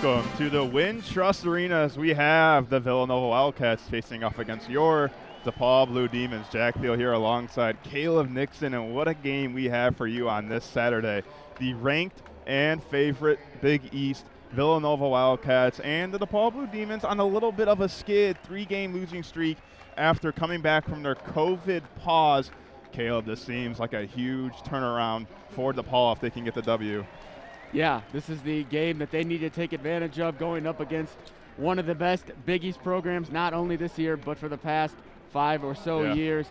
Welcome to the Wintrust Arena as we have the Villanova Wildcats facing off against your DePaul Blue Demons. Jack Thiel here alongside Caleb Nixon, and what a game we have for you on this Saturday. The ranked and favorite Big East Villanova Wildcats and the DePaul Blue Demons on a little bit of a skid, 3-game losing streak after coming back from their COVID pause. Caleb, this seems like a huge turnaround for DePaul if they can get the W. Yeah, this is the game that they need to take advantage of going up against one of the best Big East programs, not only this year, but for the past 5 or so years.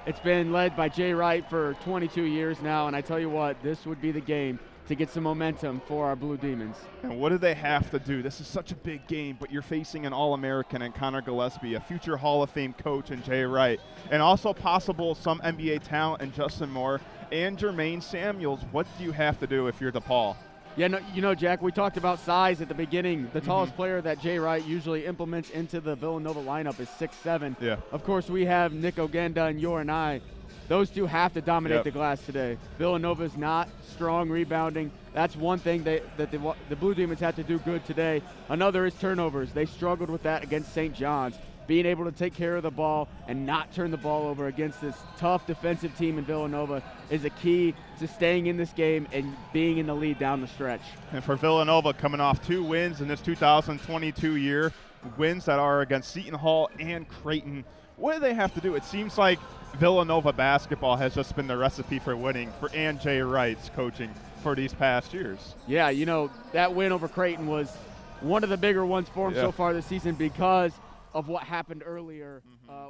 It's been led by Jay Wright for 22 years now, and I tell you what, this would be the game to get some momentum for our Blue Demons. And what do they have to do? This is such a big game, but you're facing an All-American in Connor Gillespie, a future Hall of Fame coach in Jay Wright, and also possible some NBA talent in Justin Moore and Jermaine Samuels. What do you have to do if you're DePaul? Yeah, no, you know, Jack, we talked about size at the beginning. The tallest player that Jay Wright usually implements into the Villanova lineup is 6'7". Yeah. Of course, we have Nick Ogenda and Yor and I. Those two have to dominate the glass today. Villanova's not strong rebounding. That's one thing that the Blue Demons have to do good today. Another is turnovers. They struggled with that against St. John's. Being able to take care of the ball and not turn the ball over against this tough defensive team in Villanova is a key to staying in this game and being in the lead down the stretch. And for Villanova, coming off 2 wins in this 2022 year, wins that are against Seton Hall and Creighton, what do they have to do? It seems like Villanova basketball has just been the recipe for winning for Jay Wright's coaching for these past years. Yeah, you know, that win over Creighton was one of the bigger ones for them so far this season because of what happened earlier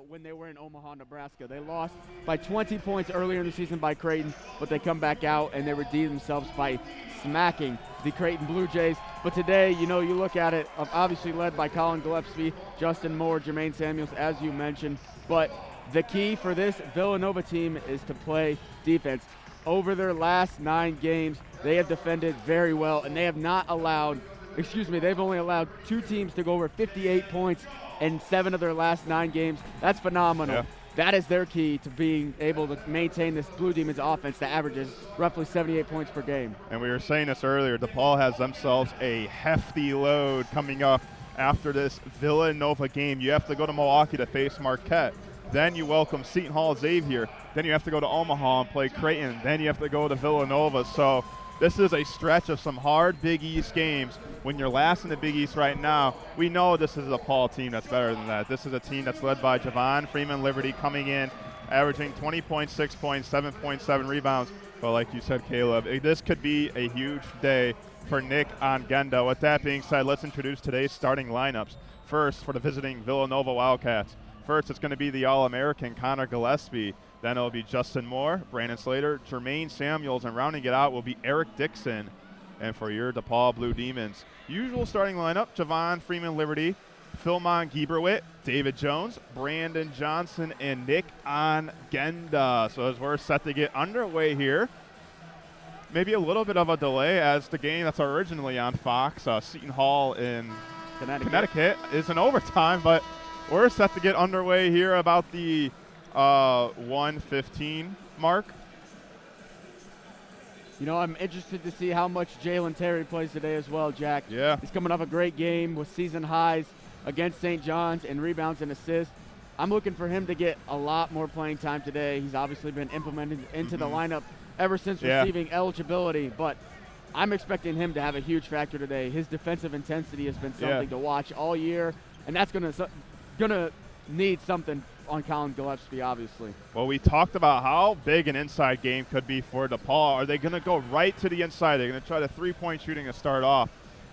when they were in Omaha, Nebraska. They lost by 20 points earlier in the season by Creighton, but they come back out and they redeem themselves by smacking the Creighton Blue Jays. But today, you know, you look at it, obviously led by Colin Gillespie, Justin Moore, Jermaine Samuels, as you mentioned. But the key for this Villanova team is to play defense. Over their last 9 games, they have defended very well, and they have not allowed, they've only allowed 2 teams to go over 58 points in 7 of their last 9 games. That's phenomenal. Yeah. That is their key to being able to maintain this Blue Demons offense that averages roughly 78 points per game. And we were saying this earlier, DePaul has themselves a hefty load coming up after this Villanova game. You have to go to Milwaukee to face Marquette. Then you welcome Seton Hall Xavier. Then you have to go to Omaha and play Creighton. Then you have to go to Villanova. So this is a stretch of some hard Big East games. When you're last in the Big East right now, we know this is a DePaul team that's better than that. This is a team that's led by Javon Freeman-Liberty coming in, averaging 20.6 points, 7.7 rebounds. But like you said, Caleb, this could be a huge day for Nick Ogenda. With that being said, let's introduce today's starting lineups. First, for the visiting Villanova Wildcats. First, it's going to be the All-American Connor Gillespie. Then it'll be Justin Moore, Brandon Slater, Jermaine Samuels, and rounding it out will be Eric Dixon. And for your DePaul Blue Demons, usual starting lineup, Javon Freeman-Liberty, Philmon Gieberwitt, David Jones, Brandon Johnson, and Nick Ogenda. So as we're set to get underway here, maybe a little bit of a delay as the game that's originally on Fox, Seton Hall in Connecticut is in overtime, but we're set to get underway here about the 1:15 mark. You know, I'm interested to see how much Jalen Terry plays today as well, Jack. Yeah. He's coming off a great game with season highs against St. John's and rebounds and assists. I'm looking for him to get a lot more playing time today. He's obviously been implemented into the lineup ever since receiving eligibility, but I'm expecting him to have a huge factor today. His defensive intensity has been something to watch all year, and that's gonna need something on Colin Gillespie, obviously. Well, we talked about how big an inside game could be for DePaul. Are they going to go right to the inside? They're going to try the 3-point shooting to start off.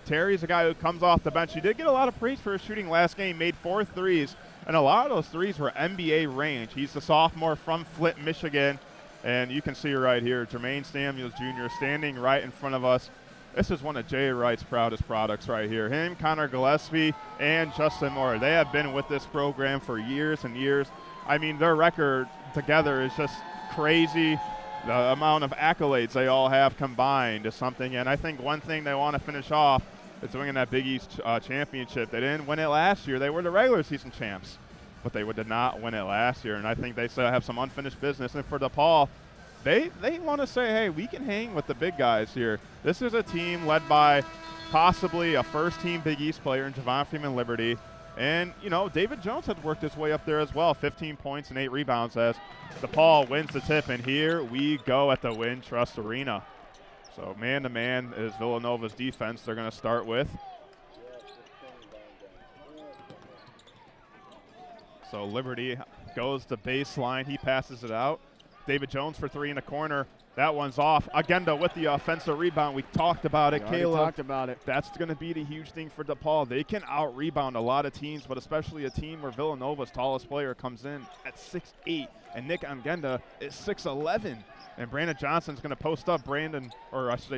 Terry's a guy who comes off the bench. He did get a lot of praise for his shooting last game, made 4 threes, and a lot of those threes were NBA range. He's the sophomore from Flint, Michigan, and you can see right here, Jermaine Samuels Jr. standing right in front of us. This is one of Jay Wright's proudest products right here. Him, Connor Gillespie, and Justin Moore. They have been with this program for years and years. I mean, their record together is just crazy. The amount of accolades they all have combined is something. And I think one thing they want to finish off is winning that Big East championship. They didn't win it last year. They were the regular season champs, but they did not win it last year. And I think they still have some unfinished business. And for DePaul, they want to say, hey, we can hang with the big guys here. This is a team led by possibly a first-team Big East player in Javon Freeman-Liberty. And, you know, David Jones had worked his way up there as well, 15 points and 8 rebounds as DePaul wins the tip. And here we go at the Wintrust Arena. So man-to-man is Villanova's defense they're going to start with. So Liberty goes to baseline. He passes it out. David Jones for three in the corner. That one's off. Agenda with the offensive rebound. We talked about it, Caleb. Talked about it. That's going to be the huge thing for DePaul. They can out-rebound a lot of teams, but especially a team where Villanova's tallest player comes in at 6'8", and Nick Agenda is 6'11". And Brandon Johnson's going to post up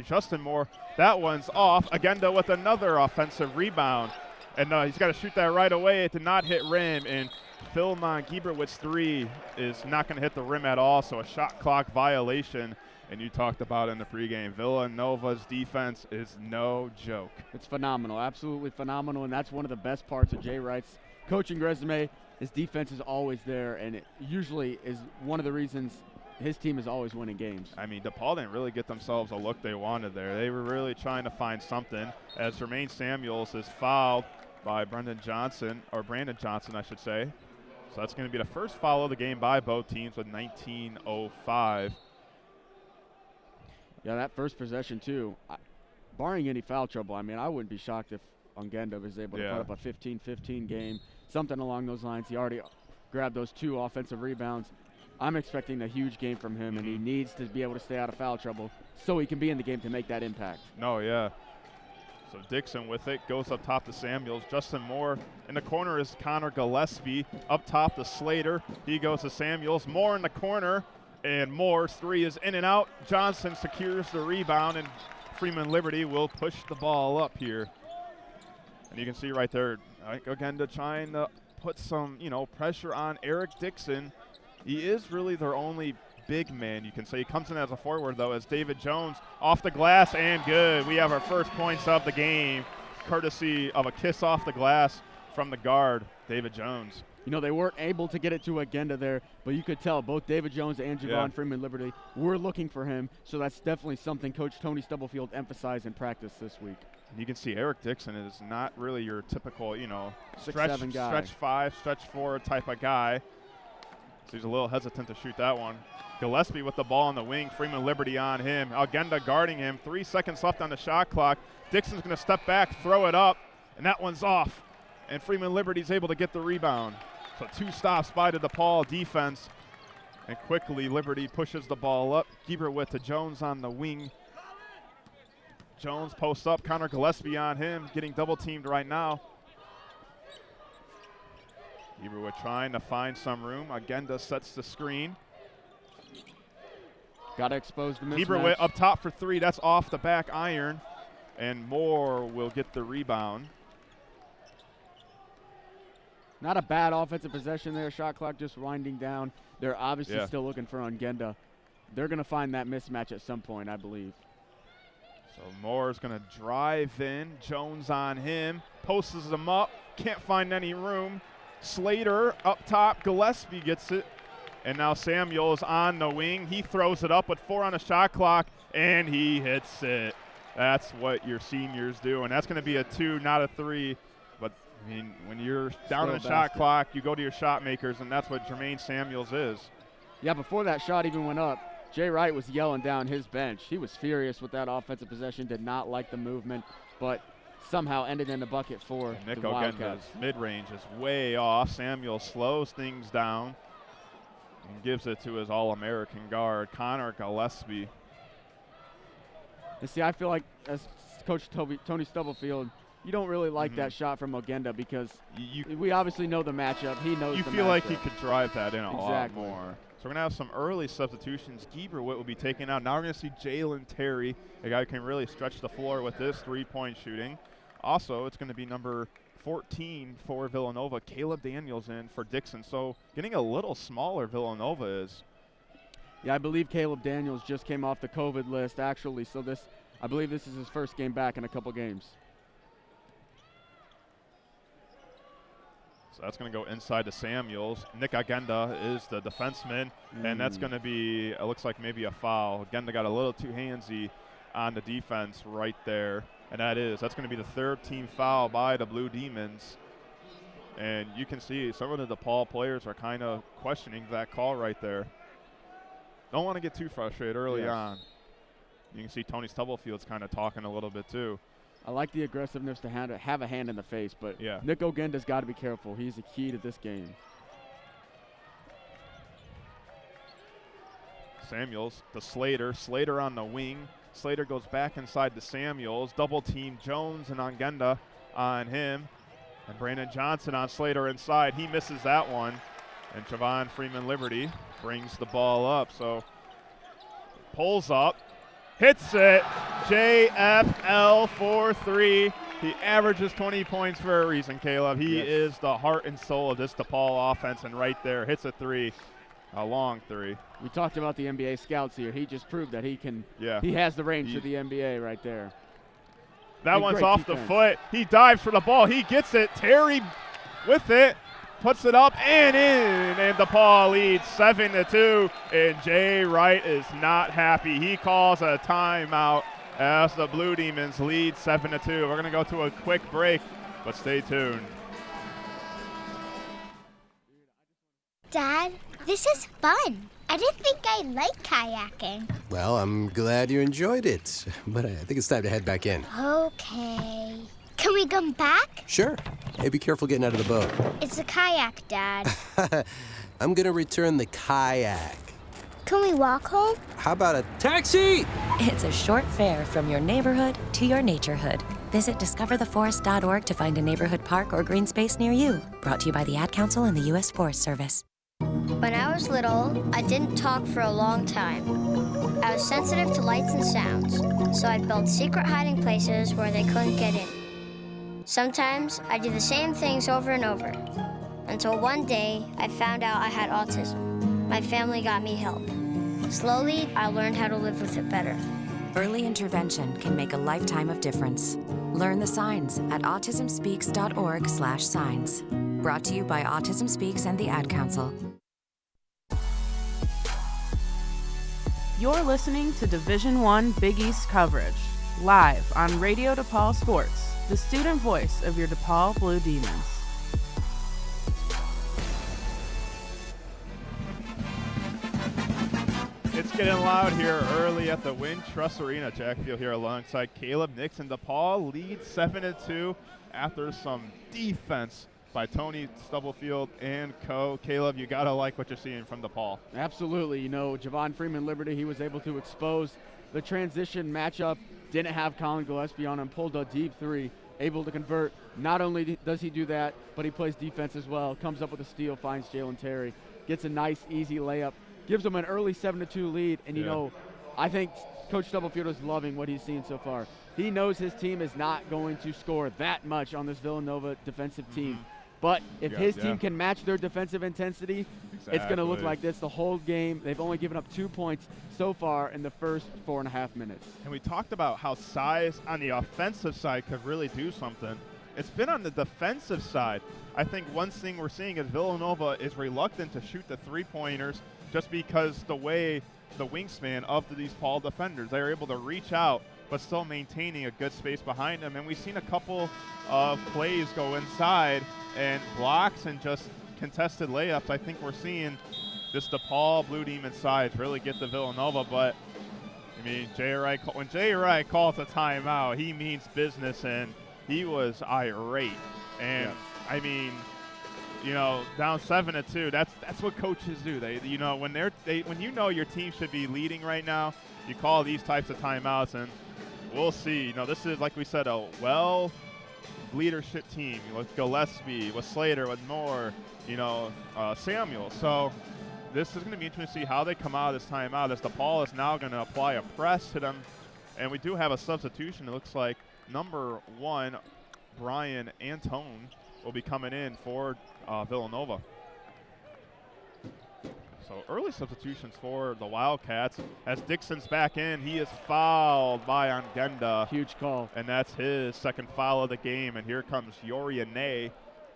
Justin Moore. That one's off. Agenda with another offensive rebound. And he's got to shoot that right away. It did not hit rim. And Philmon Gieberwitz's three is not going to hit the rim at all, so a shot clock violation. And you talked about in the pregame, Villanova's defense is no joke. It's phenomenal, absolutely phenomenal, and that's one of the best parts of Jay Wright's coaching resume. His defense is always there, and it usually is one of the reasons his team is always winning games. I mean, DePaul didn't really get themselves a look they wanted there. They were really trying to find something as Jermaine Samuels is fouled by Brandon Johnson, I should say. So that's going to be the first foul of the game by both teams with 19:05. Yeah, that first possession, too, barring any foul trouble, I mean, I wouldn't be shocked if Ongenda was able to put up a 15-15 game, something along those lines. He already grabbed those 2 offensive rebounds. I'm expecting a huge game from him, and he needs to be able to stay out of foul trouble so he can be in the game to make that impact. No, yeah. So Dixon with it, goes up top to Samuels. Justin Moore in the corner is Connor Gillespie. Up top to Slater. He goes to Samuels. Moore in the corner, and Moore's three is in and out. Johnson secures the rebound, and Freeman-Liberty will push the ball up here. And you can see right there, again, trying to put some, pressure on Eric Dixon. He is really their only big man, you can say. He comes in as a forward, though, as David Jones off the glass and good. We have our first points of the game, courtesy of a kiss off the glass from the guard, David Jones. They weren't able to get it to Agenda there, but you could tell both David Jones and Javon Freeman-Liberty were looking for him, so that's definitely something Coach Tony Stubblefield emphasized in practice this week. You can see Eric Dixon is not really your typical, stretch 5, stretch 4 type of guy. So he's a little hesitant to shoot that one. Gillespie with the ball on the wing. Freeman-Liberty on him. Agenda guarding him. 3 seconds left on the shot clock. Dixon's going to step back, throw it up, and that one's off. And Freeman-Liberty's able to get the rebound. So 2 stops by the DePaul defense. And quickly, Liberty pushes the ball up. Gieberwitt to Jones on the wing. Jones posts up. Connor Gillespie on him. Getting double-teamed right now. Gieberwitt trying to find some room. Agenda sets the screen. Got to expose the mismatch. Gieberwitt up top for 3. That's off the back iron. And Moore will get the rebound. Not a bad offensive possession there. Shot clock just winding down. They're obviously still looking for Ongenda. They're going to find that mismatch at some point, I believe. So Moore's going to drive in. Jones on him. Posts him up. Can't find any room. Slater up top. Gillespie gets it. And now Samuels on the wing. He throws it up with 4 on the shot clock, and he hits it. That's what your seniors do, and that's going to be a 2, not a 3. But, I mean, when you're down on the shot clock, you go to your shot makers, and that's what Jermaine Samuels is. Yeah, before that shot even went up, Jay Wright was yelling down his bench. He was furious with that offensive possession, did not like the movement, but somehow ended in the bucket for Nick the Wildcats. Mid-range is way off. Samuel slows things down and gives it to his All-American guard, Connor Gillespie. And see, I feel like as Coach Tony Stubblefield, you don't really like that shot from Ogenda because we obviously know the matchup. He knows the matchup. You feel like he could drive that in a lot more. So we're going to have some early substitutions. Gieberwitt will be taken out. Now we're going to see Jalen Terry, a guy who can really stretch the floor with this three-point shooting. Also, it's going to be number 14 for Villanova, Caleb Daniels in for Dixon. So getting a little smaller Villanova is. Yeah, I believe Caleb Daniels just came off the COVID list, actually. So I believe this is his first game back in a couple games. So that's going to go inside to Samuels. Nick Agenda is the defenseman, and that's going to be, it looks like maybe a foul. Agenda got a little too handsy on the defense right there. And that's going to be the third team foul by the Blue Demons. And you can see some of the DePaul players are kind of questioning that call right there. Don't want to get too frustrated early on. You can see Tony Stubblefield's kind of talking a little bit too. I like the aggressiveness to have a hand in the face, but Nick Ogenda's got to be careful. He's the key to this game. Samuels to Slater. Slater on the wing. Slater goes back inside to Samuels. Double team Jones and Ogenda on him. And Brandon Johnson on Slater inside. He misses that one. And Javon Freeman Liberty brings the ball up. So pulls up. Hits it. JFL 4-3. He averages 20 points for a reason, Caleb. He is the heart and soul of this DePaul offense. And right there, hits a three. A long three. We talked about the NBA scouts here. He just proved that he can. He has the range for the NBA right there. That one's off the foot. He dives for the ball. He gets it. Terry with it. Puts it up and in. And DePaul leads 7-2. And Jay Wright is not happy. He calls a timeout as the Blue Demons lead 7-2. We're going to go to a quick break, but stay tuned. Dad, this is fun. I didn't think I liked kayaking. Well, I'm glad you enjoyed it, but I think it's time to head back in. Okay. Can we come back? Sure. Hey, be careful getting out of the boat. It's a kayak, Dad. I'm gonna return the kayak. Can we walk home? How about a taxi? It's a short fare from your neighborhood to your naturehood. Visit discovertheforest.org to find a neighborhood park or green space near you. Brought to you by the Ad Council and the U.S. Forest Service. When I was little, I didn't talk for a long time. I was sensitive to lights and sounds, so I built secret hiding places where they couldn't get in. Sometimes I do the same things over and over, until one day I found out I had autism. My family got me help. Slowly, I learned how to live with it better. Early intervention can make a lifetime of difference. Learn the signs at autismspeaks.org/signs. Brought to you by Autism Speaks and the Ad Council. You're listening to Division I Big East coverage, live on Radio DePaul Sports, the student voice of your DePaul Blue Demons. It's getting loud here early at the Wintrust Arena. Jack Field here alongside Caleb Nixon. DePaul leads 7-2 after some defense by Tony Stubblefield and co. Caleb, you got to like what you're seeing from DePaul. Absolutely. You know, Javon Freeman Liberty, he was able to expose the transition matchup. Didn't have Colin Gillespie on him, pulled a deep three, able to convert. Not only does he do that, but he plays defense as well. Comes up with a steal, finds Jalen Terry, gets a nice, easy layup, gives him an early 7-2 lead. And, you know, I think Coach Stubblefield is loving what he's seen so far. He knows his team is not going to score that much on this Villanova defensive team. But if his team can match their defensive intensity, it's going to look like this the whole game. They've only given up 2 points so far in the first 4.5 minutes. And we talked about how size on the offensive side could really do something. It's been on the defensive side. I think one thing we're seeing is Villanova is reluctant to shoot the three-pointers just because the way the wingspan of these Paul defenders, they are able to reach out but still maintaining a good space behind them. And we've seen a couple of plays go inside and blocks and just contested layups. I think we're seeing this DePaul Blue Demon side really get the Villanova. But, I mean, when Jay Wright calls a timeout, he means business, and he was irate. And, I mean, you know, down 7-2, that's what coaches do. They, you know, when you know your team should be leading right now, you call these types of timeouts, and we'll see. You know, this is, like we said, a leadership team with Gillespie, with Slater, with Moore, you know, Samuel. So this is going to be interesting to see how they come out of this timeout, as DePaul is now going to apply a press to them. And we do have a substitution. It looks like number 1, Brian Antone, will be coming in for Villanova. So early substitutions for the Wildcats. As Dixon's back in, he is fouled by Ongenda. Huge call. And that's his second foul of the game. And here comes Yoriane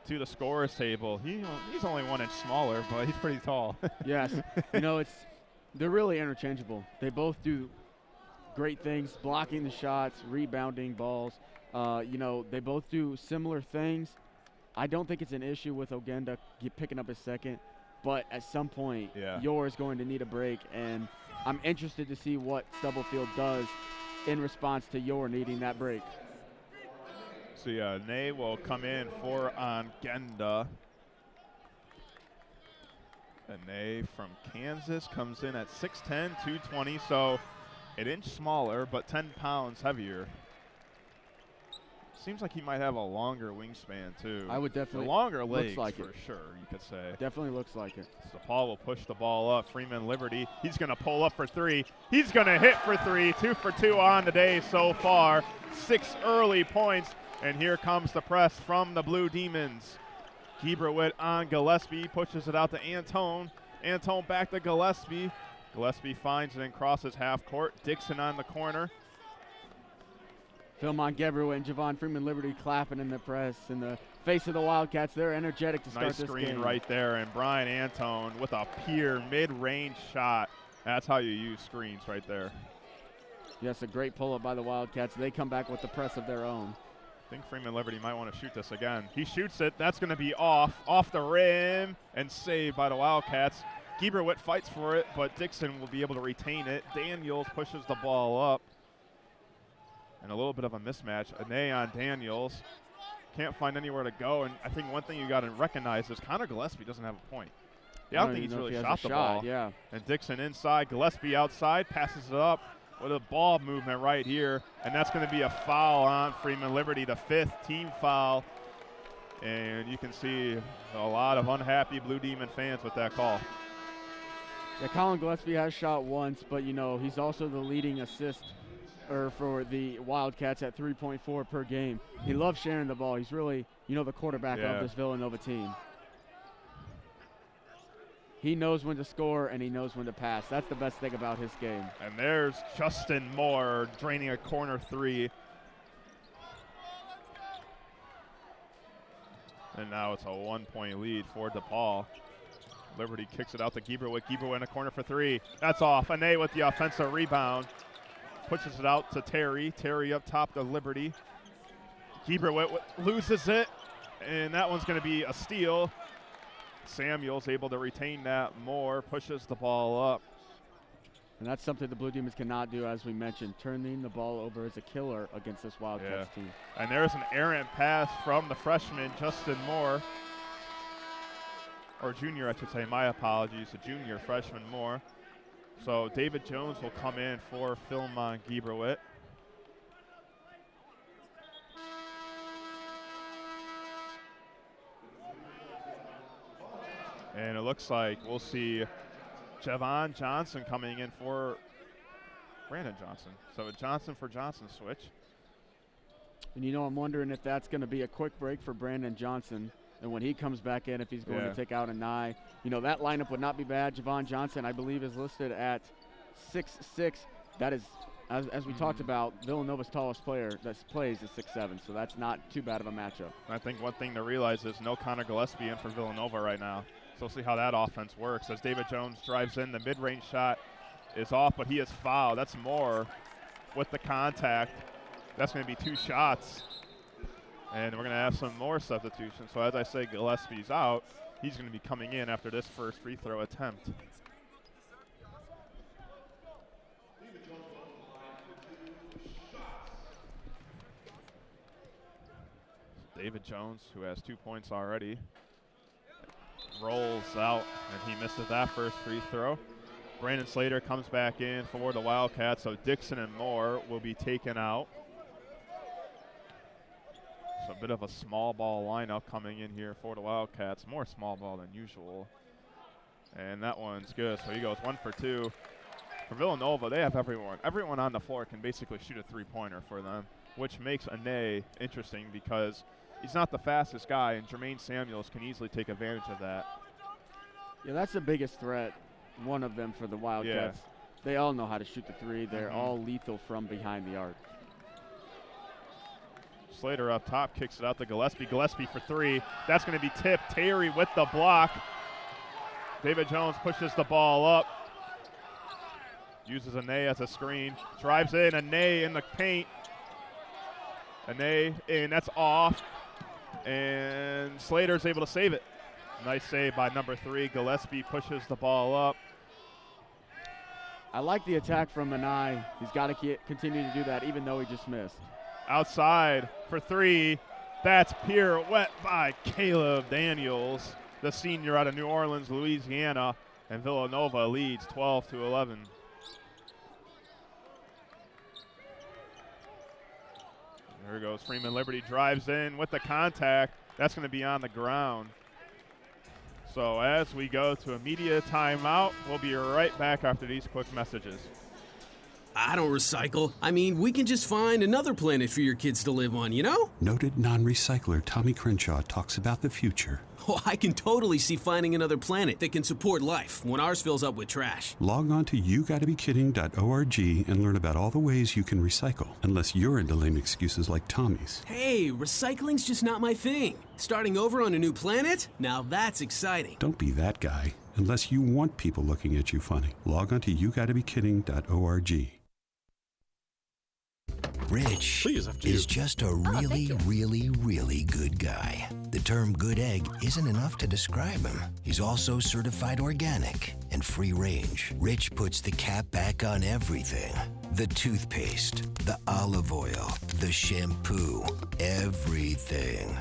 to the scorer's table. He's only 1 inch smaller, but he's pretty tall. Yes. You know, they're really interchangeable. They both do great things, blocking the shots, rebounding balls. They both do similar things. I don't think it's an issue with Ogenda picking up his second, but at some point, Yor is going to need a break, and I'm interested to see what Stubblefield does in response to Yor needing that break. So, Ney will come in for Ogenda. And Ney from Kansas comes in at 6'10", 220, so an inch smaller, but 10 pounds heavier. Seems like he might have a longer wingspan, too. I would definitely. The longer legs, like for sure, you could say. Definitely looks like it. So DePaul will push the ball up. Freeman Liberty, he's going to pull up for three. He's going to hit for three. 2 for 2 on the day so far. 6 early points, and here comes the press from the Blue Demons. Gieberwitt on Gillespie, pushes it out to Antone. Antone back to Gillespie. Gillespie finds it and crosses half court. Dixon on the corner. Philmont Gieberwitt and Javon Freeman Liberty clapping in the press. In the face of the Wildcats, they're energetic to start this game. Nice screen right there, and Brian Antone with a pure mid-range shot. That's how you use screens right there. Yes, a great pull-up by the Wildcats. They come back with the press of their own. I think Freeman Liberty might want to shoot this again. He shoots it. That's going to be off the rim, and saved by the Wildcats. Gieberwitt fights for it, but Dixon will be able to retain it. Daniels pushes the ball up. And a little bit of a mismatch. Ney on Daniels. Can't find anywhere to go. And I think one thing you got to recognize is Connor Gillespie doesn't have a point. Yeah, I don't think he's really shot the ball. Yeah. And Dixon inside. Gillespie outside. Passes it up with a ball movement right here. And that's going to be a foul on Freeman Liberty, the 5th team foul. And you can see a lot of unhappy Blue Demon fans with that call. Yeah, Colin Gillespie has shot once, but, he's also the leading assist for the Wildcats at 3.4 per game. He loves sharing the ball. He's really, the quarterback of this Villanova team. He knows when to score and he knows when to pass. That's the best thing about his game. And there's Justin Moore draining a corner 3. And now it's a 1-point lead for DePaul. Liberty kicks it out to Gieberwitt. Gieberwitt in a corner for 3. That's off. Ney with the offensive rebound. Pushes it out to Terry. Terry up top to Liberty. Gieberwitt loses it, and that one's going to be a steal. Samuel's able to retain that. Moore pushes the ball up. And that's something the Blue Demons cannot do, as we mentioned. Turning the ball over is a killer against this Wildcats team. And there's an errant pass from the freshman, Justin Moore. Or junior, I should say. My apologies. The junior, freshman Moore. So David Jones will come in for Philmont Gieberwitt. And it looks like we'll see Javon Johnson coming in for Brandon Johnson. So a Johnson for Johnson switch. And I'm wondering if that's going to be a quick break for Brandon Johnson. And when he comes back in, if he's going to take out a Nye. That lineup would not be bad. Javon Johnson, I believe, is listed at 6'6". That is, as we talked about, Villanova's tallest player that plays is 6'7", so that's not too bad of a matchup. I think one thing to realize is no Connor Gillespie in for Villanova right now. So we'll see how that offense works. As David Jones drives in, the mid-range shot is off, but he is fouled. That's Moore with the contact. That's going to be 2 shots. And we're going to have some more substitutions. So as I say, Gillespie's out. He's going to be coming in after this first free throw attempt. David Jones, who has 2 points already, rolls out, and he misses that first free throw. Brandon Slater comes back in for the Wildcats, so Dixon and Moore will be taken out. So a bit of a small ball lineup coming in here for the Wildcats. More small ball than usual. And that one's good. So he goes 1 for 2. For Villanova, they have everyone. Everyone on the floor can basically shoot a 3-pointer for them, which makes Ney interesting because he's not the fastest guy, and Jermaine Samuels can easily take advantage of that. Yeah, that's the biggest threat, one of them for the Wildcats. Yeah. They all know how to shoot the 3. They're all lethal from behind the arc. Slater up top, kicks it out to Gillespie. Gillespie for 3. That's going to be tipped. Terry with the block. David Jones pushes the ball up. uses Ane as a screen, drives in, Ane in the paint. Ane in, that's off, and Slater's able to save it. Nice save by number 3. Gillespie pushes the ball up. I like the attack from Ane. He's got to continue to do that, even though he just missed. Outside for 3. That's pirouette by Caleb Daniels, the senior out of New Orleans, Louisiana, and Villanova leads 12-11. There goes Freeman Liberty, drives in with the contact. That's going to be on the ground. So as we go to a media timeout, we'll be right back after these quick messages. I don't recycle. I mean, we can just find another planet for your kids to live on, you know? Noted non-recycler Tommy Crenshaw talks about the future. Oh, I can totally see finding another planet that can support life when ours fills up with trash. Log on to yougottabekidding.org and learn about all the ways you can recycle, unless you're into lame excuses like Tommy's. Hey, recycling's just not my thing. Starting over on a new planet? Now that's exciting. Don't be that guy, unless you want people looking at you funny. Log on to yougottabekidding.org. Rich is just a really good guy. The term good egg isn't enough to describe him. He's also certified organic and free range. Rich puts the cap back on everything. The toothpaste, the olive oil, the shampoo, everything.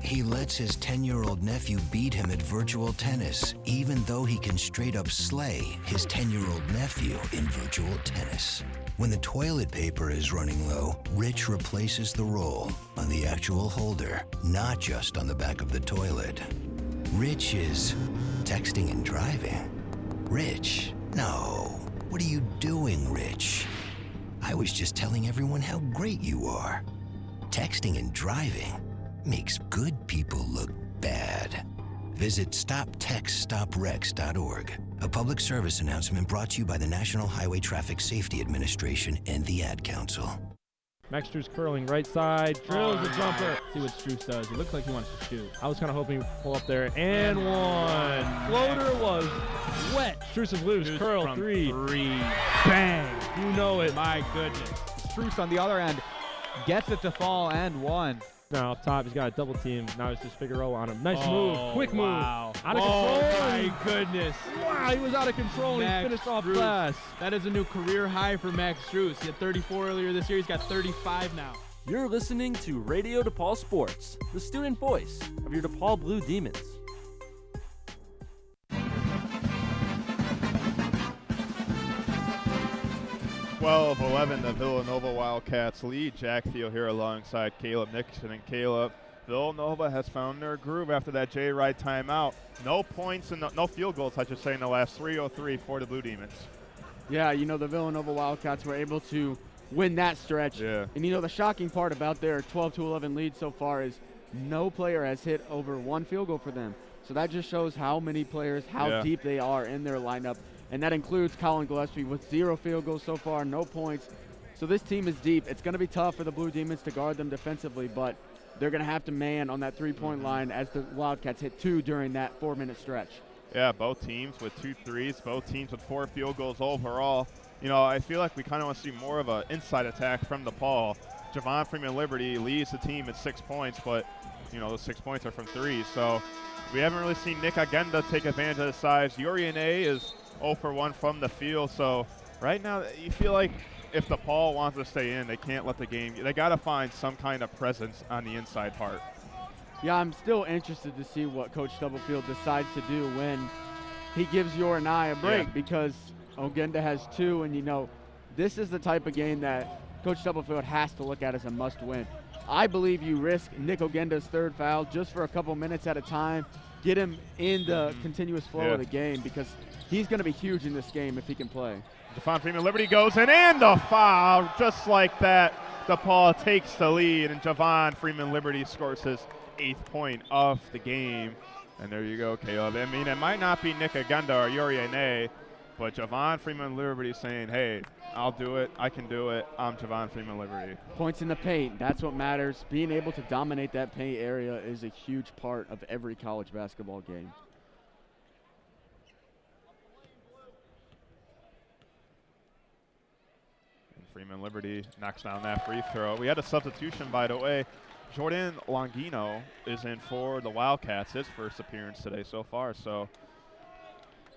He lets his 10-year-old nephew beat him at virtual tennis, even though he can straight up slay his 10-year-old nephew in virtual tennis. When the toilet paper is running low, Rich replaces the roll on the actual holder, not just on the back of the toilet. Rich is texting and driving. Rich, no. What are you doing, Rich? I was just telling everyone how great you are. Texting and driving makes good people look bad. Visit StopTextStopWrecks.org. A public service announcement brought to you by the National Highway Traffic Safety Administration and the Ad Council. Max Strus curling right side, drills a jumper. See what Strus does. He looks like he wants to shoot. I was kind of hoping he'd pull up there, and one. Floater was wet. Strus is loose, curl, three. Bang. You know it. My goodness. Strus on the other end gets it to fall and one. Now up top, he's got a double team. Now it's just Figueroa on him. Nice move. Quick move. Out of control. My goodness. Wow, he was out of control and he finished off glass. That is a new career high for Max Strus. He had 34 earlier this year. He's got 35 now. You're listening to Radio DePaul Sports, the student voice of your DePaul Blue Demons. 12-11, the Villanova Wildcats lead. Jack Thiel here alongside Caleb Nixon. And Caleb, Villanova has found their groove after that Jay Wright timeout. No points and no field goals, I should say, in the last 3:03 for the Blue Demons. Yeah, you know, the Villanova Wildcats were able to win that stretch. Yeah. And, you know, the shocking part about their 12-11 lead so far is no player has hit over one field goal for them. So that just shows how many players, how deep they are in their lineup. And that includes Colin Gillespie with 0 field goals so far, no points. So this team is deep. It's going to be tough for the Blue Demons to guard them defensively, but they're going to have to man on that three-point line as the Wildcats hit 2 during that 4-minute stretch. Yeah, both teams with 2 threes, both teams with 4 field goals overall. You know, I feel like we kind of want to see more of an inside attack from DePaul. Javon Freeman Liberty leads the team at 6 points, but, you know, those 6 points are from 3. So we haven't really seen Nick Agenda take advantage of the size. Yuri Ane is 0 for 1 from the field. So right now you feel like if DePaul wants to stay in, they can't let the game – they got to find some kind of presence on the inside part. Yeah, I'm still interested to see what Coach Stubblefield decides to do when he gives Yuri Ane a break because Ogenda has 2, and, you know, this is the type of game that Coach Stubblefield has to look at as a must-win. I believe you risk Nick Ogenda's 3rd foul just for a couple minutes at a time, get him in the continuous flow of the game because he's going to be huge in this game if he can play. Javon Freeman Liberty goes in and the foul. Just like that, DePaul takes the lead, and Javon Freeman Liberty scores his 8th point of the game. And there you go, Caleb. I mean, it might not be Nick Agenda or Yuri Ane, but Javon Freeman Liberty saying, hey, I'll do it. I can do it. I'm Javon Freeman Liberty. Points in the paint. That's what matters. Being able to dominate that paint area is a huge part of every college basketball game. Freeman Liberty knocks down that free throw. We had a substitution, by the way. Jordan Longino is in for the Wildcats, his first appearance today so far. So,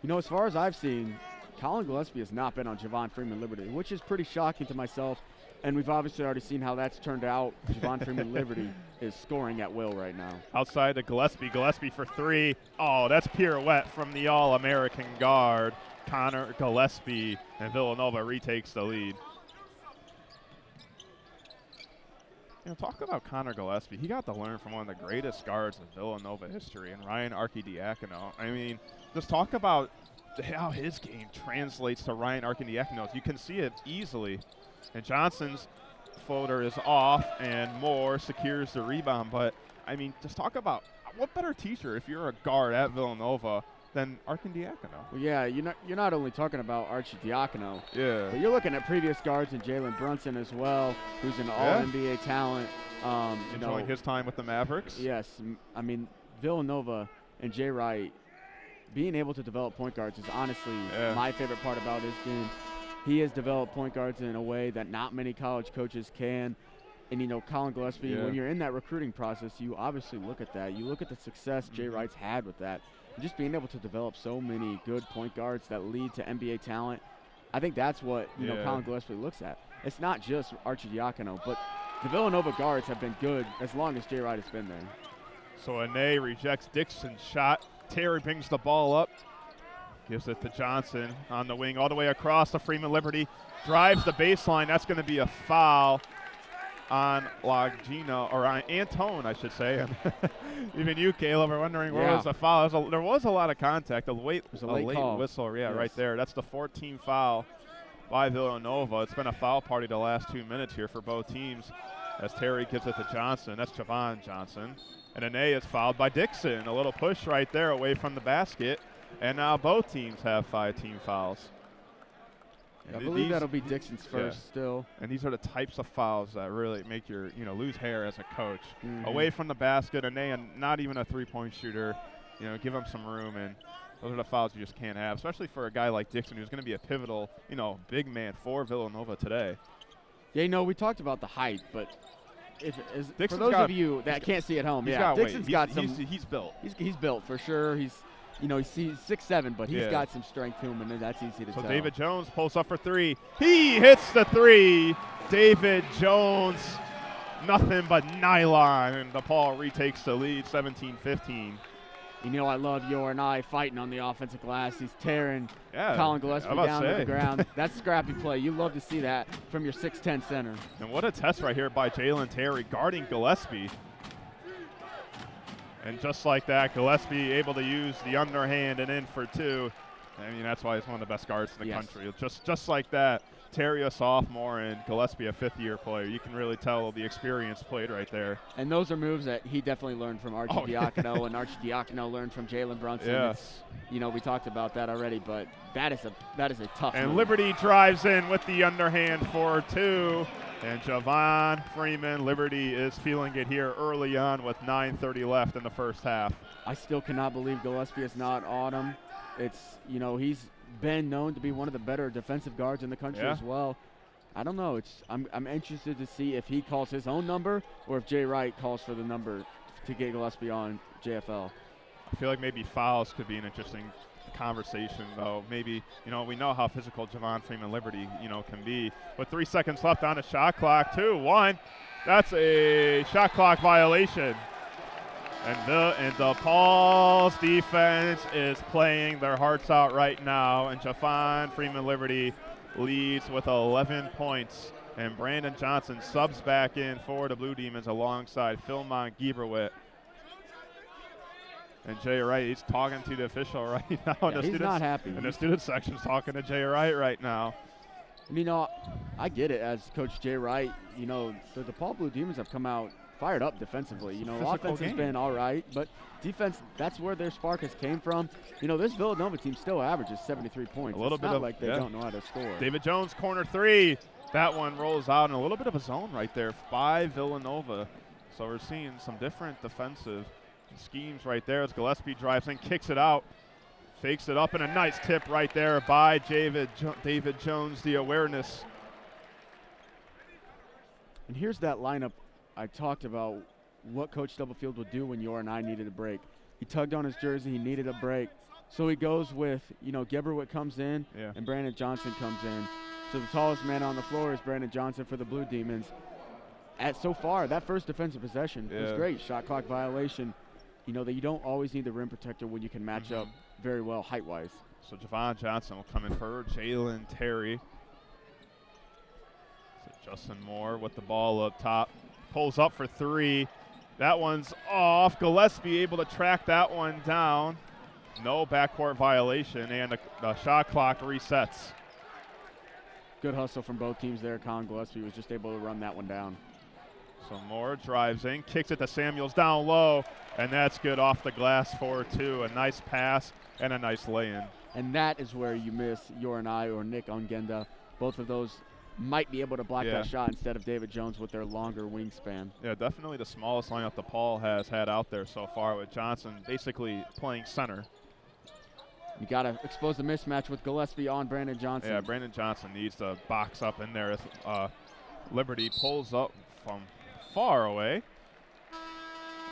you know, as far as I've seen, Colin Gillespie has not been on Javon Freeman Liberty, which is pretty shocking to myself. And we've obviously already seen how that's turned out. Javon Freeman Liberty is scoring at will right now. Outside to Gillespie. Gillespie for three. Oh, that's pirouette from the All-American guard, Connor Gillespie, and Villanova retakes the lead. You know, talk about Connor Gillespie. He got to learn from one of the greatest guards in Villanova history, and Ryan Arcidiacono. I mean, just talk about how his game translates to Ryan Arcidiacono's. You can see it easily. And Johnson's floater is off, and Moore secures the rebound. But, I mean, just talk about what better teacher if you're a guard at Villanova than Arcidiacono. Well, yeah, you're not only talking about Arcidiacono, but you're looking at previous guards and Jalen Brunson as well, who's an All-NBA talent. Enjoying his time with the Mavericks. Yes. I mean, Villanova and Jay Wright being able to develop point guards is honestly my favorite part about his game. He has developed point guards in a way that not many college coaches can. And, you know, Colin Gillespie, when you're in that recruiting process, you obviously look at that. You look at the success Jay Wright's had with that. And just being able to develop so many good point guards that lead to NBA talent, I think that's what, you know, Colin Gillespie looks at. It's not just Arcidiacono, but the Villanova guards have been good as long as Jay Wright has been there. So Ane rejects Dixon's shot. Terry brings the ball up. Gives it to Johnson on the wing all the way across to Freeman Liberty. Drives the baseline. That's going to be a foul on Longino, or on Antone, I should say. Even you, Caleb, are wondering where was the foul. There was a lot of contact. A late whistle, right there. That's the 14th foul by Villanova. It's been a foul party the last 2 minutes here for both teams as Terry gives it to Johnson. That's Javon Johnson. And Ane is fouled by Dixon. A little push right there away from the basket. And now both teams have 5 team fouls. I believe that'll be Dixon's first still. And these are the types of fouls that really make your, lose hair as a coach. Away from the basket, and not even a three-point shooter. Give him some room, and those are the fouls you just can't have, especially for a guy like Dixon who's going to be a pivotal, big man for Villanova today. Yeah, we taled about the height, but for those of you that can't see at home, Dixon's got some. He's built. He's built for sure. He's 6'7", but he's got some strength to him, and that's easy to tell. So David Jones pulls up for three. He hits the three. David Jones, nothing but nylon, and DePaul retakes the lead, 17-15. I love Yor and I fighting on the offensive glass. He's tearing Colin Gillespie down to the ground. That's scrappy play. You love to see that from your 6'10" center. And what a test right here by Jalen Terry guarding Gillespie. And just like that, Gillespie able to use the underhand and in for two. I mean, that's why he's one of the best guards in the country. Just like that, Terry a sophomore and Gillespie a fifth-year player. You can really tell the experience played right there. And those are moves that he definitely learned from Arcidiacono, and Arcidiacono learned from Jalen Brunson. Yes. We talked about that already, but that is a tough And move. Liberty drives in with the underhand for two. And Javon Freeman, Liberty is feeling it here early on with 9:30 left in the first half. I still cannot believe Gillespie is not on him. It's, he's been known to be one of the better defensive guards in the country as well. I don't know. I'm interested to see if he calls his own number or if Jay Wright calls for the number to get Gillespie on JFL. I feel like maybe fouls could be an interesting conversation, though. Maybe, we know how physical Javon Freeman Liberty, can be. With 3 seconds left on the shot clock, 2-1. That's a shot clock violation. And DePaul's defense is playing their hearts out right now. And Javon Freeman Liberty leads with 11 points. And Brandon Johnson subs back in for the Blue Demons alongside Philmont Gieberwitt. And Jay Wright, he's talking to the official right now. He's not happy. And the student section's talking to Jay Wright right now. I get it as Coach Jay Wright. The DePaul Blue Demons have come out fired up defensively. Offense has been all right, but defense, that's where their spark has came from. This Villanova team still averages 73 points. It's not like they don't know how to score. David Jones, corner three. That one rolls out in a little bit of a zone right there by Villanova. So we're seeing some different defensive schemes right there as Gillespie drives in, kicks it out, fakes it up, and a nice tip right there by David Jones. The awareness And here's that lineup I talked about, what Coach Stubblefield would do when Yor and I needed a break. He tugged on his jersey. He needed a break. So he goes with, Geberwick comes in and Brandon Johnson comes in. So the tallest man on the floor is Brandon Johnson for the Blue Demons. So far, that first defensive possession was great. Shot clock violation. That you don't always need the rim protector when you can match up very well height-wise. So Javon Johnson will come in for Jalen Terry. So Justin Moore with the ball up top. Pulls up for three. That one's off. Gillespie able to track that one down. No backcourt violation, and the shot clock resets. Good hustle from both teams there. Colin Gillespie was just able to run that one down. So Moore drives in, kicks it to Samuels down low, and that's good off the glass for two. A nice pass and a nice lay-in. And that is where you miss Yor and I or Nick Ongenda. Both of those might be able to block that shot instead of David Jones with their longer wingspan. Yeah, definitely the smallest lineup DePaul has had out there so far, with Johnson basically playing center. You got to expose the mismatch with Gillespie on Brandon Johnson. Yeah, Brandon Johnson needs to box up in there as Liberty pulls up from far away.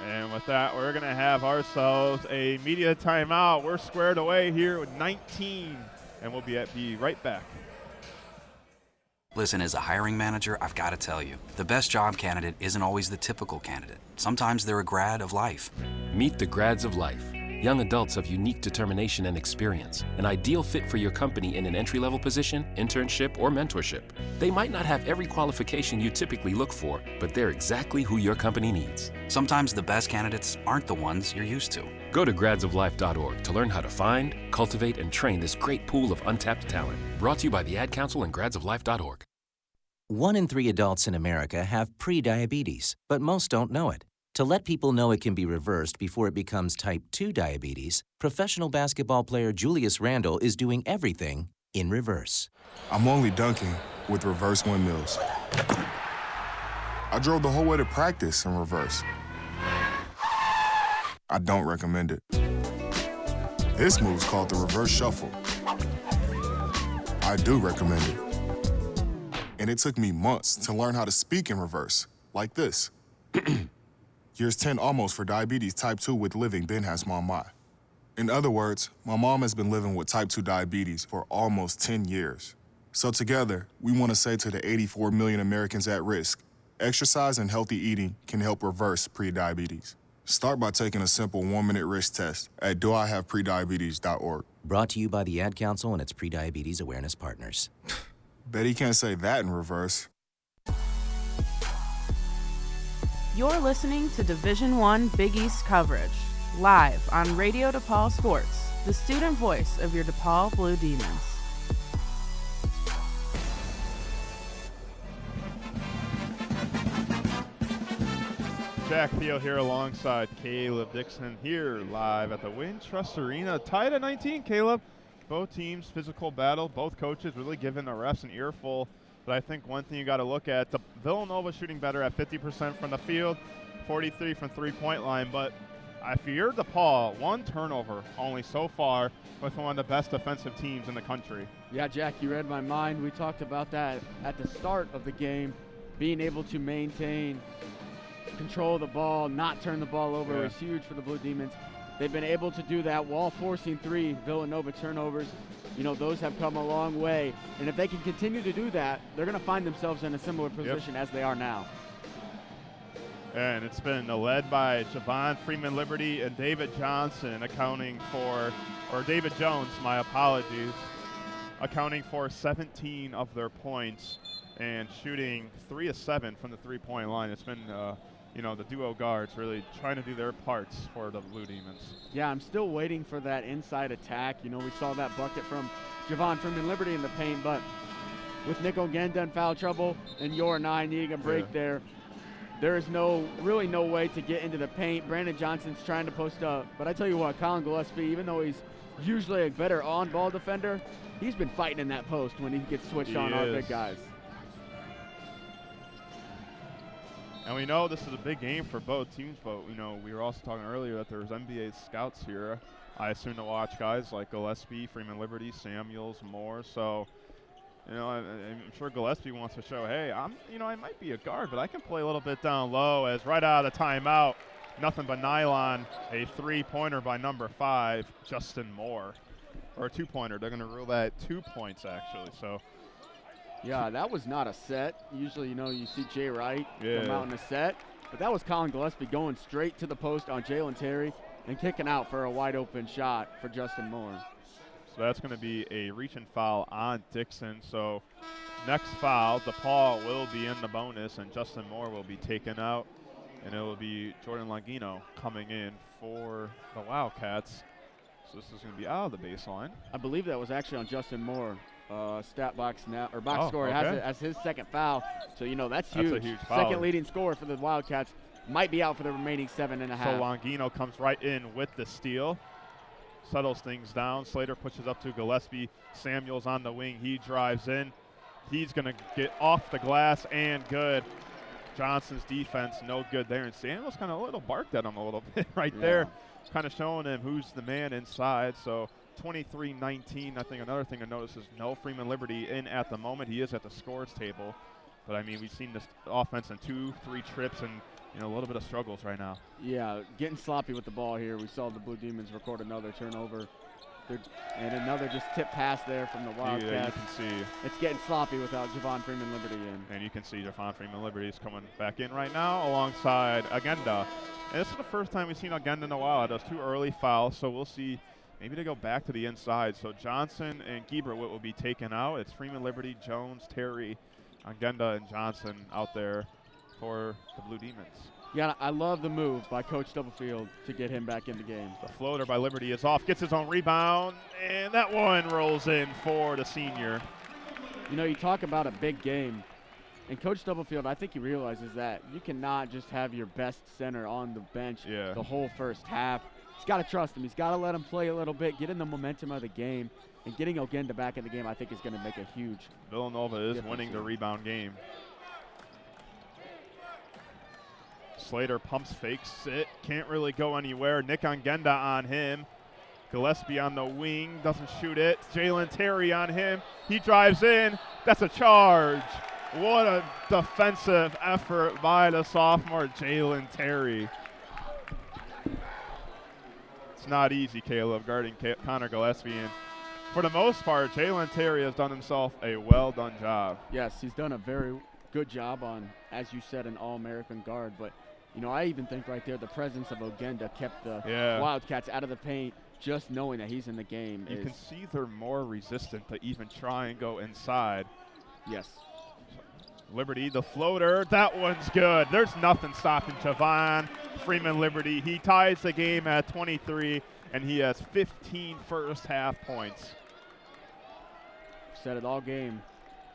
And with that, we're going to have ourselves a media timeout. We're squared away here with 19, and we'll be right back. Listen, as a hiring manager, I've got to tell you, the best job candidate isn't always the typical candidate. Sometimes they're a grad of life. Meet the grads of life. Young adults of unique determination and experience, an ideal fit for your company in an entry-level position, internship, or mentorship. They might not have every qualification you typically look for, but they're exactly who your company needs. Sometimes the best candidates aren't the ones you're used to. Go to gradsoflife.org to learn how to find, cultivate, and train this great pool of untapped talent. Brought to you by the Ad Council and gradsoflife.org. 1 in 3 adults in America have pre-diabetes, but most don't know it. To let people know it can be reversed before it becomes type 2 diabetes, professional basketball player Julius Randle is doing everything in reverse. I'm only dunking with reverse windmills. I drove the whole way to practice in reverse. I don't recommend it. This move's called the reverse shuffle. I do recommend it. And it took me months to learn how to speak in reverse, like this. Years 10 almost for diabetes type 2 with living Ben has mom my. In other words, my mom has been living with type 2 diabetes for almost 10 years. So together, we want to say to the 84 million Americans at risk, exercise and healthy eating can help reverse prediabetes. Start by taking a simple 1-minute risk test at doihaveprediabetes.org. Brought to you by the Ad Council and its prediabetes awareness partners. Bet he can't say that in reverse. You're listening to Division I Big East coverage, live on Radio DePaul Sports, the student voice of your DePaul Blue Demons. Jack Thiel here alongside Caleb Dixon here live at the Wintrust Arena. Tied at 19, Caleb. Both teams, physical battle. Both coaches really giving the refs an earful. But I think one thing you got to look at, the Villanova shooting better at 50% from the field, 43 from three-point line. But if you're DePaul, one turnover only so far with one of the best defensive teams in the country. Yeah, Jack, you read my mind. We talked about that at the start of the game, being able to maintain control of the ball, not turn the ball over was huge for the Blue Demons. They've been able to do that while forcing 3 Villanova turnovers. Those have come a long way. And if they can continue to do that, they're going to find themselves in a similar position as they are now. And it's been led by Javon Freeman Liberty and David Johnson David Jones, my apologies, accounting for 17 of their points and shooting 3 of 7 from the three-point line. It's been the duo guards really trying to do their parts for the Blue Demons. Yeah, I'm still waiting for that inside attack. We saw that bucket from Javon Freeman Liberty in the paint, but with Nick Ongenda in foul trouble and Yor and I needing a break there is really no way to get into the paint. Brandon Johnson's trying to post up, but I tell you what, Colin Gillespie, even though he's usually a better on-ball defender, he's been fighting in that post when he gets switched on our big guys. And we know this is a big game for both teams, but we were also talking earlier that there's NBA scouts here, I assume, to watch guys like Gillespie, Freeman Liberty, Samuels, Moore. So You know, I'm sure Gillespie wants to show, hey, I might be a guard, but I can play a little bit down low. As right out of the timeout, nothing but nylon, a 3-pointer by number 5, Justin Moore. Or a 2-pointer. They're going to rule that 2 points, actually. So, yeah, that was not a set. Usually, you see Jay Wright come out in a set. But that was Colin Gillespie going straight to the post on Jalen Terry and kicking out for a wide-open shot for Justin Moore. So that's going to be a reach and foul on Dixon. So next foul, DePaul will be in the bonus, and Justin Moore will be taken out. And it will be Jordan Longino coming in for the Wildcats. So this is going to be out of the baseline. I believe that was actually on Justin Moore. Stat box now, or box score, okay. has it as his second foul. So, that's huge. That's a huge foul. Second leading scorer for the Wildcats. Might be out for the remaining 7.5. So Longino comes right in with the steal. Settles things down. Slater pushes up to Gillespie. Samuels on the wing. He drives in. He's going to get off the glass and good. Johnson's defense no good there. And Samuels kind of a little barked at him a little bit right there. Kind of showing him who's the man inside. So 23-19. I think another thing to notice is no Freeman Liberty in at the moment. He is at the scores table. But, I mean, we've seen this offense in 2-3 trips and, a little bit of struggles right now. Yeah, getting sloppy with the ball here. We saw the Blue Demons record another turnover. And another just tip pass there from the Wildcats. Yeah, you can see. It's getting sloppy without Javon Freeman Liberty in. And you can see Javon Freeman Liberty is coming back in right now alongside Agenda. And this is the first time we've seen Agenda in a while. Those 2 early fouls, so we'll see. Maybe they go back to the inside. So Johnson and Gieberwitt will be taken out. It's Freeman Liberty, Jones, Terry, Agenda, and Johnson out there for the Blue Demons. Yeah, I love the move by Coach Stubblefield to get him back in the game. The floater by Liberty is off, gets his own rebound, and that one rolls in for the senior. You talk about a big game, and Coach Stubblefield, I think he realizes that you cannot just have your best center on the bench the whole first half. He's got to trust him. He's got to let him play a little bit, get in the momentum of the game, and getting Ogenda back in the game I think is going to make a huge Villanova is winning the rebound game. Slater pumps, fakes it, can't really go anywhere. Nick Ongenda on him. Gillespie on the wing, doesn't shoot it. Jalen Terry on him. He drives in. That's a charge. What a defensive effort by the sophomore Jalen Terry. It's not easy, Caleb, guarding Connor Gillespie. And for the most part, Jalen Terry has done himself a well-done job. Yes, he's done a very good job on, as you said, an All-American guard. But, I even think right there the presence of Ogenda kept the Wildcats out of the paint, just knowing that he's in the game. You can see they're more resistant to even try and go inside. Yes. Liberty, the floater, that one's good. There's nothing stopping Javon Freeman Liberty. He ties the game at 23, and he has 15 first-half points. Said it all game.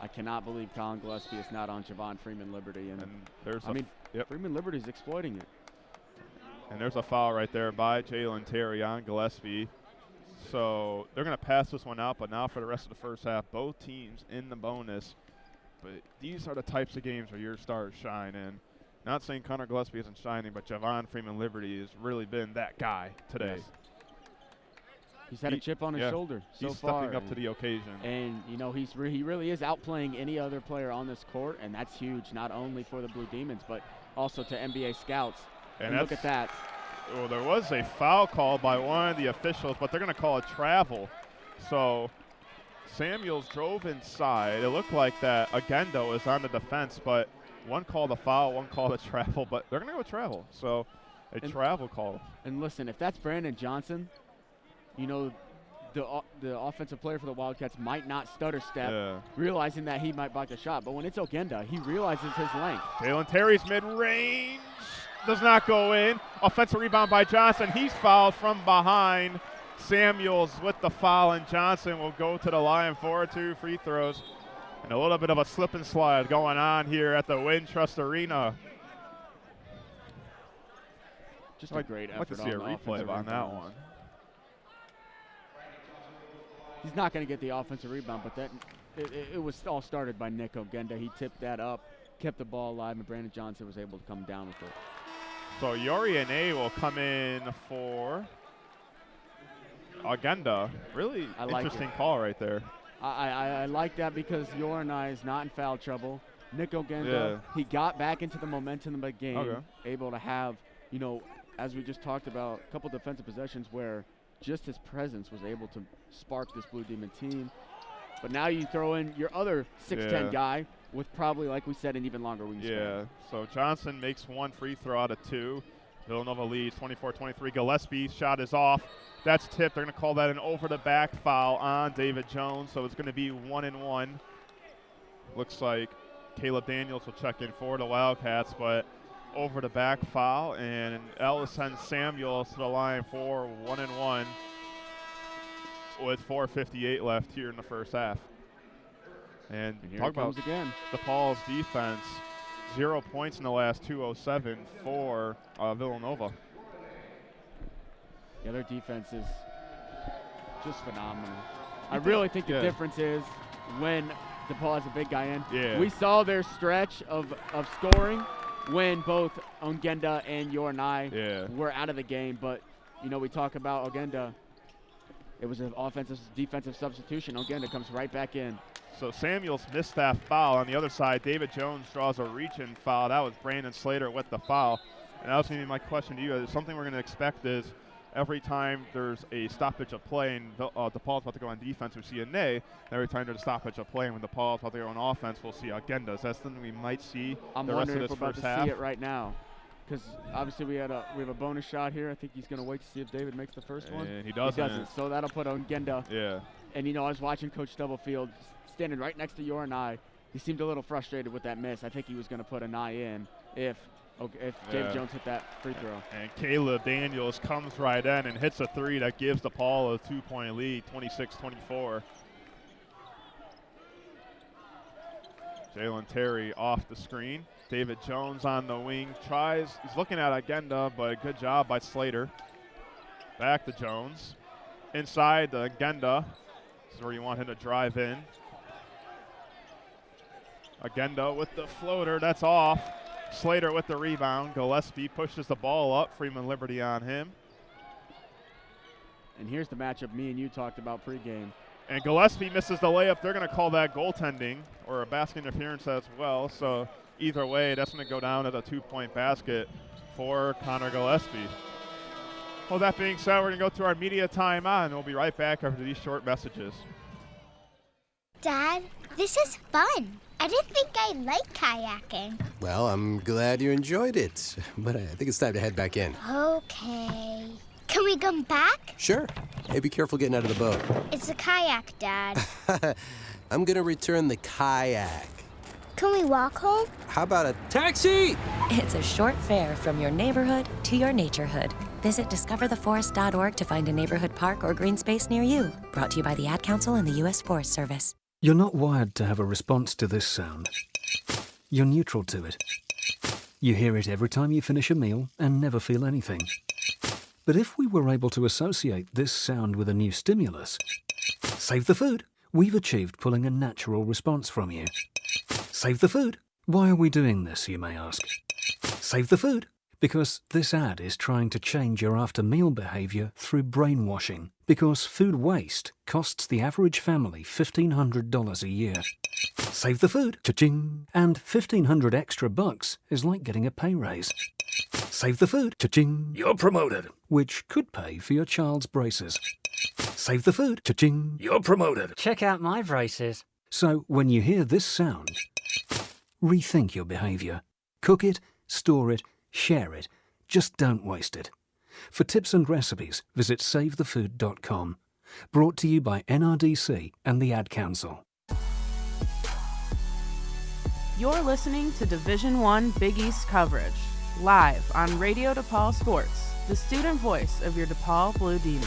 I cannot believe Colin Gillespie is not on Javon Freeman Liberty. And there's Freeman Liberty is exploiting it. And there's a foul right there by Jalen Terry on Gillespie. So they're going to pass this one out, but now for the rest of the first half, both teams in the bonus. But these are the types of games where your stars shine. And not saying Connor Gillespie isn't shining, but Javon Freeman Liberty has really been that guy today. Yes. He's had a chip on his shoulder so he's far. Stepping up to the occasion. And, he really is outplaying any other player on this court, and that's huge, not only for the Blue Demons, but also to NBA scouts. And look at that. Well, there was a foul call by one of the officials, but they're going to call it travel. So Samuels drove inside. It looked like that Agendo is on the defense, but one called a foul, one called a travel, but they're going to go with travel. So a travel call. And listen, if that's Brandon Johnson, the offensive player for the Wildcats might not stutter step, realizing that he might block a shot. But when it's Ogenda, he realizes his length. Jalen Terry's mid-range does not go in. Offensive rebound by Johnson. He's fouled from behind. Samuels with the foul, and Johnson will go to the line for 2 free throws. And a little bit of a slip and slide going on here at the Wintrust Arena. Just a great effort. I'd like to see a replay on that one. He's not going to get the offensive rebound, but it was all started by Nick Ogenda. He tipped that up, kept the ball alive, and Brandon Johnson was able to come down with it. So Yoriane will come in for Ogenda. Really interesting call right there. I like that because Yoranai is not in foul trouble. Nick Ogenda, he got back into the momentum of the game, able to have, as we just talked about, a couple defensive possessions where just his presence was able to spark this Blue Demon team. But now you throw in your other 6'10 guy with probably, like we said, an even longer wingspan. Yeah, so Johnson makes one free throw out of 2. Villanova leads 24-23. Gillespie's shot is off. That's tipped. They're going to call that an over-the-back foul on David Jones, so it's going to be 1-1. Looks like Caleb Daniels will check in for the Wildcats, but over-the-back foul, and Ellis sends Samuels to the line for 1-1 with 4:58 left here in the first half. And here talk it comes about again. DePaul's defense. 0 points in the last 2:07 for Villanova. Yeah, their defense is just phenomenal. I really think the difference is when DePaul has a big guy in. Yeah. We saw their stretch of scoring when both Ogenda and Yoranai were out of the game. But, we talk about Ogenda. It was an defensive substitution. Ogenda comes right back in. So Samuels missed that foul. On the other side, David Jones draws a reach-in foul. That was Brandon Slater with the foul. And that was going to be my question to you. Something we're going to expect is every time there's a stoppage of play and DePaul's about to go on defense, we see a nay. Every time there's a stoppage of play and when DePaul's about to go on offense, we'll see Ogenda. Is that something we might see the rest of this first half? I'm wondering if we're about to see it right now. Because obviously we have a bonus shot here. I think he's going to wait to see if David makes the first one. And he doesn't. He doesn't. So that'll put Ogenda. Yeah. And, I was watching Coach Stubblefield standing right next to Yoranai. He seemed a little frustrated with that miss. I think he was going to put an eye in if David Jones hit that free throw. And Caleb Daniels comes right in and hits a 3 that gives DePaul a 2-point lead, 26-24. Jalen Terry off the screen. David Jones on the wing tries. He's looking at Ogenda, but good job by Slater. Back to Jones. Inside to Ogenda. This is where you want him to drive in. Ogenda with the floater. That's off. Slater with the rebound. Gillespie pushes the ball up. Freeman Liberty on him. And here's the matchup me and you talked about pregame. And Gillespie misses the layup. They're going to call that goaltending or a basket interference as well. So either way, that's going to go down as a 2-point basket for Connor Gillespie. Well, that being said, we're going to go to our media timeout, and we'll be right back after these short messages. Dad, this is fun. I didn't think I liked kayaking. Well, I'm glad you enjoyed it, but I think it's time to head back in. Okay. Can we come back? Sure. Hey, be careful getting out of the boat. It's a kayak, Dad. I'm gonna return the kayak. Can we walk home? How about a taxi? It's a short fare from your neighborhood to your naturehood. Visit discovertheforest.org to find a neighborhood park or green space near you. Brought to you by the Ad Council and the U.S. Forest Service. You're not wired to have a response to this sound. You're neutral to it. You hear it every time you finish a meal and never feel anything. But if we were able to associate this sound with a new stimulus, save the food, we've achieved pulling a natural response from you. Save the food. Why are we doing this, you may ask? Save the food. Because this ad is trying to change your after-meal behavior through brainwashing. Because food waste costs the average family $1,500 a year. Save the food. Cha-ching. And $1,500 extra bucks is like getting a pay raise. Save the food. Cha-ching. You're promoted. Which could pay for your child's braces. Save the food. Cha-ching. You're promoted. Check out my braces. So when you hear this sound, rethink your behavior. Cook it, store it, share it. Just don't waste it. For tips and recipes, visit SaveTheFood.com. Brought to you by NRDC and the Ad Council. You're listening to Division I Big East coverage, live on Radio DePaul Sports, the student voice of your DePaul Blue Demons.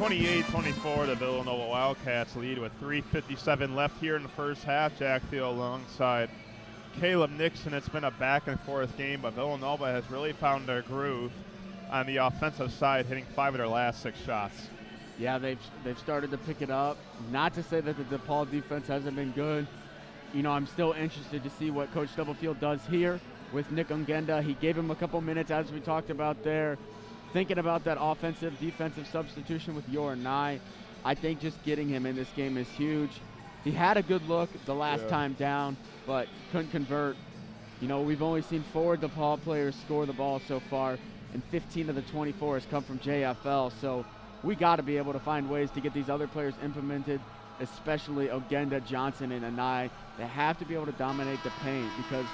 28-24, the Villanova Wildcats lead with 3:57 left here in the first half. Jack Thiel alongside Caleb Nixon. It's been a back-and-forth game, but Villanova has really found their groove on the offensive side, hitting 5 of their last 6 shots. Yeah, they've started to pick it up. Not to say that the DePaul defense hasn't been good. I'm still interested to see what Coach Stubblefield does here. with Nick Ongenda. He gave him a couple minutes, as we talked about there. Thinking about that offensive, defensive substitution with Yor Nye, I think just getting him in this game is huge. He had a good look the last time down, but couldn't convert. You know, we've only seen 4 DePaul players score the ball so far, and 15 of the 24 has come from JFL. So we got to be able to find ways to get these other players implemented, especially Ogenda, Johnson, and Anai. They have to be able to dominate the paint because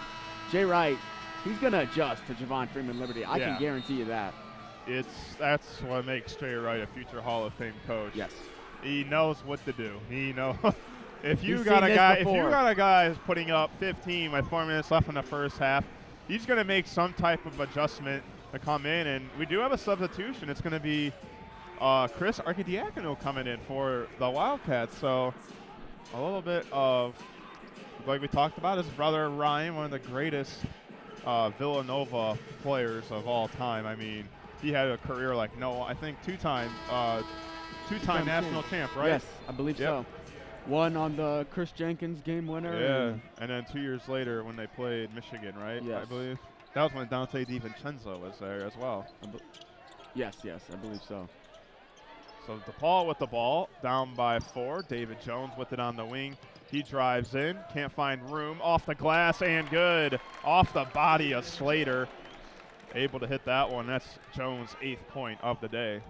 Jay Wright, he's going to adjust to Javon Freeman Liberty. I can guarantee you that. That's what makes Jay Wright a future Hall of Fame coach. Yes. He knows what to do. He knows. If you got a guy who's putting up 15 with 4 minutes left in the first half, he's going to make some type of adjustment to come in. And we do have a substitution. It's going to be Chris Archidiacono coming in for the Wildcats. So a little bit of, like we talked about, his brother Ryan, one of the greatest Villanova players of all time. I mean, he had a career like I think two-time national champ, right? Yes, I believe so. One on the Chris Jenkins game winner. Yeah, and then 2 years later when they played Michigan, right? Yes. I believe. That was when Dante DiVincenzo was there as well. Yes, I believe so. So DePaul with the ball, down by 4. David Jones with it on the wing. He drives in, can't find room. Off the glass and good. Off the body of Slater. Able to hit that one. That's Jones' 8th point of the day.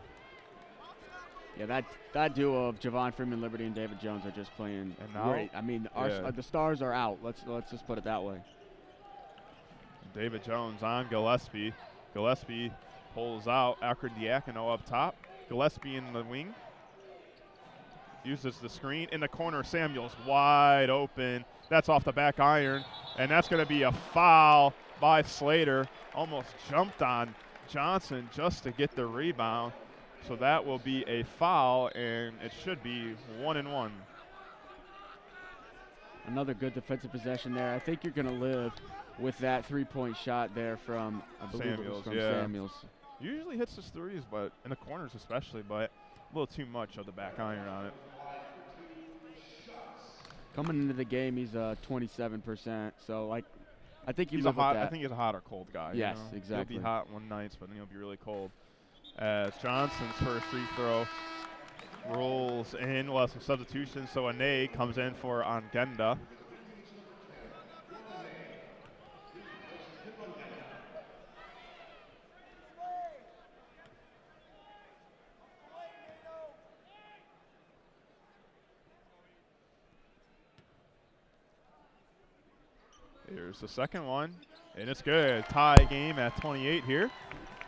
Yeah, that duo of Javon Freeman Liberty and David Jones are just playing great. I mean, the stars are out. Let's just put it that way. David Jones on Gillespie. Gillespie pulls out. Akron Diacono up top. Gillespie in the wing. Uses the screen. In the corner, Samuels wide open. That's off the back iron. And that's going to be a foul by Slater. Almost jumped on Johnson just to get the rebound. So that will be a foul, and it should be 1-1. Another good defensive possession there. I think you're going to live with that three-point shot there from, I believe Samuels, it was from Samuels. Usually hits his threes, but in the corners especially, but a little too much of the back iron on it. Coming into the game, he's 27%. So, I think he's live with that. I think he's a hot or cold guy. Yes, you know? exactly. He'll be hot one night, but then he'll be really cold. As Johnson's first free throw rolls in. We'll have some substitutions. So Ane comes in for Ongenda. Here's the second one, and it's good. Tie game at 28 here.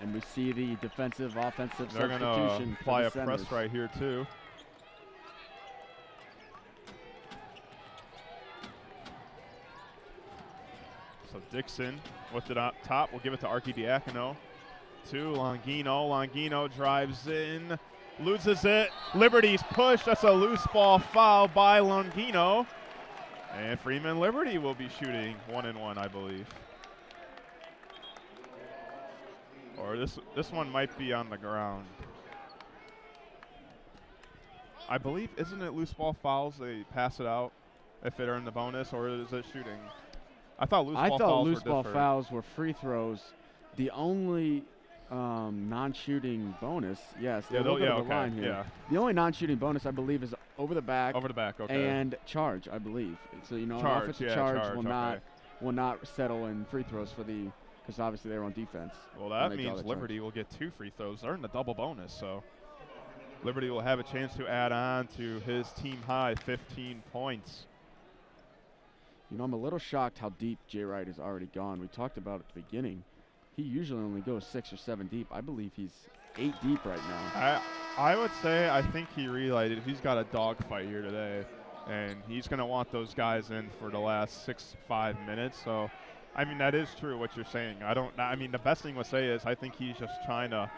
And we see the defensive, offensive They're substitution. They're going to apply a centers. press right here, too. So Dixon with it up top. We'll give it to Archidiacono. To Longino. Longino drives in. Loses it. Liberty's push. That's a loose ball foul by Longino. And Freeman Liberty will be shooting 1-1, I believe. Or this one might be on the ground. I believe, isn't it loose ball fouls? They pass it out if it earned the bonus, or is it shooting? I thought loose ball fouls were free throws. The only non-shooting bonus, yes. Yeah, line here. Yeah. The only non-shooting bonus, I believe, is over the back. Over the back, okay. And charge, I believe. So an offensive charge will not settle in free throws for the. Because obviously they're on defense. Well, that means Liberty will get 2 free throws. They're in the double bonus, so Liberty will have a chance to add on to his team high 15 points. You know, I'm a little shocked how deep Jay Wright has already gone. We talked about at the beginning. He usually only goes 6 or 7 deep. I believe he's 8 deep right now. I would say I think he realized he's got a dogfight here today, and he's going to want those guys in for the last 6-5 minutes. So. I mean, that is true what you're saying. I mean, the best thing to say is I think he's just trying to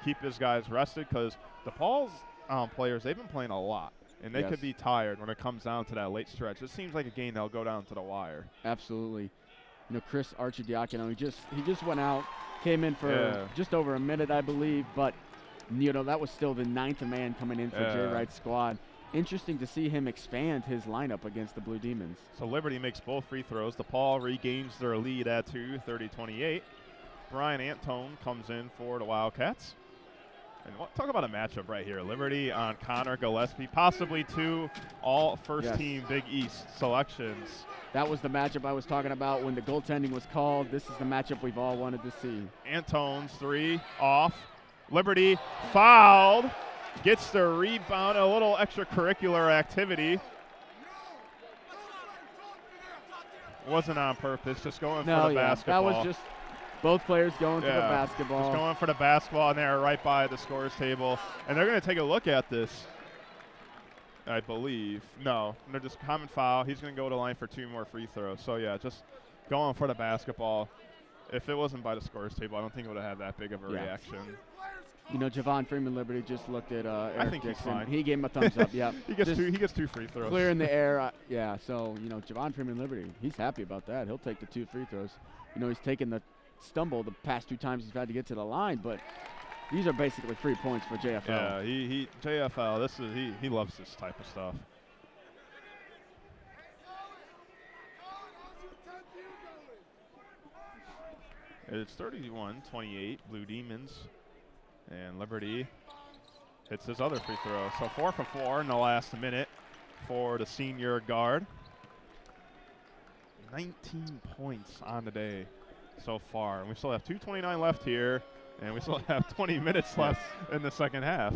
keep his guys rested because DePaul's players, they've been playing a lot, and they could be tired when it comes down to that late stretch. It seems like a game that'll go down to the wire. Absolutely. You know, Chris Archidiacono, he just went out, came in for just over a minute, I believe, but, you know, that was still the 9th man coming in for Jay Wright's squad. interesting to see him expand his lineup against the Blue Demons. So Liberty makes both free throws. DePaul regains their lead at 2, 30-28. Brian Antone comes in for the Wildcats. And talk about a matchup right here. Liberty on Connor Gillespie, possibly 2 all first-team Big East selections. That was the matchup I was talking about when the goaltending was called. This is the matchup we've all wanted to see. Antone's 3 off. Liberty fouled. Gets the rebound, a little extracurricular activity. Wasn't on purpose, just going for the basketball. That was just both players going for the basketball. Just going for the basketball, and they're right by the scores table. And they're going to take a look at this, I believe. No, they're just common foul. He's going to go to the line for 2 more free throws. So, yeah, just going for the basketball. If it wasn't by the scores table, I don't think it would have had that big of a reaction. You know, Javon Freeman Liberty just looked at Eric I think Dixon. He's fine. He gave him a thumbs up. Yeah, he gets 2 free throws. Clear in the air. Yeah. So you know, Javon Freeman Liberty, he's happy about that. He'll take the 2 free throws. You know, he's taken the stumble the past 2 times he's had to get to the line, but these are basically free points for JFL. Yeah, he JFL. This is he loves this type of stuff. It's 31-28, Blue Demons. And Liberty hits his other free throw. So 4 for 4 in the last minute for the senior guard. 19 points on the day so far. And we still have 2:29 left here, and we still have 20 minutes left in the second half.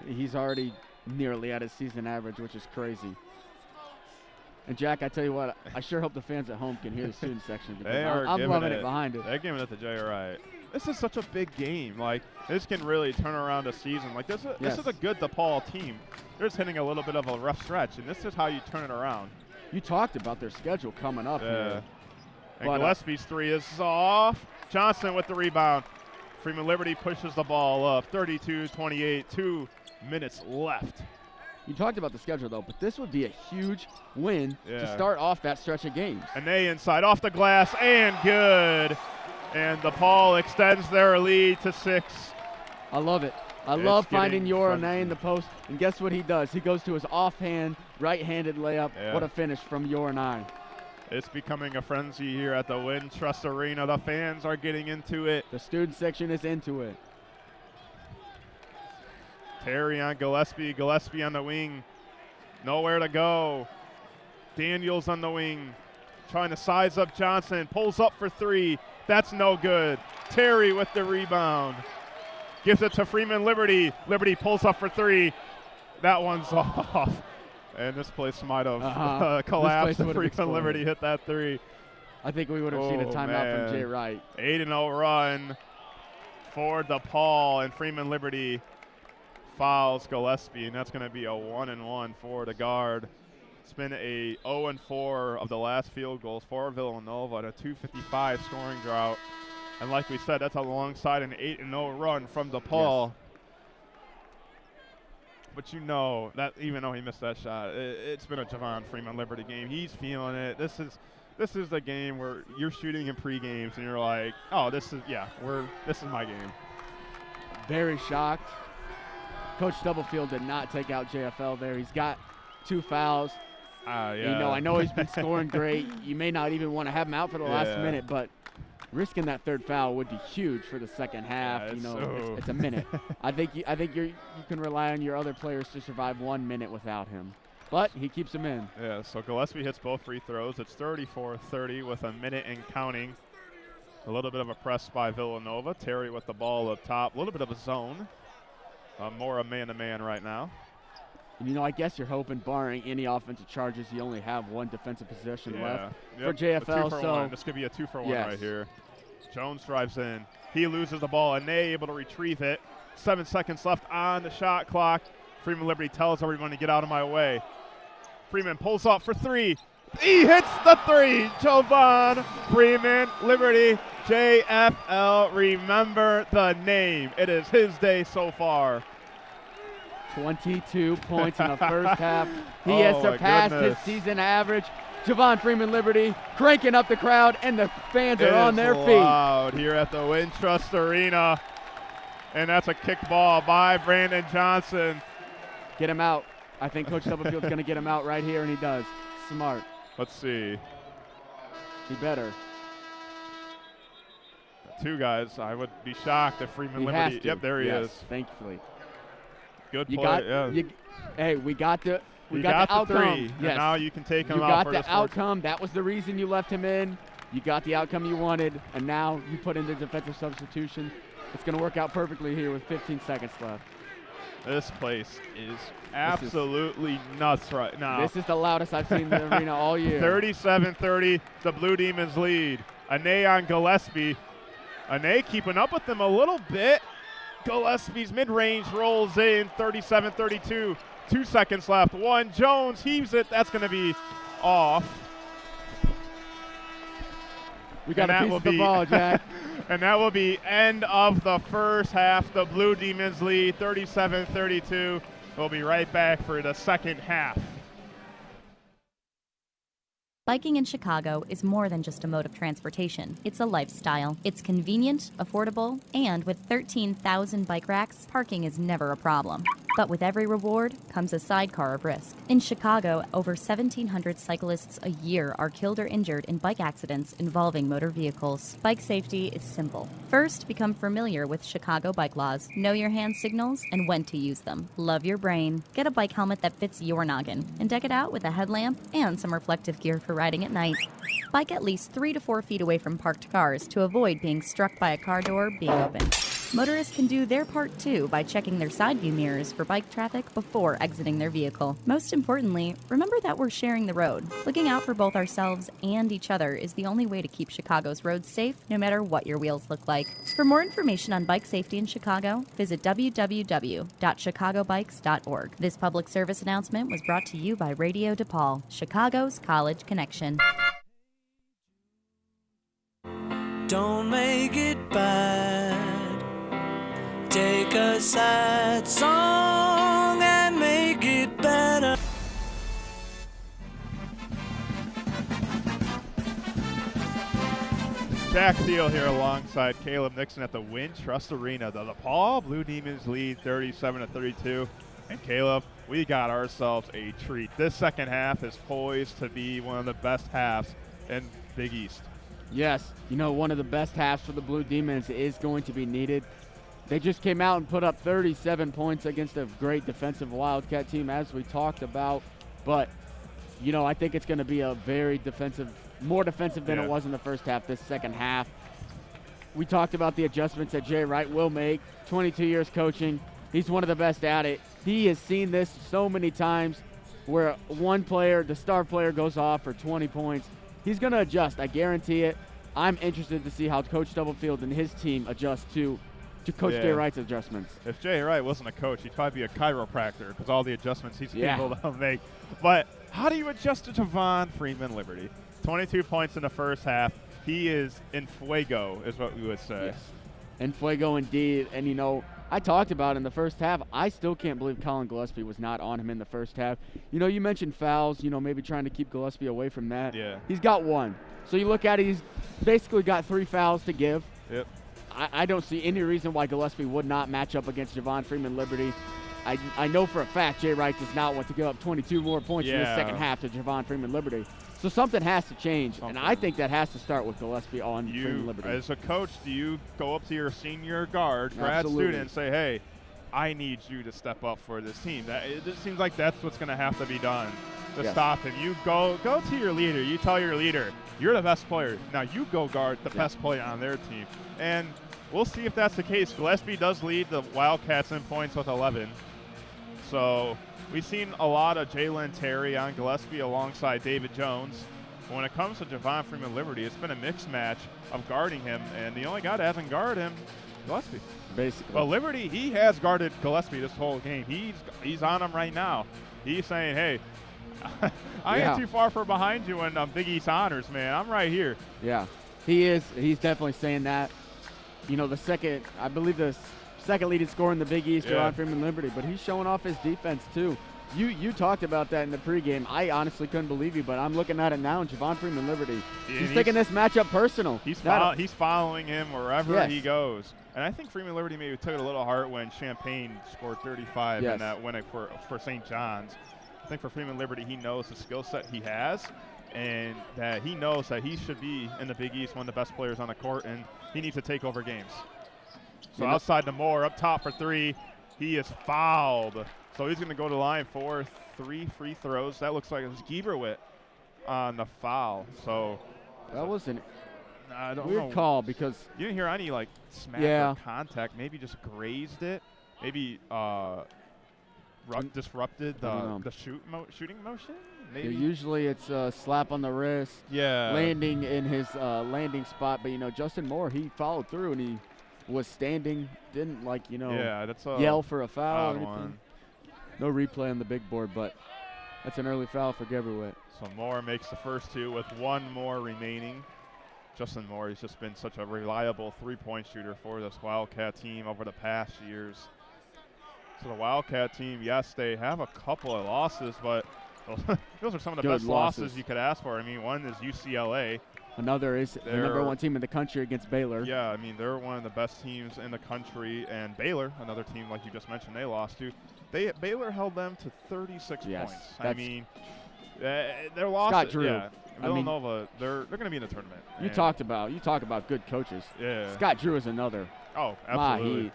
He's already nearly at his season average, which is crazy. And, Jack, I tell you what, I sure hope the fans at home can hear the student section, because I'm loving it behind it. They're giving it to Jay Wright. This is such a big game. Like, this can really turn around a season. Like, this is a good DePaul team. They're just hitting a little bit of a rough stretch, and this is how you turn it around. You talked about their schedule coming up here. And Gillespie's 3 is off. Johnson with the rebound. Freeman Liberty pushes the ball up. 32-28, 2 minutes left. You talked about the schedule, though, but this would be a huge win to start off that stretch of games. And they inside off the glass, and good. And DePaul extends their lead to 6. I love it. I love finding Yorone in the post. And guess what he does? He goes to his offhand, right-handed layup. Yeah. What a finish from Yorone. It's becoming a frenzy here at the Wintrust Arena. The fans are getting into it. The student section is into it. Terry on Gillespie. Gillespie on the wing. Nowhere to go. Daniels on the wing. Trying to size up Johnson. Pulls up for 3. That's no good. Terry with the rebound. Gives it to Freeman Liberty. Liberty pulls up for 3. That one's off. And this place might have collapsed if Freeman Liberty hit that 3. I think we would have seen a timeout from Jay Wright. 8-0 run for DePaul, and Freeman Liberty fouls Gillespie, and that's going to be a 1-1 for the guard. It's been a 0-4 of the last field goals for Villanova and a 2:55 scoring drought. And like we said, that's alongside an 8-0 run from DePaul. Yes. But you know that even though he missed that shot, it's been a Javon Freeman Liberty game. He's feeling it. This is the game where you're shooting in pre-games and you're like, oh, this is my game. Very shocked. Coach Stubblefield did not take out JFL there. He's got 2 fouls. Yeah. You know, I know he's been scoring great. You may not even want to have him out for the last minute, but risking that 3rd foul would be huge for the second half. It's a minute. I think you can rely on your other players to survive 1 minute without him. But he keeps them in. Yeah, so Gillespie hits both free throws. It's 34-30 with a minute and counting. A little bit of a press by Villanova. Terry with the ball up top. A little bit of a zone. More a man-to-man right now. And, you know, I guess you're hoping, barring any offensive charges, you only have 1 defensive possession left for JFL. So this could be a 2-for-1 right here. Jones drives in. He loses the ball, and they able to retrieve it. 7 seconds left on the shot clock. Freeman Liberty tells everyone to get out of my way. Freeman pulls up for 3. He hits the 3. Javon Freeman Liberty. JFL, remember the name. It is his day so far. 22 points in the first half. He has surpassed his season average. Javon Freeman Liberty cranking up the crowd, and the fans are on their feet. Loud here at the Wintrust Arena. And that's a kick ball by Brandon Johnson. Get him out. I think Coach Stubblefield's going to get him out right here, and he does. Smart. Let's see. He better. Two guys. I would be shocked if Freeman Liberty. Yep, there he is. Thankfully. Good play. Hey, we got the outcome. Three, yes. And now you can take him you out. You got the outcome. That was the reason you left him in. You got the outcome you wanted, and now you put in the defensive substitution. It's going to work out perfectly here with 15 seconds left. This place is absolutely nuts right now. This is the loudest I've seen the arena all year. 37-30, the Blue Demons lead. Ane on Gillespie. Ane keeping up with them a little bit. Gillespie's mid-range rolls in, 37-32. 2 seconds left. One, Jones heaves it. That's going to be off. We got a piece of the ball, Jack. And that will be end of the first half. The Blue Demons lead 37-32. We'll be right back for the second half. Biking in Chicago is more than just a mode of transportation. It's a lifestyle. It's convenient, affordable, and with 13,000 bike racks, parking is never a problem. But with every reward comes a sidecar of risk. In Chicago, over 1,700 cyclists a year are killed or injured in bike accidents involving motor vehicles. Bike safety is simple. First, become familiar with Chicago bike laws. Know your hand signals and when to use them. Love your brain. Get a bike helmet that fits your noggin and deck it out with a headlamp and some reflective gear for riding at night. Bike at least 3 to 4 feet away from parked cars to avoid being struck by a car door being open. Motorists can do their part too by checking their side view mirrors for bike traffic before exiting their vehicle. Most importantly, remember that we're sharing the road. Looking out for both ourselves and each other is the only way to keep Chicago's roads safe, no matter what your wheels look like. For more information on bike safety in Chicago, visit www.chicagobikes.org. This public service announcement was brought to you by Radio DePaul, Chicago's College Connection. Don't make it bad. Take a sad song and make it better. Jack Thiel here alongside Caleb Nixon at the Wintrust Arena. The DePaul Blue Demons lead 37-32. And Caleb, we got ourselves a treat. This second half is poised to be one of the best halves in Big East. Yes, you know, one of the best halves for the Blue Demons is going to be needed. They just came out and put up 37 points against a great defensive Wildcat team, as we talked about. But, you know, I think it's going to be a very defensive, more defensive than it was in the first half, this second half. We talked about the adjustments that Jay Wright will make. 22 years coaching. He's one of the best at it. He has seen this so many times where one player, the star player, goes off for 20 points. He's going to adjust. I guarantee it. I'm interested to see how Coach Stubblefield and his team adjust to Coach Jay Wright's adjustments. If Jay Wright wasn't a coach, he'd probably be a chiropractor because all the adjustments he's able to make. But how do you adjust to Javon Freeman Liberty? 22 points in the first half. He is en fuego, is what we would say. Yes, en fuego indeed. And, you know, I talked about in the first half, I still can't believe Colin Gillespie was not on him in the first half. You know, you mentioned fouls, you know, maybe trying to keep Gillespie away from that. Yeah. He's got one. So you look at it, he's basically got 3 fouls to give. Yep. I don't see any reason why Gillespie would not match up against Javon Freeman Liberty. I know for a fact Jay Wright does not want to give up 22 more points in the second half to Javon Freeman Liberty. So something has to change, and I think that has to start with Gillespie on Freeman Liberty. As a coach, do you go up to your senior guard, grad student, and say, hey, I need you to step up for this team? It seems like that's what's going to have to be done to stop him. You go to your leader. You tell your leader, you're the best player. Now you go guard the best player on their team. And we'll see if that's the case. Gillespie does lead the Wildcats in points with 11. So we've seen a lot of Jalen Terry on Gillespie alongside David Jones. When it comes to Javon Freeman Liberty, it's been a mixed match of guarding him, and the only guy that hasn't guarded him, Gillespie. Basically. But Liberty, he has guarded Gillespie this whole game. He's on him right now. He's saying, hey, I ain't too far from behind you in Big East honors, man. I'm right here. Yeah, he is. He's definitely saying that. You know, I believe the second leading scorer in the Big East, Javon Freeman Liberty, but he's showing off his defense too. You talked about that in the pregame. I honestly couldn't believe you, but I'm looking at it now, and Javon Freeman Liberty, he's taking this matchup personal. He's following him wherever he goes. And I think Freeman Liberty maybe took it a little hard when Champaign scored 35 in that win for St. John's. I think for Freeman Liberty, he knows the skill set he has, and that he knows that he should be in the Big East, one of the best players on the court, and he needs to take over games. So outside to Moore, up top for three. He is fouled. So he's going to go to the line for 3 free throws. That looks like it was Gieberwitt on the foul. So that was an weird call because you didn't hear any like smack or contact. Maybe just grazed it. Maybe disrupted the shooting motion. Maybe usually it's a slap on the wrist. Yeah, landing in his landing spot. But Justin Moore, he followed through and he was standing. Didn't that's yell for a foul or anything. One. No replay on the big board, but that's an early foul for Gieberwitt. So Moore makes the first two with one more remaining. Justin Moore has just been such a reliable three-point shooter for this Wildcat team over the past years. So the Wildcat team, yes, they have a couple of losses, but those are some of the best losses you could ask for. I mean, one is UCLA. Another is the number 1 team in the country against Baylor. Yeah, I mean, they're one of the best teams in the country. And Baylor, another team like you just mentioned, they lost to. Baylor held them to 36 points. I mean, their losses. Scott Drew. Yeah, Villanova, they're going to be in the tournament. You talk about good coaches. Yeah. Scott Drew is another. Oh, absolutely.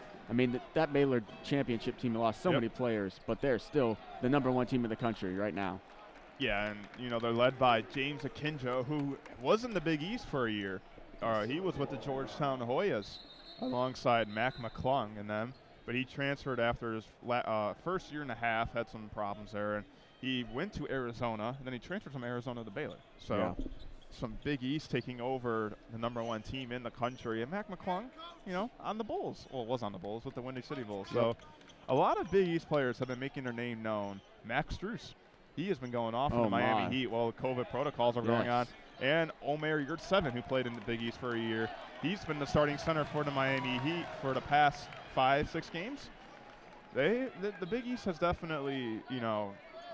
That Baylor championship team lost so many players, but they're still the number 1 team in the country right now. Yeah, and, they're led by James Akinjo, who was in the Big East for a year. He was with the Georgetown Hoyas alongside Mac McClung and them, but he transferred after his first year and a half, had some problems there, and he went to Arizona, and then he transferred from Arizona to Baylor. So some Big East taking over the number 1 team in the country. And Mac McClung, on the Bulls. Well, was on the Bulls with the Windy City Bulls. So a lot of Big East players have been making their name known. Max Strus. He has been going off in the Miami Heat while the COVID protocols are going on. And Omer Yurtseven, who played in the Big East for a year, he's been the starting center for the Miami Heat for the past 5-6 games. The Big East has definitely,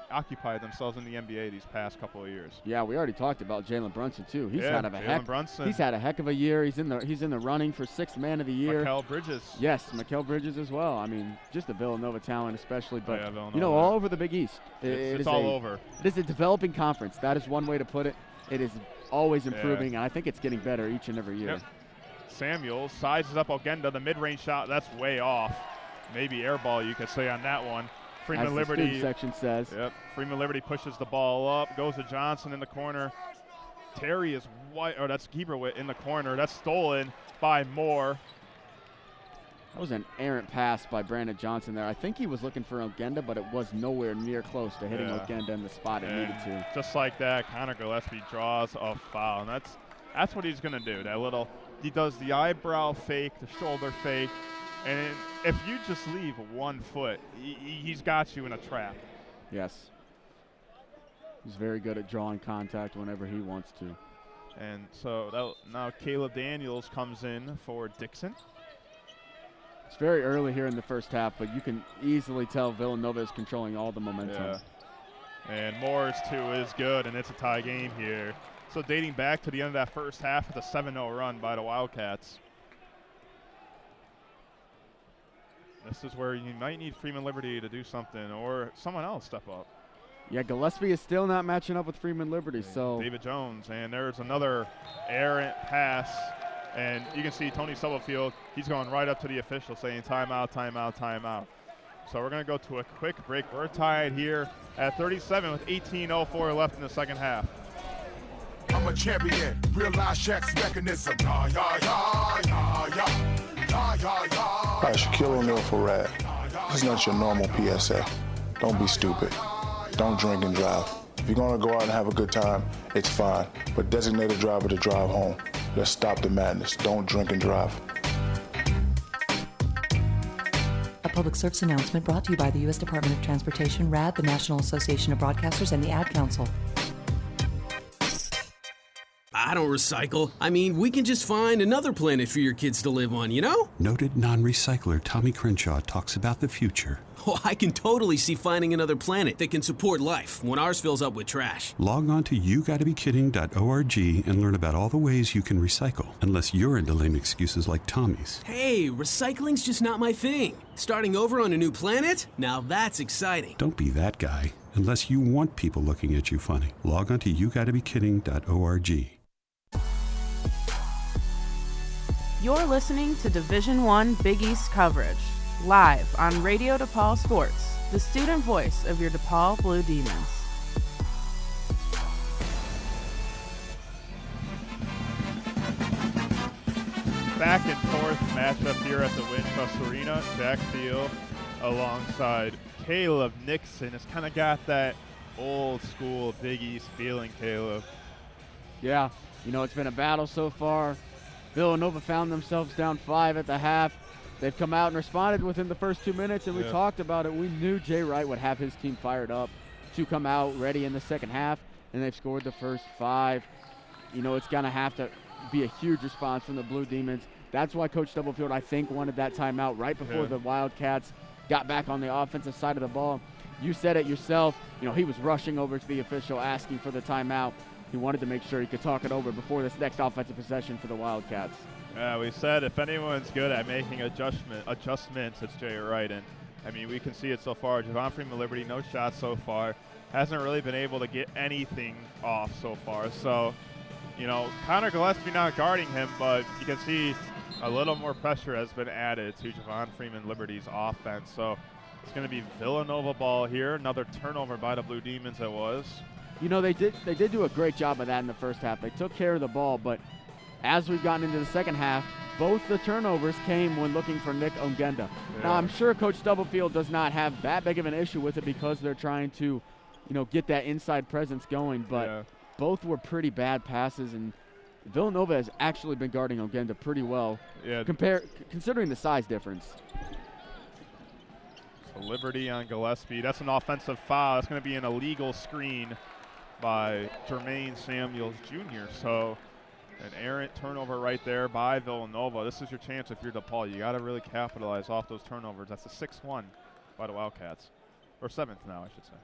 occupied themselves in the NBA these past couple of years. Yeah, we already talked about Jalen Brunson too. He's had a heck of a year. He's in the running for 6th man of the year. Mikal Bridges. Yes, Mikal Bridges as well. I mean, just the Villanova talent especially, but all over the Big East. It's all over. It is a developing conference. That is one way to put it. It is always improving, and I think it's getting better each and every year. Yep. Samuels sizes up Ogenda. The mid-range shot, that's way off. Maybe airball, you could say on that one. Freeman Liberty. The student section says. Yep. Freeman Liberty pushes the ball up, goes to Johnson in the corner. Terry is that's Gieberwitt in the corner. That's stolen by Moore. That was an errant pass by Brandon Johnson there. I think he was looking for Ogenda, but it was nowhere near close to hitting Ogenda in the spot it needed to. Just like that, Connor Gillespie draws a foul, and that's what he's going to do. He does the eyebrow fake, the shoulder fake. And if you just leave 1 foot, he's got you in a trap. Yes. He's very good at drawing contact whenever he wants to. And so now Caleb Daniels comes in for Dixon. It's very early here in the first half, but you can easily tell Villanova is controlling all the momentum. Yeah. And Moore's 2 is good, and it's a tie game here. So dating back to the end of that first half with a 7-0 run by the Wildcats. This is where you might need Freeman Liberty to do something or someone else step up. Yeah, Gillespie is still not matching up with Freeman Liberty. So David Jones, and there's another errant pass. And you can see Tony Stubblefield, he's going right up to the official saying timeout, timeout, timeout. So we're going to go to a quick break. We're tied here at 37 with 18:04 left in the second half. I'm a champion, realize Shaq's mechanism. Yeah, yeah, yeah, yeah, yeah. Hi, Shaquille O'Neal for Rad. This is not your normal PSA. Don't be stupid. Don't drink and drive. If you're gonna go out and have a good time, it's fine. But designate a driver to drive home. Let's stop the madness. Don't drink and drive. A public service announcement brought to you by the U.S. Department of Transportation, RAD, the National Association of Broadcasters, and the Ad Council. I don't recycle. I mean, we can just find another planet for your kids to live on, you know? Noted non-recycler Tommy Crenshaw talks about the future. Oh, I can totally see finding another planet that can support life when ours fills up with trash. Log on to yougottabekidding.org and learn about all the ways you can recycle, unless you're into lame excuses like Tommy's. Hey, recycling's just not my thing. Starting over on a new planet? Now that's exciting. Don't be that guy, unless you want people looking at you funny. Log on to yougottabekidding.org. You're listening to Division I Big East coverage, live on Radio DePaul Sports, the student voice of your DePaul Blue Demons. Back and forth matchup here at the Wintrust Arena. Jack Thiel alongside Caleb Nixon has kind of got that old school Big East feeling, Caleb. Yeah, you know, it's been a battle so far. Villanova found themselves down 5 at the half. They've come out and responded within the first 2 minutes, and we talked about it. We knew Jay Wright would have his team fired up to come out ready in the second half, and they've scored the first 5. You know, it's going to have to be a huge response from the Blue Demons. That's why Coach Stubblefield, I think, wanted that timeout right before the Wildcats got back on the offensive side of the ball. You said it yourself. You know, he was rushing over to the official asking for the timeout. He wanted to make sure he could talk it over before this next offensive possession for the Wildcats. Yeah, we said if anyone's good at making adjustments, it's Jay Wright. And, I mean, we can see it so far. Javon Freeman Liberty, no shots so far. Hasn't really been able to get anything off so far. So, you know, Connor Gillespie not guarding him, but you can see a little more pressure has been added to Javon Freeman Liberty's offense. So it's going to be Villanova ball here. Another turnover by the Blue Demons it was. You know, they did do a great job of that in the first half. They took care of the ball, but as we've gotten into the second half, both the turnovers came when looking for Nick Ongenda. Yeah. Now, I'm sure Coach Stubblefield does not have that big of an issue with it because they're trying to, you know, get that inside presence going, but both were pretty bad passes, and Villanova has actually been guarding Ongenda pretty well, considering the size difference. So Liberty on Gillespie. That's an offensive foul. That's going to be an illegal screen by Jermaine Samuels Jr. So an errant turnover right there by Villanova. This is your chance if you're DePaul. You got to really capitalize off those turnovers. That's a 6-1 by the Wildcats, or 7th now, I should say.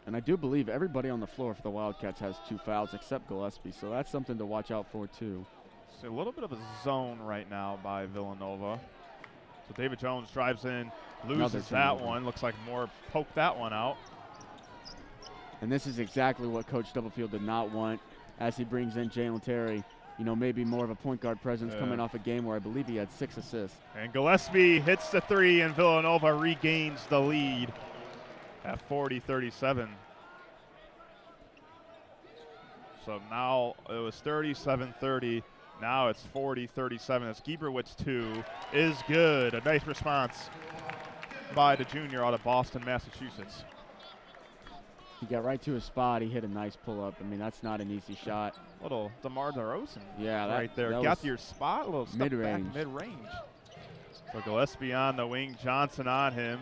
And I do believe everybody on the floor for the Wildcats has 2 fouls except Gillespie, so that's something to watch out for too. So a little bit of a zone right now by Villanova. So David Jones drives in, loses that one. Looks like Moore poked that one out. And this is exactly what Coach Stubblefield did not want as he brings in Jalen Terry. You know, maybe more of a point guard presence coming off a game where I believe he had 6 assists. And Gillespie hits the 3, and Villanova regains the lead at 40-37. So now it was 37-30. Now it's 40-37 as Gieberwitz 2 is good. A nice response by the junior out of Boston, Massachusetts. He got right to his spot. He hit a nice pull-up. I mean, that's not an easy shot. Little DeMar DeRozan right there. Got to your spot, a little step mid-range. Back mid-range. So Gillespie on the wing, Johnson on him.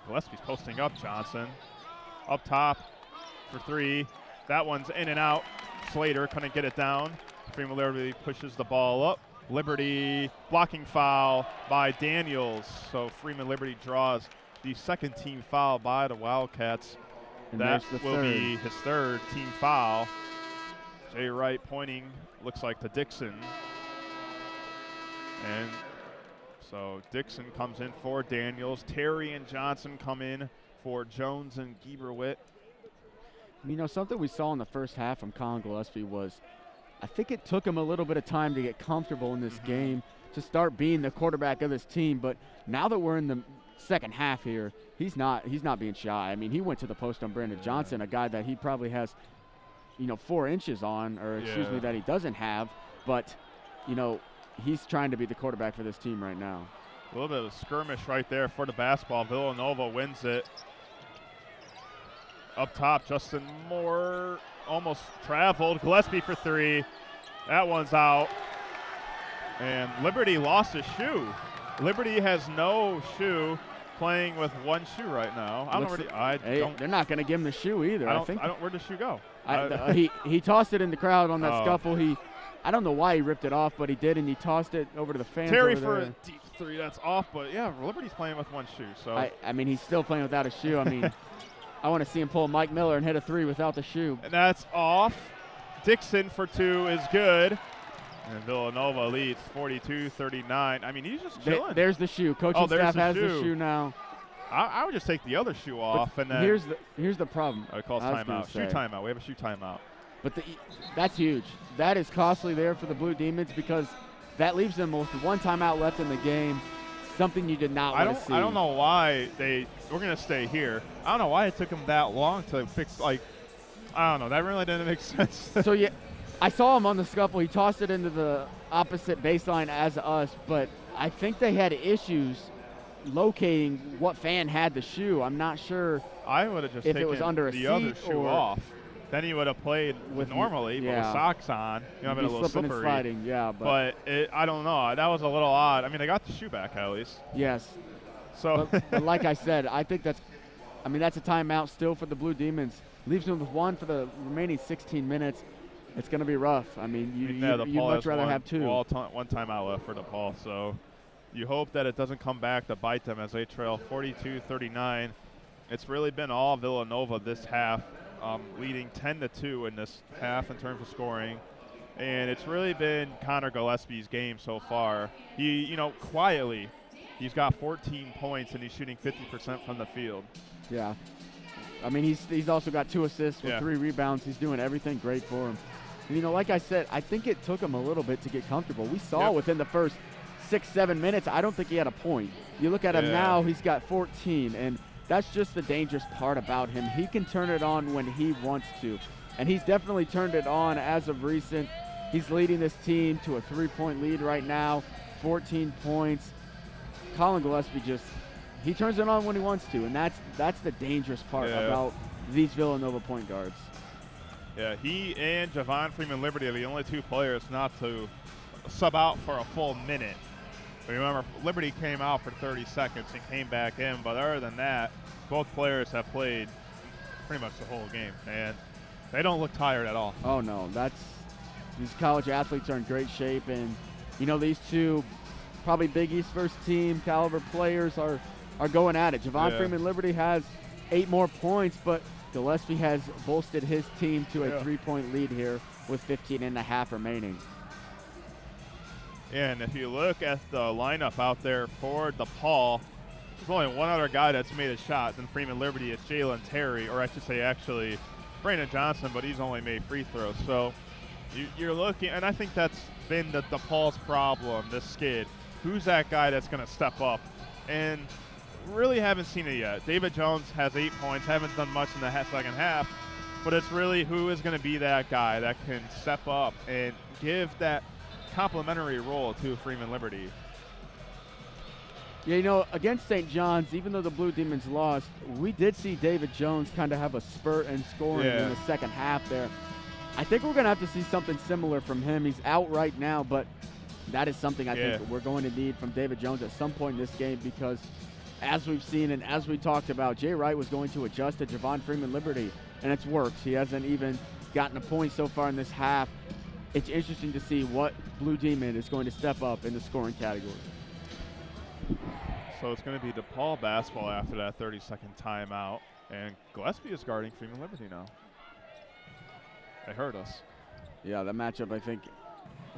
Gillespie's posting up Johnson. Up top for 3. That one's in and out. Slater couldn't get it down. Freeman Liberty pushes the ball up. Liberty blocking foul by Daniels. So Freeman Liberty draws the second team foul by the Wildcats. And that will be his 3rd team foul. Jay Wright pointing, looks like to Dixon. And so Dixon comes in for Daniels. Terry and Johnson come in for Jones and Gieberwitz. You know, something we saw in the first half from Colin Gillespie was I think it took him a little bit of time to get comfortable in this game to start being the quarterback of this team. But now that we're in the second half here, he's not being shy. I mean, he went to the post on Brandon Johnson, a guy that he probably has, you know, 4 inches on, or excuse me, that he doesn't have. But, you know, he's trying to be the quarterback for this team right now. A little bit of a skirmish right there for the basketball. Villanova wins it. Up top, Justin Moore almost traveled. Gillespie for 3. That one's out. And Liberty lost a shoe. Liberty has no shoe, playing with 1 shoe right now. They're not going to give him the shoe either. Where'd the shoe go? He tossed it in the crowd on that scuffle. I don't know why he ripped it off, but he did, and he tossed it over to the fans. Terry over for there. a deep three, that's off, but yeah, Liberty's playing with one shoe. So I mean, he's still playing without a shoe. I mean, I want to see him pull Mike Miller and hit a three without the shoe. And that's off. Dixon for two is good. And Villanova leads 42-39. I mean, he's just chilling. There's the shoe. Coaching staff has the shoe now. I would just take the other shoe off, and then here's the problem. It calls timeout. Shoe timeout. We have a shoe timeout. But that's huge. That is costly there for the Blue Demons because that leaves them with one timeout left in the game. Something you did not want to see. I don't know why we're going to stay here. I don't know why it took them that long to fix, I don't know. That really didn't make sense. So, yeah, I saw him on the scuffle. He tossed it into the opposite baseline as us, but I think they had issues locating what fan had the shoe. I'm not sure. I would have just if taken it was under the other shoe off. Then he would have played normally, but with socks on. You know, a little slippery. And sliding, yeah. But I don't know. That was a little odd. I mean, they got the shoe back at least. Yes. So, but like I said, I think that's a timeout still for the Blue Demons. Leaves them with one for the remaining 16 minutes. It's going to be rough. I mean, you'd much rather have two. One timeout left for DePaul. So you hope that it doesn't come back to bite them as they trail 42-39. It's really been all Villanova this half, leading 10-2 in this half in terms of scoring. And it's really been Connor Gillespie's game so far. He, quietly, he's got 14 points and he's shooting 50% from the field. Yeah. I mean, he's also got 2 assists with 3 rebounds. He's doing everything great for him. And, like I said, I think it took him a little bit to get comfortable. We saw within the first 6-7 minutes, I don't think he had a point. You look at him now, he's got 14, and that's just the dangerous part about him. He can turn it on when he wants to, and he's definitely turned it on as of recent. He's leading this team to a 3-point lead right now, 14 points. Colin Gillespie he turns it on when he wants to, and that's the dangerous part about these Villanova point guards. Yeah, he and Javon Freeman-Liberty are the only 2 players not to sub out for a full minute. But remember, Liberty came out for 30 seconds and came back in, but other than that, both players have played pretty much the whole game, and they don't look tired at all. Oh, no. These college athletes are in great shape, and, these 2 probably Big East first team caliber players are going at it. Javon Freeman-Liberty has 8 more points, but Gillespie has bolstered his team to a 3-point lead here with 15 and a half remaining. And if you look at the lineup out there for DePaul, there's only one other guy that's made a shot than Freeman-Liberty. It's Jalen Terry, or I should say actually Brandon Johnson, but he's only made free throws. So you're looking, and I think that's been DePaul's problem, this skid. Who's that guy that's going to step up? And really haven't seen it yet. David Jones has 8 points, haven't done much in the second half, but it's really who is going to be that guy that can step up and give that complimentary role to Freeman-Liberty. Yeah, against St. John's, even though the Blue Demons lost, we did see David Jones kind of have a spurt in scoring in the second half there. I think we're going to have to see something similar from him. He's out right now, but that is something I think we're going to need from David Jones at some point in this game because as we've seen and as we talked about, Jay Wright was going to adjust to Javon Freeman-Liberty, and it's worked. He hasn't even gotten a point so far in this half. It's interesting to see what Blue Demon is going to step up in the scoring category. So it's going to be DePaul basketball after that 30-second timeout, and Gillespie is guarding Freeman-Liberty now. They hurt us. Yeah, that matchup I think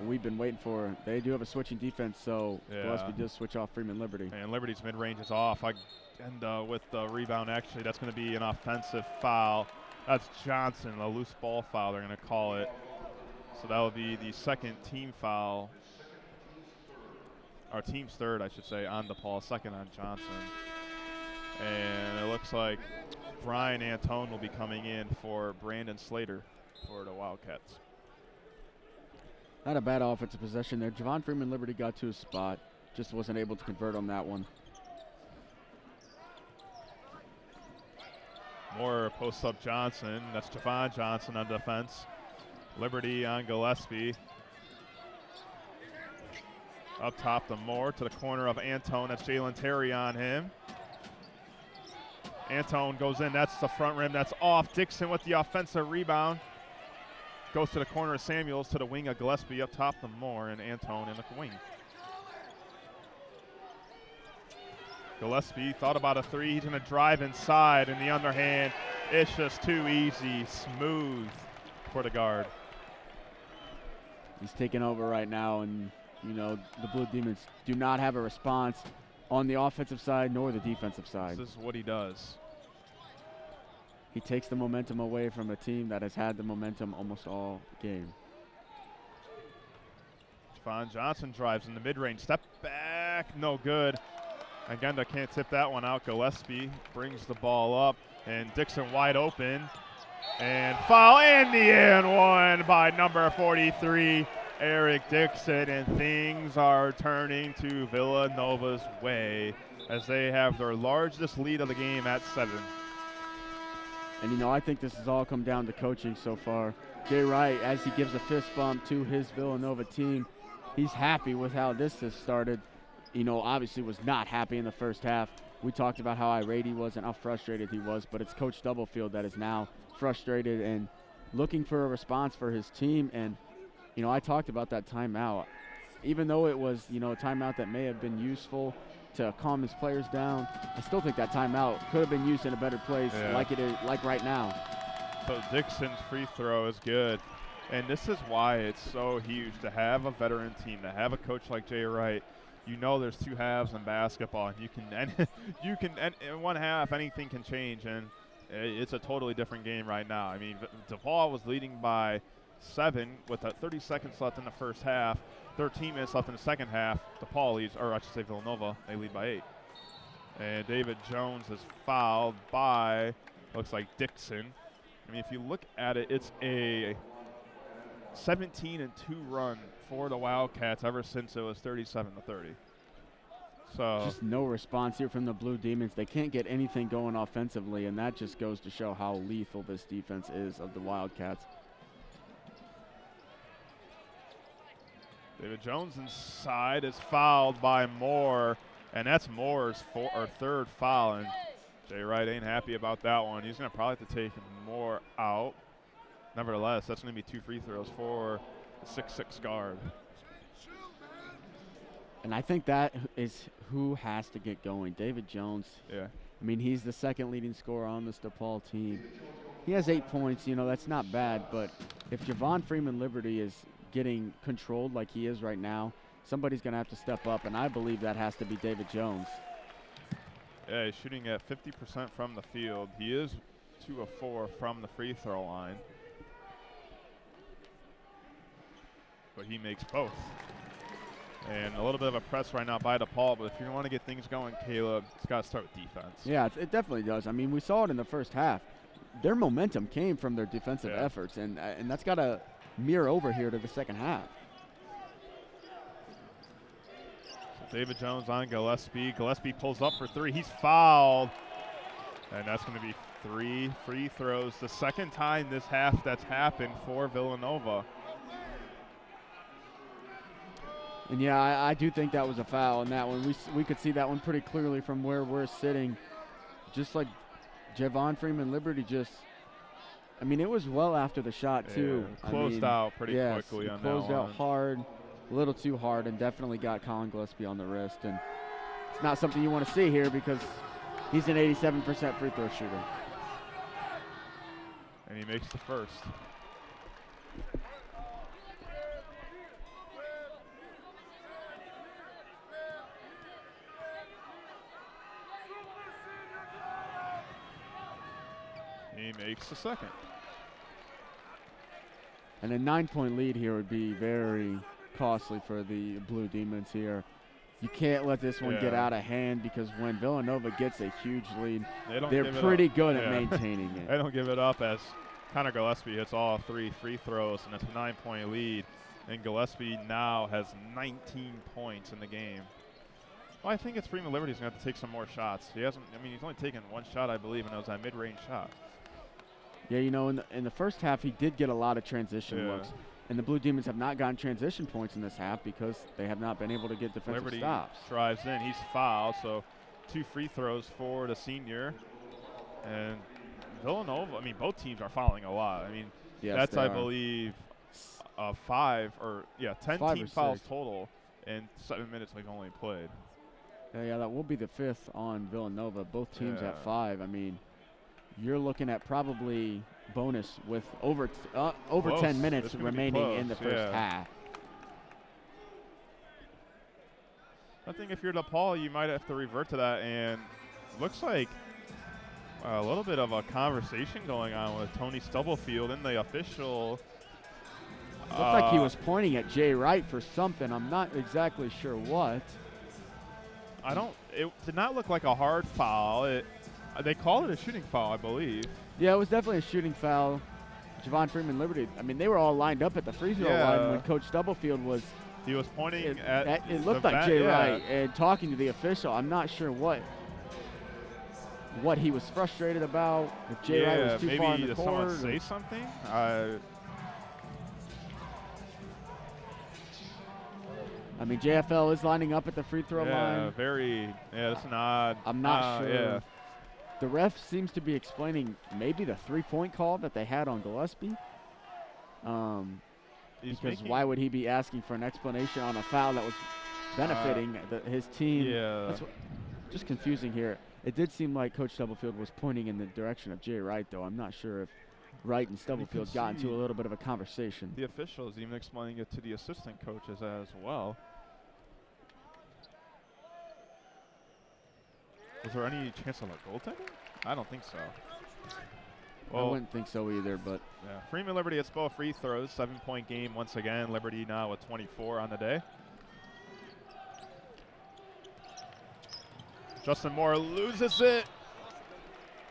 we've been waiting for. They do have a switching defense, so Gillespie does switch off Freeman-Liberty. And Liberty's mid-range is off. And with the rebound, actually, that's going to be an offensive foul. That's Johnson, a loose ball foul, they're going to call it. So that will be the second team foul, or team's third, I should say, on DePaul, second on Johnson. And it looks like Brian Antone will be coming in for Brandon Slater for the Wildcats. Not a bad offensive possession there. Javon Freeman-Liberty got to his spot, just wasn't able to convert on that one. More post-up Johnson. That's Javon Johnson on defense. Liberty on Gillespie. Up top to Moore, to the corner of Antone. That's Jalen Terry on him. Antone goes in. That's the front rim. That's off. Dixon with the offensive rebound. Goes to the corner of Samuels, to the wing of Gillespie, up top the Moore, and Antone in the wing. Gillespie thought about a three. He's going to drive inside in the underhand. It's just too easy, smooth for the guard. He's taking over right now, and, you know, the Blue Demons do not have a response on the offensive side nor the defensive side. This is what he does. He takes the momentum away from a team that has had the momentum almost all game. Javon Johnson drives in the mid-range. Step back, no good. Again, they can't tip that one out. Gillespie brings the ball up, and Dixon wide open. And foul in the end, one by number 43, Eric Dixon. And things are turning to Villanova's way as they have their largest lead of the game at 7. And, you know, I think this has all come down to coaching so far. Jay Wright, as he gives a fist bump to his Villanova team, he's happy with how this has started. You know, obviously was not happy in the first half. We talked about how irate he was and how frustrated he was, but it's Coach Stubblefield that is now frustrated and looking for a response for his team. And, you know, I talked about that timeout. Even though it was, you know, a timeout that may have been useful to calm his players down, I still think that timeout could have been used in a better place, like it is, like right now. So Dixon's free throw is good. And this is why it's so huge to have a veteran team, to have a coach like Jay Wright. You know there's two halves in basketball, and in one half anything can change, and it's a totally different game right now. I mean, DePaul was leading by 7 with 30 seconds left in the first half, 13 minutes left in the second half. DePaul leads, or I should say Villanova, they lead by 8. And David Jones is fouled by, looks like Dixon. I mean, if you look at it, it's a 17-2 run for the Wildcats ever since it was 37-30. So just no response here from the Blue Demons. They can't get anything going offensively, and that just goes to show how lethal this defense is of the Wildcats. David Jones inside is fouled by Moore, and that's Moore's third foul, and Jay Wright ain't happy about that one. He's going to probably have to take Moore out. Nevertheless, that's going to be 2 free throws for the 6'6" guard. And I think that is who has to get going. David Jones. Yeah. I mean, he's the second leading scorer on this DePaul team. He has 8 points. You know, that's not bad. But if Javon Freeman Liberty is getting controlled like he is right now, somebody's going to have to step up, and I believe that has to be David Jones. Yeah, he's shooting at 50% from the field. He is 2 of 4 from the free throw line. But he makes both. And a little bit of a press right now by DePaul, but if you want to get things going, Caleb, it's got to start with defense. Yeah, it definitely does. I mean, we saw it in the first half. Their momentum came from their defensive efforts, and that's got to mirror over here to the second half. So David Jones on Gillespie. Gillespie pulls up for 3. He's fouled, and that's going to be 3 free throws. The second time this half that's happened for Villanova. And, yeah, I do think that was a foul in that one. We could see that one pretty clearly from where we're sitting. Just like Javon Freeman Liberty just – I mean, it was well after the shot, too. Closed out pretty quickly on that one. Closed out hard, a little too hard, and definitely got Colin Gillespie on the wrist. And it's not something you want to see here because he's an 87% free throw shooter. And he makes the first. He makes the second. And a 9-point lead here would be very costly for the Blue Demons here. You can't let this one get out of hand because when Villanova gets a huge lead, they're pretty good at maintaining it. They don't give it up as Connor Gillespie hits all 3 free throws, and it's a 9-point lead. And Gillespie now has 19 points in the game. Well, I think it's Freeman Liberty's going to have to take some more shots. He hasn't. I mean, he's only taken 1 shot, I believe, and it was that mid-range shot. Yeah, you know, in the first half, he did get a lot of transition looks. And the Blue Demons have not gotten transition points in this half because they have not been able to get defensive Liberty stops. Drives in. He's fouled, so 2 free throws for the senior. And Villanova, I mean, both teams are fouling a lot. I mean, Yes, That's, they I are. believe, 10 5 team or fouls 6. total in 7 minutes we've only played. Yeah, that will be the 5th on Villanova. Both teams Yeah. at 5. I mean, you're looking at probably bonus with over Close. 10 minutes It's gonna be remaining in close, the first yeah. half. I think if you're DePaul, you might have to revert to that, and looks like a little bit of a conversation going on with Tony Stubblefield in the official. Looked like he was pointing at Jay Wright for something. I'm not exactly sure what. It did not look like a hard foul. They called it a shooting foul, I believe. Yeah, it was definitely a shooting foul. Javon Freeman Liberty, I mean, they were all lined up at the free throw line when Coach Stubblefield was. He was pointing at. It looked like Jay Wright and talking to the official. I'm not sure what he was frustrated about. If Jay Wright was too far in the maybe court. someone say something. I mean, JFL is lining up at the free throw line. That's an odd. I'm not sure. Yeah. The ref seems to be explaining maybe the 3-point call that they had on Gillespie. Because why would he be asking for an explanation on a foul that was benefiting his team? Yeah. That's just confusing here. It did seem like Coach Stubblefield was pointing in the direction of Jay Wright, though. I'm not sure if Wright and Stubblefield got into a little bit of a conversation. The officials even explaining it to the assistant coaches as well. Was there any chance of a goaltending? I don't think so. Well, I wouldn't think so either, but. Yeah. Freeman Liberty hits both free throws. 7-point game once again. Liberty now with 24 on the day. Justin Moore loses it.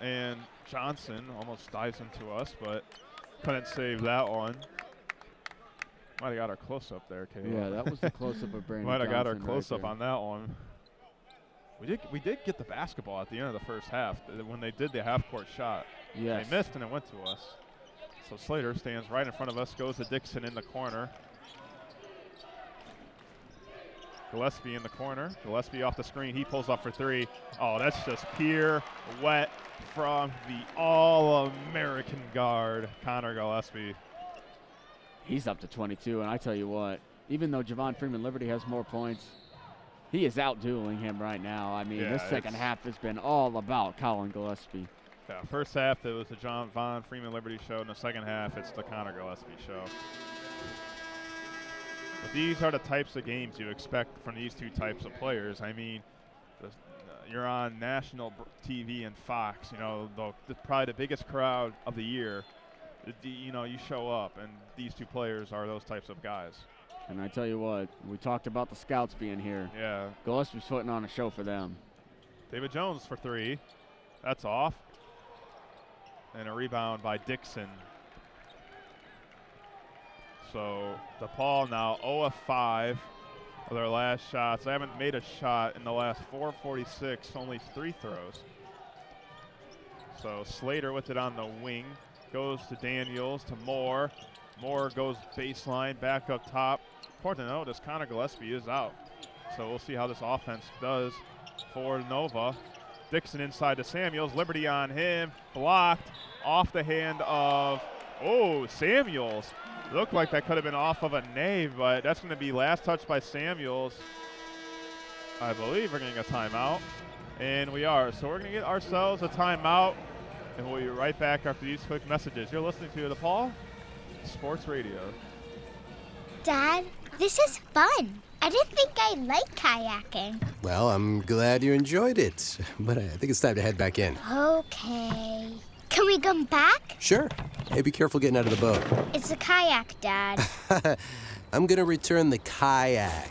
And Johnson almost dives into us, but couldn't save that one. Might have got our close-up there, Caleb. Yeah, that was the close-up of Brandon Might have got our Johnson close-up right on that one. We did get the basketball at the end of the first half when they did the half-court shot. Yes. They missed and it went to us. So Slater stands right in front of us, goes to Dixon in the corner. Gillespie in the corner. Gillespie off the screen. He pulls up for 3. Oh, that's just pure wet from the All-American guard, Connor Gillespie. He's up to 22, and I tell you what, even though Javon Freeman Liberty has more points, he is out-dueling him right now. I mean, this second half has been all about Colin Gillespie. Yeah, first half, it was the John Von Freeman Liberty show. In the second half, it's the Connor Gillespie show. But these are the types of games you expect from these two types of players. I mean, you're on national TV and Fox, you know, probably the biggest crowd of the year. You know, you show up, and these two players are those types of guys. And I tell you what, we talked about the scouts being here. Yeah. Gillespie's putting on a show for them. David Jones for 3. That's off. And a rebound by Dixon. So DePaul now 0 of 5 of their last shots. They haven't made a shot in the last 4:46, only 3 throws. So Slater with it on the wing. Goes to Daniels, to Moore. Moore goes baseline, back up top. Important to notice, Connor Gillespie is out. So we'll see how this offense does for Nova. Dixon inside to Samuels. Liberty on him. Blocked off the hand of, Samuels. Looked like that could have been off of a Nave, but that's going to be last touch by Samuels. I believe we're getting a timeout. And we are. So we're going to get ourselves a timeout. And we'll be right back after these quick messages. You're listening to DePaul Sports Radio. Dad, this is fun. I didn't think I liked kayaking. Well, I'm glad you enjoyed it, but I think it's time to head back in. Okay. Can we come back? Sure. Hey, be careful getting out of the boat. It's a kayak, Dad. I'm gonna return the kayak.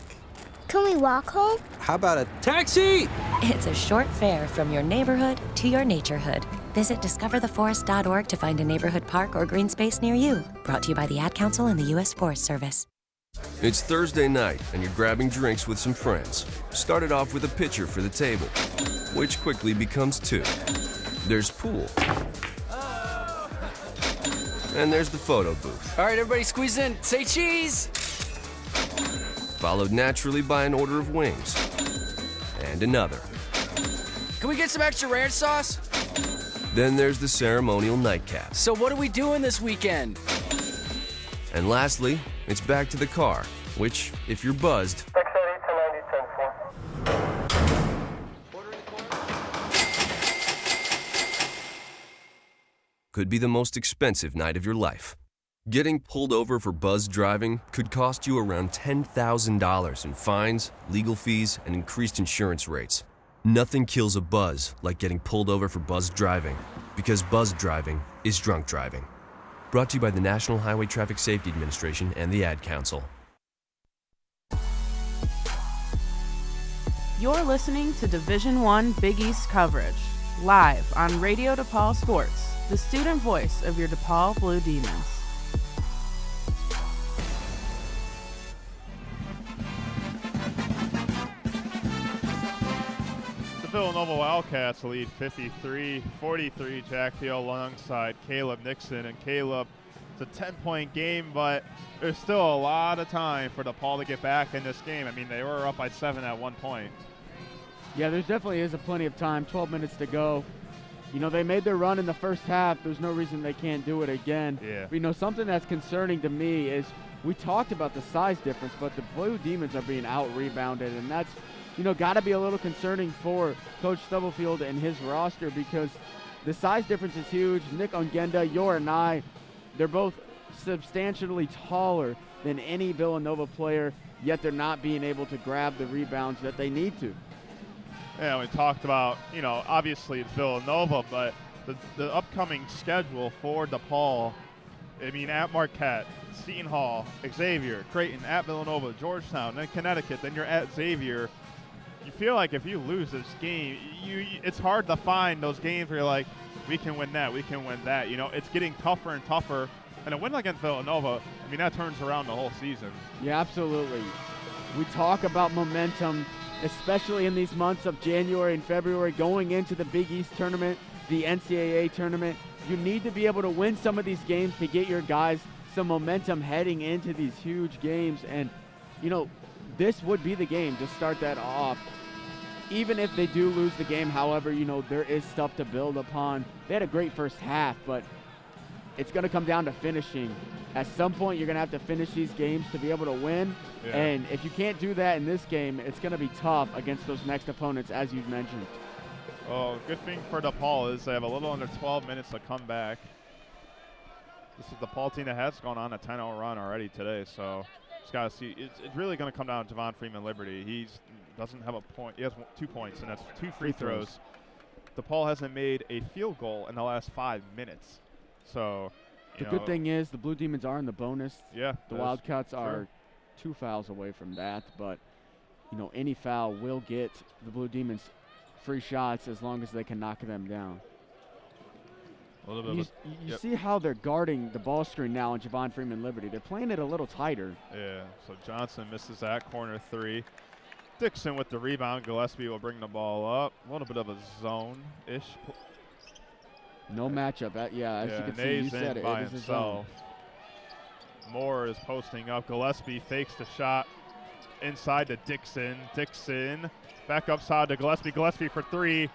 Can we walk home? How about a taxi? It's a short fare from your neighborhood to your naturehood. Visit discovertheforest.org to find a neighborhood park or green space near you. Brought to you by the Ad Council and the U.S. Forest Service. It's Thursday night, and you're grabbing drinks with some friends. Started off with a pitcher for the table, which quickly becomes 2. There's pool. And there's the photo booth. All right, everybody squeeze in. Say cheese! Followed naturally by an order of wings. And another. Can we get some extra ranch sauce? Then there's the ceremonial nightcap. So what are we doing this weekend? And lastly, it's back to the car, which, if you're buzzed, could be the most expensive night of your life. Getting pulled over for buzz driving could cost you around $10,000 in fines, legal fees, and increased insurance rates. Nothing kills a buzz like getting pulled over for buzz driving, because buzz driving is drunk driving. Brought to you by the National Highway Traffic Safety Administration and the Ad Council. You're listening to Division I Big East coverage, live on Radio DePaul Sports, the student voice of your DePaul Blue Demons. Villanova Wildcats lead 53-43 Jack Field alongside Caleb Nixon. And Caleb, it's a 10-point game, but there's still a lot of time for DePaul to get back in this game. I mean, they were up by 7 at one point. Yeah, there definitely is plenty of time, 12 minutes to go. You know, they made their run in the first half. There's no reason they can't do it again. Yeah. But, you know, something that's concerning to me is we talked about the size difference, but the Blue Demons are being out-rebounded, and that's, you know, got to be a little concerning for Coach Stubblefield and his roster because the size difference is huge. Nick Ongenda, Yor and I, they're both substantially taller than any Villanova player, yet they're not being able to grab the rebounds that they need to. Yeah, we talked about, you know, obviously it's Villanova, but the upcoming schedule for DePaul, I mean, at Marquette, Seton Hall, Xavier, Creighton, at Villanova, Georgetown, then Connecticut, then you're at Xavier. You feel like if you lose this game, it's hard to find those games where you're like, we can win that, we can win that. You know, it's getting tougher and tougher. And a win against Villanova, I mean, that turns around the whole season. Yeah, absolutely. We talk about momentum, especially in these months of January and February, going into the Big East tournament, the NCAA tournament. You need to be able to win some of these games to get your guys some momentum heading into these huge games. And, you know, this would be the game to start that off. Even if they do lose the game, however, you know, there is stuff to build upon. They had a great first half, but it's going to come down to finishing. At some point, you're going to have to finish these games to be able to win. Yeah. And if you can't do that in this game, it's going to be tough against those next opponents, as you've mentioned. Oh, good thing for DePaul is they have a little under 12 minutes to come back. This is the DePaul team that has gone on a 10-0 run already today, so just got to see. It's really going to come down to Javon Freeman-Liberty. He doesn't have a point. He has 2 points, and that's 2 free throws. DePaul hasn't made a field goal in the last 5 minutes. So the good thing is the Blue Demons are in the bonus. Yeah. The Wildcats are 2 fouls away from that, but, you know, any foul will get the Blue Demons free shots as long as they can knock them down. You see how they're guarding the ball screen now on Javon Freeman-Liberty. They're playing it a little tighter. Yeah, so Johnson misses that corner 3. Dixon with the rebound. Gillespie will bring the ball up. A little bit of a zone-ish. No matchup. As you can see, you said it. By it is himself. Moore is posting up. Gillespie fakes the shot inside to Dixon. Dixon back upside to Gillespie. Gillespie for 3.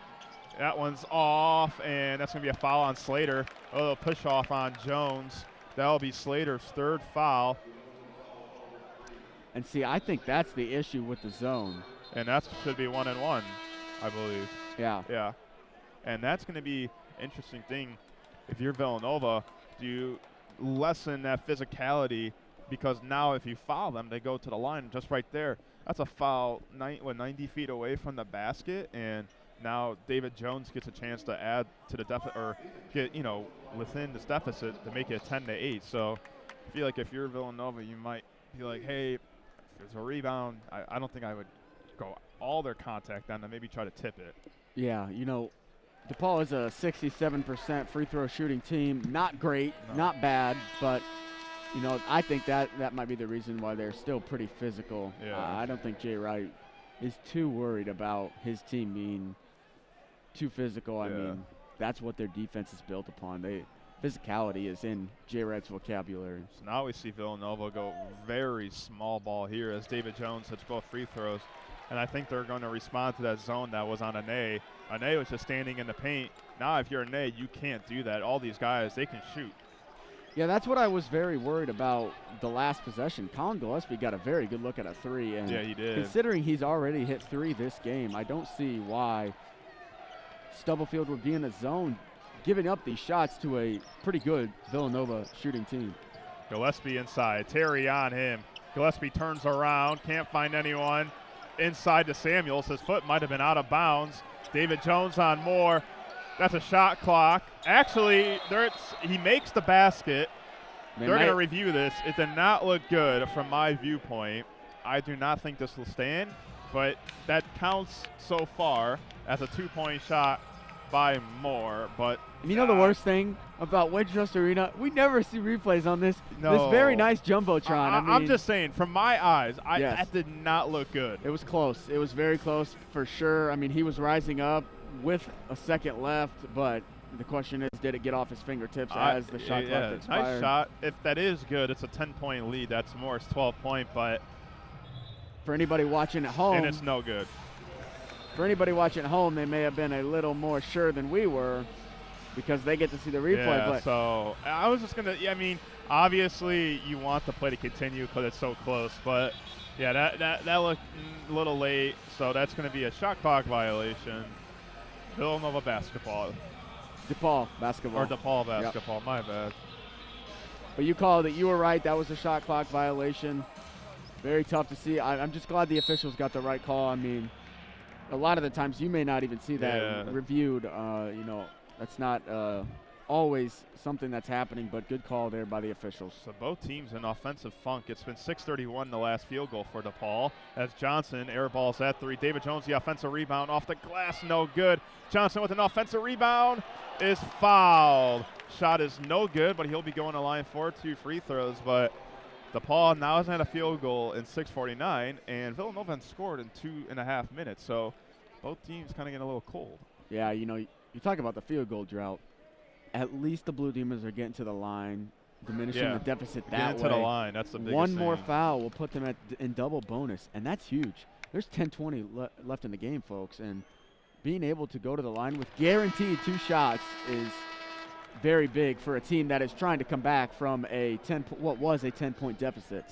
That one's off, and that's going to be a foul on Slater. A little push off on Jones. That'll be Slater's 3rd foul. And see, I think that's the issue with the zone. And that should be 1-1, I believe. Yeah. Yeah. And that's going to be an interesting thing. If you're Villanova, do you lessen that physicality? Because now if you foul them, they go to the line just right there. That's a foul 90 feet away from the basket, and now David Jones gets a chance to add to the deficit or get, you know, within this deficit to make it 10-8. So I feel like if you're Villanova, you might be like, hey, if there's a rebound, I don't think I would go all their contact down and maybe try to tip it. Yeah, you know, DePaul is a 67% free throw shooting team. Not great, not bad, but, you know, I think that might be the reason why they're still pretty physical. Yeah. I don't think Jay Wright is too worried about his team being too physical. I mean, that's what their defense is built upon. Physicality is in Jay Wright's vocabulary. So now we see Villanova go very small ball here as David Jones hits both free throws. And I think they're going to respond to that zone that was on Ane. Ane was just standing in the paint. Now if you're Ane, you can't do that. All these guys, they can shoot. Yeah, that's what I was very worried about the last possession. Colin Gillespie got a very good look at a 3. And yeah, he did. Considering he's already hit 3 this game, I don't see why Stubblefield would be in the zone giving up these shots to a pretty good Villanova shooting team. Gillespie inside. Terry on him. Gillespie turns around. Can't find anyone. Inside to Samuels. His foot might have been out of bounds. David Jones on Moore. That's a shot clock. Actually, he makes the basket. They're going to review this. It did not look good from my viewpoint. I do not think this will stand, but that counts so far as a 2-point shot by Moore. But you know the worst thing about Winchester Arena? We never see replays on this. No. This very nice Jumbotron. I'm just saying, from my eyes, yes. That did not look good. It was close. It was very close for sure. I mean, he was rising up with a second left, but the question is, did it get off his fingertips as the shot clock expired? Nice shot. If that is good, it's a 10-point lead. That's Moore's 12-point, but for anybody watching at home, and it's no good. For anybody watching at home, they may have been a little more sure than we were because they get to see the replay. Yeah, but so I was just going to – I mean, obviously you want the play to continue because it's so close. But, yeah, that looked a little late, so that's going to be a shot clock violation. Villanova basketball. DePaul basketball. Or DePaul basketball, yep. My bad. But you called it. You were right. That was a shot clock violation. Very tough to see. I'm just glad the officials got the right call. I mean, a lot of the times you may not even see that reviewed. You know, that's not always something that's happening, but good call there by the officials. So both teams in offensive funk. It's been 6:31 the last field goal for DePaul as Johnson airballs at 3. David Jones, the offensive rebound off the glass, no good. Johnson with an offensive rebound is fouled. Shot is no good, but he'll be going to line for 2 free throws. But DePaul now hasn't had a field goal in 6:49, and Villanova hasn't scored in 2.5 minutes. So both teams kind of getting a little cold. Yeah, you know, you talk about the field goal drought. At least the Blue Demons are getting to the line, diminishing the deficit that way. Getting to the line, that's the biggest One thing. more foul will put them in double bonus, and that's huge. There's 10:20 left in the game, folks, and being able to go to the line with guaranteed 2 shots is very big for a team that is trying to come back from what was a 10-point deficit.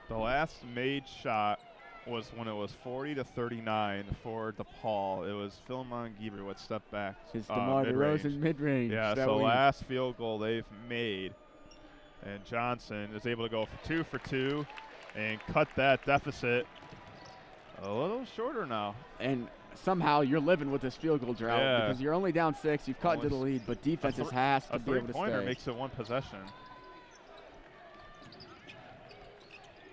The last made shot was when it was 40-39 for DePaul. It was Philemon Gieberwood step back. His DeMar DeRozan mid-range. Yeah, so last field goal they've made. And Johnson is able to go for 2 for 2 and cut that deficit a little shorter now. And somehow you're living with this field goal drought because you're only down 6. You've cut into the lead, but defenses has to be able to stay. A three-pointer makes it 1 possession.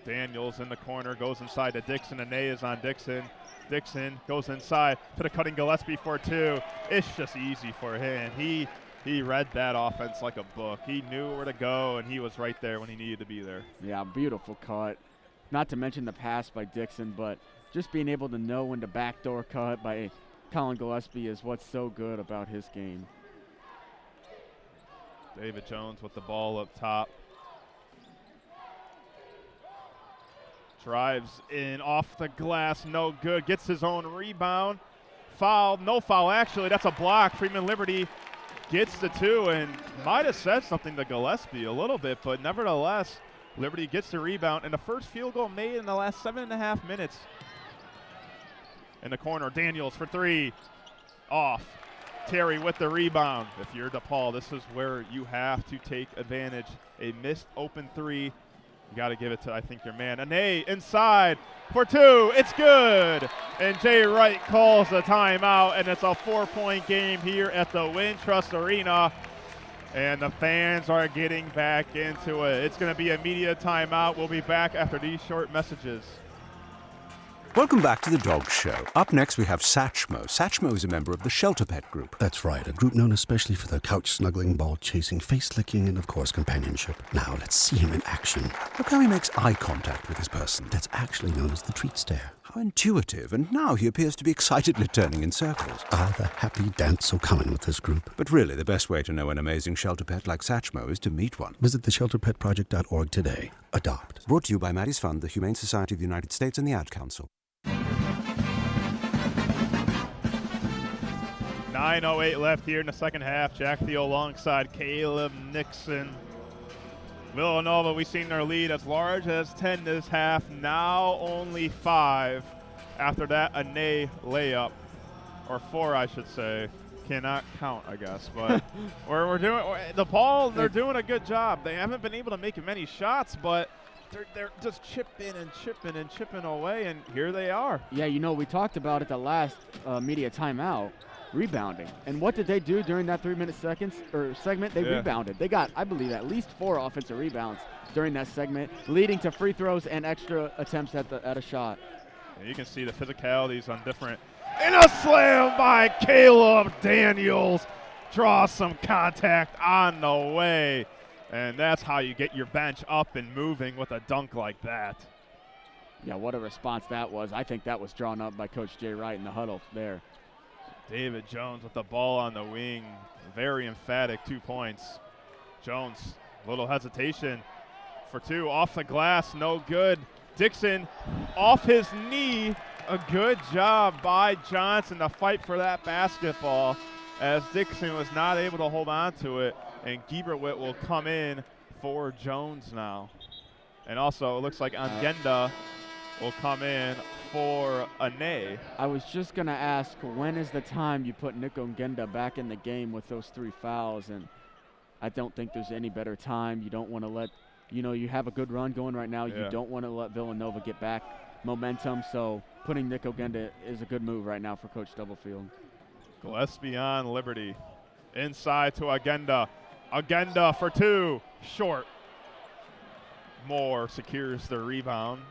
Daniels in the corner, goes inside to Dixon. Ane is on Dixon. Dixon goes inside to the cutting Gillespie for 2. It's just easy for him. He read that offense like a book. He knew where to go, and he was right there when he needed to be there. Yeah, beautiful cut. Not to mention the pass by Dixon, but just being able to know when to backdoor cut by Colin Gillespie is what's so good about his game. David Jones with the ball up top. Drives in off the glass, no good. Gets his own rebound. Foul, no foul actually. That's a block. Freeman Liberty gets the 2 and might have said something to Gillespie a little bit, but nevertheless, Liberty gets the rebound. And the first field goal made in the last 7.5 minutes. In the corner, Daniels for 3. Off. Terry with the rebound. If you're DePaul, this is where you have to take advantage. A missed open 3. You got to give it to, I think, your man. Ane inside for 2. It's good. And Jay Wright calls the timeout, and it's a 4-point game here at the Wintrust Arena. And the fans are getting back into it. It's going to be a media timeout. We'll be back after these short messages. Welcome back to the Dog Show. Up next, we have Satchmo. Satchmo is a member of the Shelter Pet Group. That's right, a group known especially for their couch-snuggling, ball-chasing, face-licking, and, of course, companionship. Now, let's see him in action. Look how he makes eye contact with his person. That's actually known as the treat stare. How intuitive, and now he appears to be excitedly turning in circles. Ah, the happy dance so common with this group. But really, the best way to know an amazing shelter pet like Satchmo is to meet one. Visit theshelterpetproject.org today. Adopt. Brought to you by Maddie's Fund, the Humane Society of the United States, and the Ad Council. 9:08 left here in the second half. Jack Thiel alongside Caleb Nixon. Villanova, we've seen their lead as large as 10 this half, now only 5. After that, a Ney layup, or 4, I should say. Cannot count, I guess, but we're doing DePaul. They're doing a good job. They haven't been able to make many shots, but they're just chipping and chipping away, and here they are. Yeah, we talked about it the last media timeout, rebounding. And what did they do during that 3-minute segment? They rebounded. They got, I believe, at least 4 offensive rebounds during that segment, leading to free throws and extra attempts at a shot. And you can see the physicalities on different. And a slam by Caleb Daniels. Draws some contact on the way. And that's how you get your bench up and moving with a dunk like that. Yeah, what a response that was. I think that was drawn up by Coach Jay Wright in the huddle there. David Jones with the ball on the wing. Very emphatic 2 points. Jones, a little hesitation for 2. Off the glass, no good. Dixon off his knee. A good job by Johnson to fight for that basketball as Dixon was not able to hold on to it. And Gieberwitt will come in for Jones now. And also it looks like Ongenda will come in for Ane. I was just going to ask, when is the time you put Nick Ongenda back in the game with those 3 fouls? And I don't think there's any better time. You don't want to let, you have a good run going right now. Yeah. You don't want to let Villanova get back momentum. So putting Nick Ongenda is a good move right now for Coach Stubblefield. Gillespie on Liberty. Inside to Ongenda. Ongenda for 2. Short. Moore secures the rebound.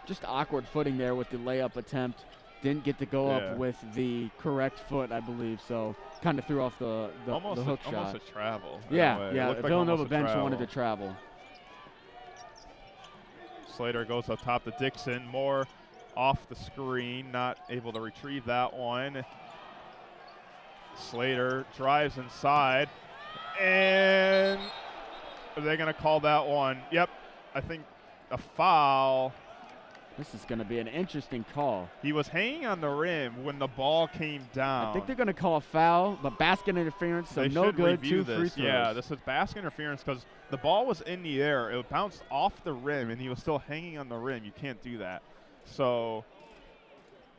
Just awkward footing there with the layup attempt. Didn't get to go up with the correct foot, I believe, so kind of threw off the hook shot. Almost a travel. Yeah, Villanova bench wanted to travel. Slater goes up top to Dixon. Moore off the screen, not able to retrieve that one. Slater drives inside, and are they going to call that one? Yep, I think a foul. This is going to be an interesting call. He was hanging on the rim when the ball came down. I think they're going to call a foul, but basket interference, so no good, 2 free throws. Yeah, this is basket interference because the ball was in the air. It bounced off the rim, and he was still hanging on the rim. You can't do that. So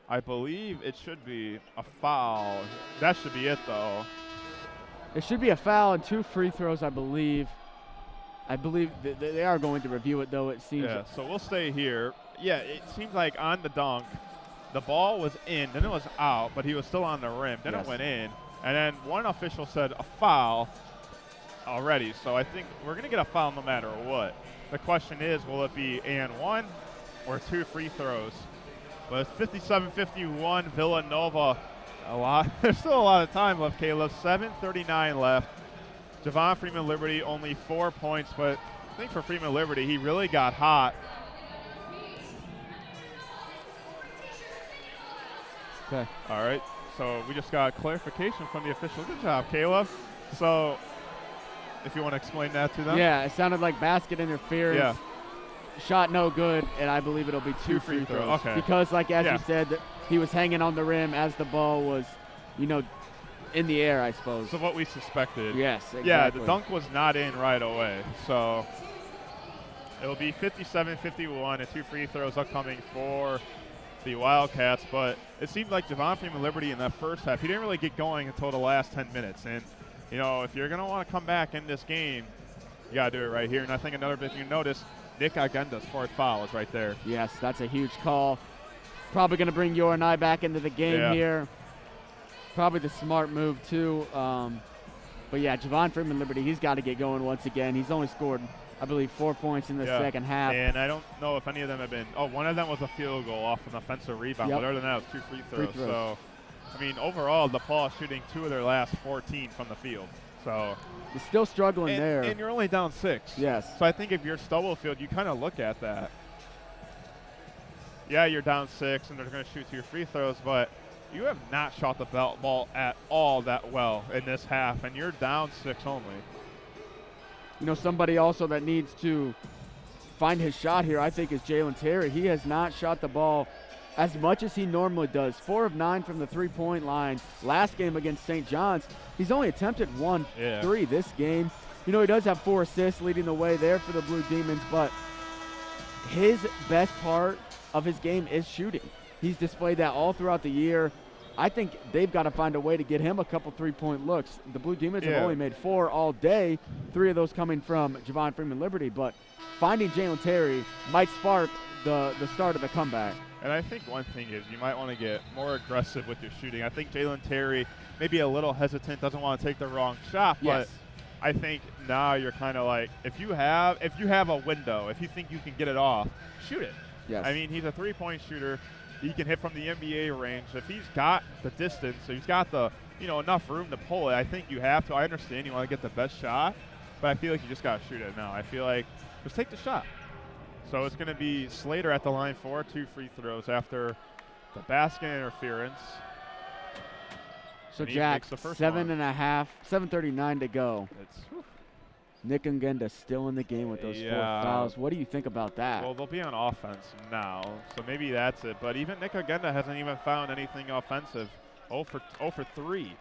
I believe it should be a foul. That should be it, though. It should be a foul and 2 free throws, I believe. I believe they are going to review it, though, it seems. Yeah, so we'll stay here. Yeah, it seems like on the dunk, the ball was in, then it was out, but he was still on the rim. Then it went in, and then one official said a foul already. So I think we're going to get a foul no matter what. The question is, will it be and 1 or 2 free throws? But it's 57-51, Villanova. There's still a lot of time left, Caleb. 7:39 left. Javon Freeman Liberty only 4 points, but I think for Freeman Liberty, he really got hot. Okay. All right. So we just got clarification from the official. Good job, Caleb. So if you want to explain that to them. Yeah, it sounded like basket interference. Yeah. Shot no good, and I believe it'll be 2 free throws. Okay. Because, like as you said, he was hanging on the rim as the ball was, in the air, I suppose. So what we suspected. Yes, exactly. Yeah, the dunk was not in right away. So it'll be 57-51 and 2 free throws upcoming for the Wildcats. But it seemed like Javon Freeman Liberty in that first half, he didn't really get going until the last 10 minutes. And, if you're going to want to come back in this game, you got to do it right here. And I think another bit you notice, Nick Agenda's 4th foul is right there. Yes, that's a huge call. Probably going to bring you and I back into the game here. Probably the smart move, too. But, yeah, Javon Freeman Liberty, he's got to get going once again. He's only scored, I believe, 4 points in the second half. And I don't know if any of them have been – one of them was a field goal off an offensive rebound. But other than that, it was 2 free throws. So, overall, DePaul is shooting 2 of their last 14 from the field. So he's still struggling there. And you're only down 6. Yes. So I think if you're Stubblefield, you kind of look at that. Yeah, you're down 6, and they're going to shoot 2 free throws, but you have not shot the ball at all that well in this half, and you're down 6 only. Somebody also that needs to find his shot here, I think, is Jalen Terry. He has not shot the ball as much as he normally does. 4 of 9 from the 3-point line. Last game against St. John's, he's only attempted 1 3 this game. He does have 4 assists leading the way there for the Blue Demons, but his best part of his game is shooting. He's displayed that all throughout the year. I think they've got to find a way to get him a couple three-point looks. The Blue Demons have only made 4 all day, 3 of those coming from Javon Freeman-Liberty, but finding Jalen Terry might spark the start of the comeback. And I think one thing is you might want to get more aggressive with your shooting. I think Jalen Terry maybe a little hesitant, doesn't want to take the wrong shot, but I think now you're kind of like, if you have a window, if you think you can get it off, shoot it. Yes. I mean, he's a three-point shooter. He can hit from the NBA range. If he's got the distance, so he's got the enough room to pull it, I think you have to. I understand you want to get the best shot, but I feel like you just got to shoot it now. I feel like just take the shot. So it's going to be Slater at the line for 2 free throws after the basket interference. So Jack, 7:39 to go. Nick Ngenda still in the game with those 4 fouls. What do you think about that? Well, they'll be on offense now, so maybe that's it. But even Nick Ngenda hasn't even found anything offensive. 0 for 3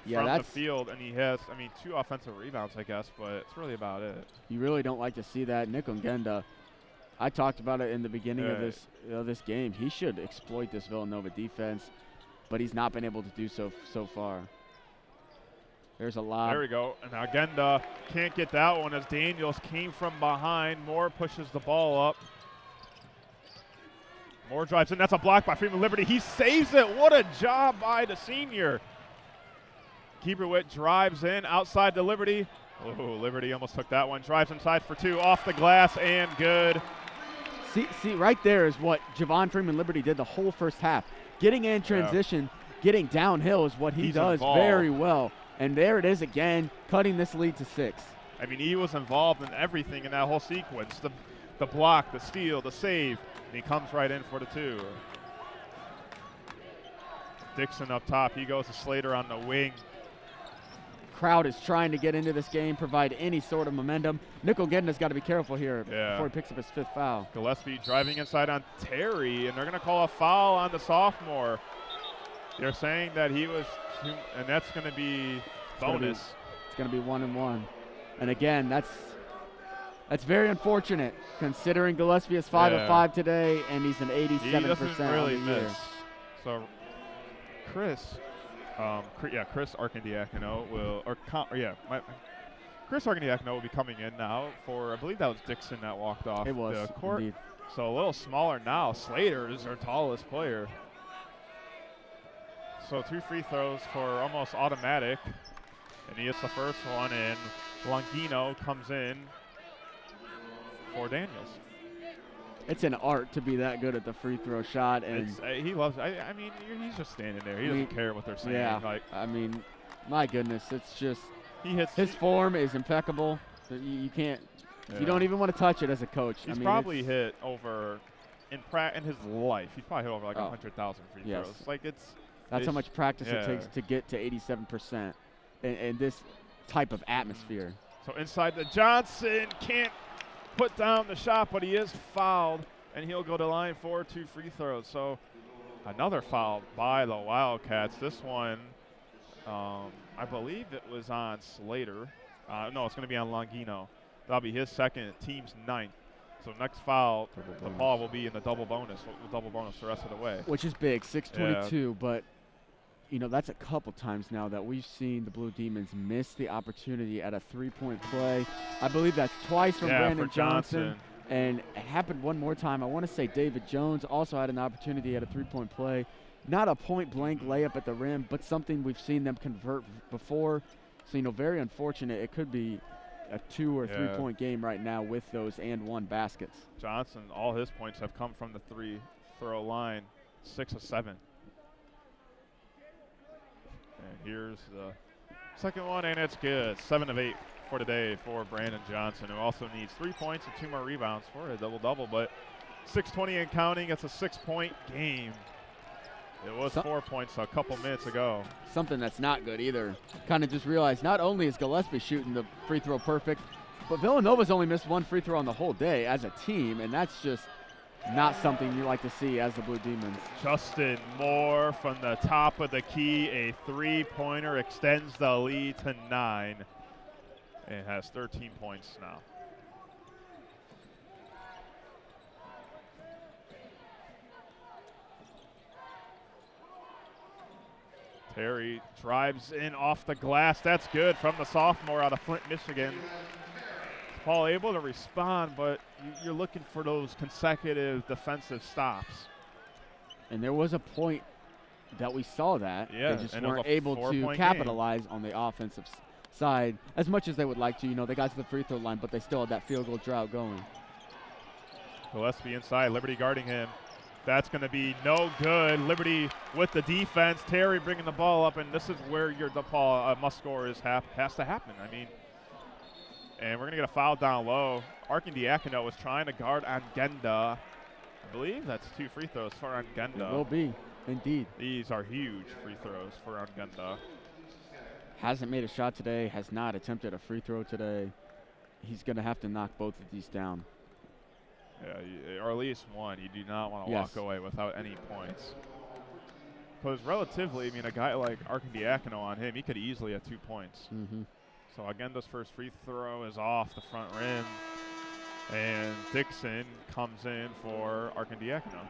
from the field, and he has, 2 offensive rebounds, I guess, but it's really about it. You really don't like to see that. Nick Ngenda, I talked about it in the beginning of this game. He should exploit this Villanova defense, but he's not been able to do so far. There's a lot. There we go. And now Ngenda can't get that one as Daniels came from behind. Moore pushes the ball up. Moore drives in. That's a block by Freeman-Liberty. He saves it. What a job by the senior. Kieberwitt drives in outside to Liberty. Oh, Liberty almost took that one. Drives inside for 2. Off the glass and good. See, right there is what Javon Freeman-Liberty did the whole first half. Getting in transition, getting downhill is what he does very well. And there it is again, cutting this lead to 6. I mean, he was involved in everything in that whole sequence. The block, the steal, the save, and he comes right in for the 2. Dixon up top. He goes to Slater on the wing. Crowd is trying to get into this game, provide any sort of momentum. Nick Ngenda's got to be careful here before he picks up his 5th foul. Gillespie driving inside on Terry, and they're going to call a foul on the sophomore. They're saying that he was too, and that's going to be bonus. It's going to be 1-1. And again, that's very unfortunate considering Gillespie is 5 of 5 today, and he's an 87% he doesn't really on the year. miss. So Chris Arcandiacono Chris Arcandiacono will be coming in now for, I believe that was Dixon that walked off the court. Indeed. So a little smaller now. Slater is their tallest player. So 2 free throws for almost automatic. And he hits the first one, and Longino comes in for Daniels. It's an art to be that good at the free throw shot, and he loves it. I mean, he's just standing there. He doesn't care what they're saying. Yeah, my goodness, it's just his form is impeccable. You can't, you don't even want to touch it as a coach. He's probably hit over in his life. He's probably hit over like 100,000 free throws. That's how much practice it takes to get to 87% in this type of atmosphere. So inside the Johnson can't put down the shot, but he is fouled, and he'll go to line for 2 free throws. So another foul by the Wildcats. This one, I believe it was on Slater. No, it's going to be on Longino. That'll be his second, team's 9th. So next foul, the ball will be in the double bonus the rest of the way. Which is big, 6:22, but that's a couple times now that we've seen the Blue Demons miss the opportunity at a 3-point play. I believe that's twice from Brandon Johnson. And it happened one more time. I want to say David Jones also had an opportunity at a 3-point play. Not a point-blank layup at the rim, but something we've seen them convert before. So, very unfortunate. It could be a 2 or 3-point game right now with those and 1 baskets. Johnson, all his points have come from the 3-throw line, 6 of 7. And here's the second one, and it's good. 7 of 8 for today for Brandon Johnson, who also needs 3 points and 2 more rebounds for a double-double. But 6:20 and counting, it's a 6-point game. It was 4 points a couple minutes ago. Something that's not good either. Kind of just realized not only is Gillespie shooting the free throw perfect, but Villanova's only missed 1 free throw on the whole day as a team, and that's just not something you like to see as the Blue Demons. Justin Moore from the top of the key, a 3-pointer extends the lead to 9. and has 13 points now. Terry drives in off the glass. That's good from the sophomore out of Flint, Michigan. Paul able to respond, but you're looking for those consecutive defensive stops. And there was a point that we saw that. Yeah, they just weren't able to capitalize on the offensive side as much as they would like to. You know, they got to the free throw line, but they still had that field goal drought going. Gillespie inside, Liberty guarding him. That's going to be no good. Liberty with the defense. Terry bringing the ball up, and this is where your DePaul must score has to happen. I mean, and we're going to get a foul down low. Arkin-Diacono was trying to guard Angenda. I believe that's 2 free throws for Angenda. It will be, indeed. These are huge free throws for Angenda. Hasn't made a shot today, has not attempted a free throw today. He's going to have to knock both of these down. Yeah, or at least one. You do not want to walk away without any points. Because relatively, I mean, a guy like Arkin-Diacono on him, he could easily have 2 points. Mm-hmm. So Agenda's first free throw is off the front rim. And Dixon comes in for Arkin-Diacono.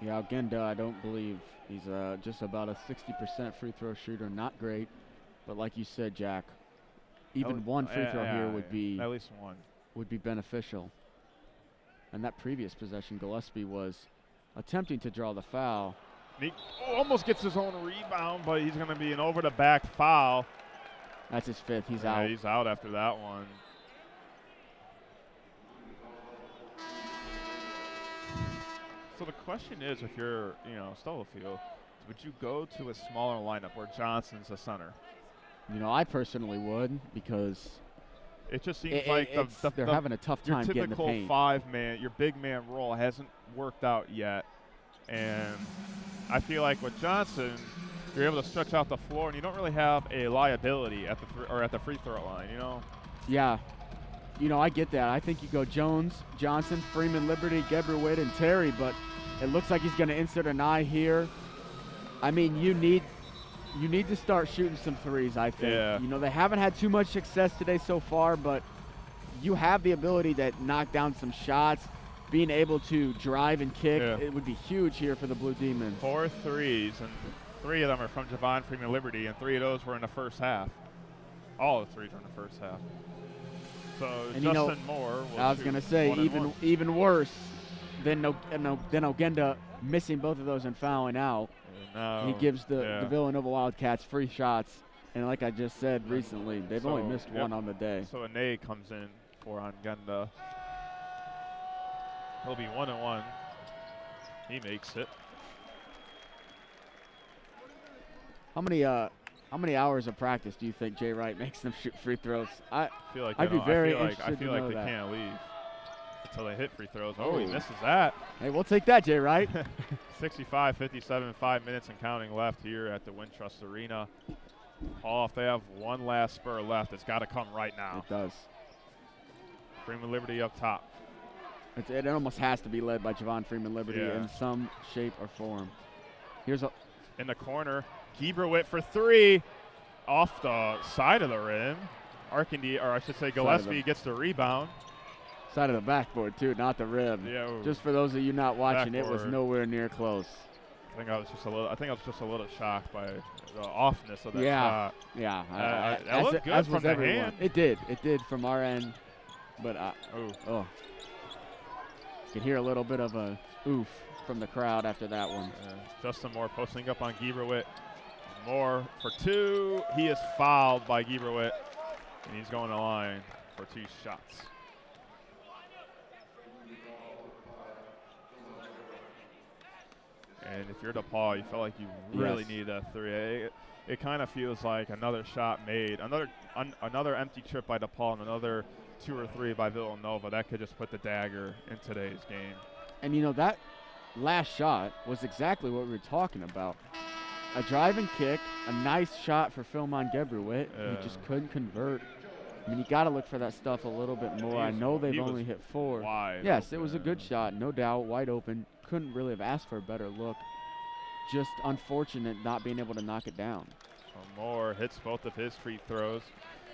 Yeah, Agenda, I don't believe he's just about a 60% free throw shooter. Not great, but like you said, Jack, even one free throw here would be at least one would be beneficial. And that previous possession, Gillespie was attempting to draw the foul. He almost gets his own rebound, but he's going to be an over-the-back foul. That's his 5th. He's out. He's out after that one. So the question is, if you're, Stubblefield, would you go to a smaller lineup where Johnson's a center? You know, I personally would, because it just seems like they're having a tough time getting the paint. Your typical 5-man, your big man role hasn't worked out yet, and I feel like with Johnson, you're able to stretch out the floor, and you don't really have a liability at the free throw line. Yeah. I get that. I think you go Jones, Johnson, Freeman, Liberty, Gebrewitt, and Terry, but it looks like he's going to insert an eye here. I mean, you need to start shooting some threes, I think. Yeah. They haven't had too much success today so far, but you have the ability to knock down some shots, being able to drive and kick. Yeah. It would be huge here for the Blue Demons. 4 threes, and 3 of them are from Javon Freeman Liberty, and 3 of those were in the first half. All the 3s were in the first half. So and Justin Moore will I was going to say, even worse than Ogenda missing both of those and fouling out. He gives the Villanova Wildcats free shots. And like I just said recently, they've only missed one on the day. So Ane comes in for Ogenda. He'll be 1-1. He makes it. How many hours of practice do you think Jay Wright makes them shoot free throws? I feel like I'd be very interested I feel like they that. can't leave until they hit free throws. Oh, he misses that. Hey, we'll take that, Jay Wright. 65-57, 5 minutes and counting left here at the Wintrust Arena. Paul, if they have one last spur left, it's got to come right now. It does. Freeman Liberty up top. It almost has to be led by Javon Freeman Liberty in some shape or form. In the corner, Gebrewitt for 3 off the side of the rim. Gillespie gets the rebound. Side of the backboard too, not the rim. Yeah. Just for those of you not watching, backboard. It was nowhere near close. I think I was just a little shocked by the offness of that shot. Yeah. It looked good from the hand. It did from our end, but you could hear a little bit of a oof from the crowd after that one. Justin Moore posting up on Gebrewitt. Moore for 2. He is fouled by Gebrewitt, and he's going to line for 2 shots. And if you're DePaul, you feel like you really need a 3. It kind of feels like another shot made, another empty trip by DePaul, and another 2 or 3 by Villanova. That could just put the dagger in today's game. And that last shot was exactly what we were talking about. A drive and kick, a nice shot for Philmon Gebrewitt. He just couldn't convert. I mean, you got to look for that stuff a little bit more. I know they've only hit 4. Yes, it was a good shot, no doubt, wide open. Couldn't really have asked for a better look. Just unfortunate not being able to knock it down. So Moore hits both of his free throws.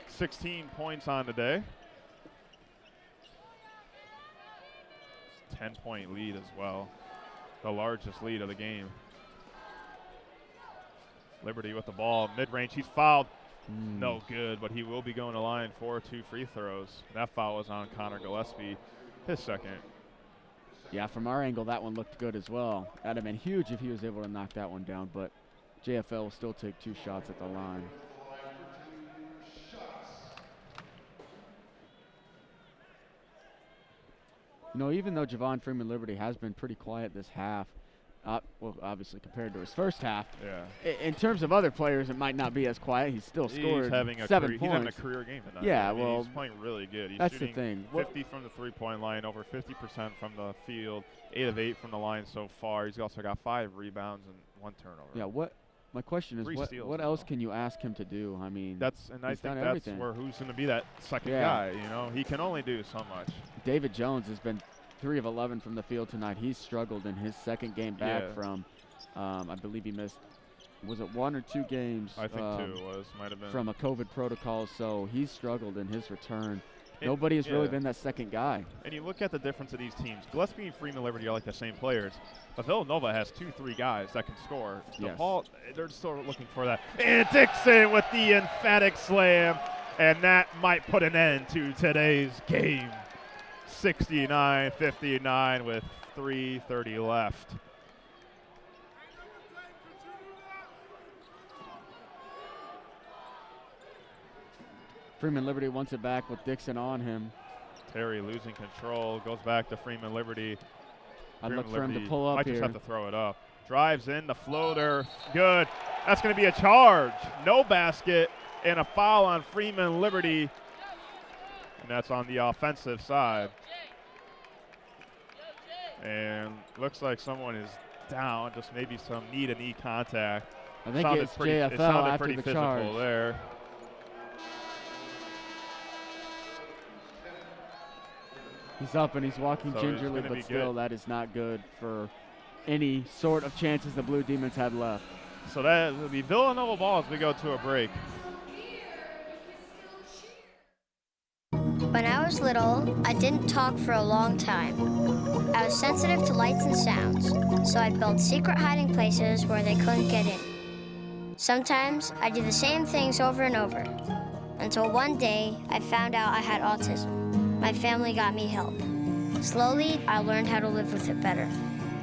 16 points on the day. 10-point lead as well. The largest lead of the game. Liberty with the ball, mid-range, he's fouled. No good, but he will be going to line for 2 free throws. That foul was on Connor Gillespie, his second. Yeah, from our angle, that one looked good as well. That'd have been huge if he was able to knock that one down, but JFL will still take 2 shots at the line. You know, even though Javon Freeman Liberty has been pretty quiet this half, well, obviously compared to his first half. Yeah. In terms of other players, it might not be as quiet. He's still scored 7 points. He's having a career game tonight. Yeah, I mean, well, he's playing really good. He's that's the shooting thing. 50 from the three-point line, over 50% from the field, 8 of 8 from the line so far. He's also got 5 rebounds and 1 turnover. Yeah. My question is, what else can you ask him to do? I mean, I think that's where who's going to be that second guy. You know, he can only do so much. David Jones has been 3 of 11 from the field tonight. He's struggled in his second game back from. I believe he missed, was it 1 or 2 games? I think 2 might have been. From a COVID protocol, so he's struggled in his return. Nobody has really been that second guy. And you look at the difference of these teams. Gillespie and Freeman Liberty are like the same players, but Villanova has 2-3 guys that can score. Yes. DePaul, they're still looking for that. And Dixon with the emphatic slam, and that might put an end to today's game. 69-59 with 3:30 left. Freeman Liberty wants it back with Dixon on him. Terry losing control, goes back to Freeman Liberty. I'd look for him to pull up might here. Just have to throw it up. Drives in, the floater, good. That's going to be a charge. No basket, and a foul on Freeman Liberty. And that's on the offensive side. And looks like someone is down, just maybe some knee-to-knee contact. I think it's JFL it sounded after pretty the physical charge. there. He's up and he's walking So gingerly, but still that is not good for any sort of chances the Blue Demons had left. So that will be Villanova ball as we go to a break. When I was little, I didn't talk for a long time. I was sensitive to lights and sounds, so I built secret hiding places where they couldn't get in. Sometimes I do the same things over and over, until one day I found out I had autism. My family got me help. Slowly, I learned how to live with it better.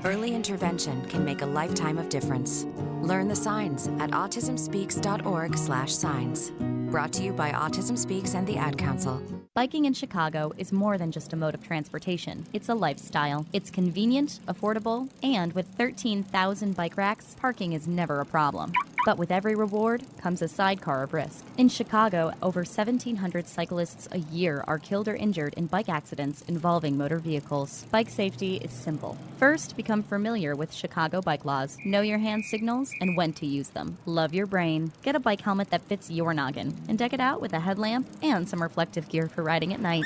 Early intervention can make a lifetime of difference. Learn the signs at autismspeaks.org/signs. Brought to you by Autism Speaks and the Ad Council. Biking in Chicago is more than just a mode of transportation. It's a lifestyle. It's convenient, affordable, and with 13,000 bike racks, parking is never a problem. But with every reward comes a sidecar of risk. In Chicago, over 1,700 cyclists a year are killed or injured in bike accidents involving motor vehicles. Bike safety is simple. First, become familiar with Chicago bike laws. Know your hand signals and when to use them. Love your brain. Get a bike helmet that fits your noggin and deck it out with a headlamp and some reflective gear for riding at night.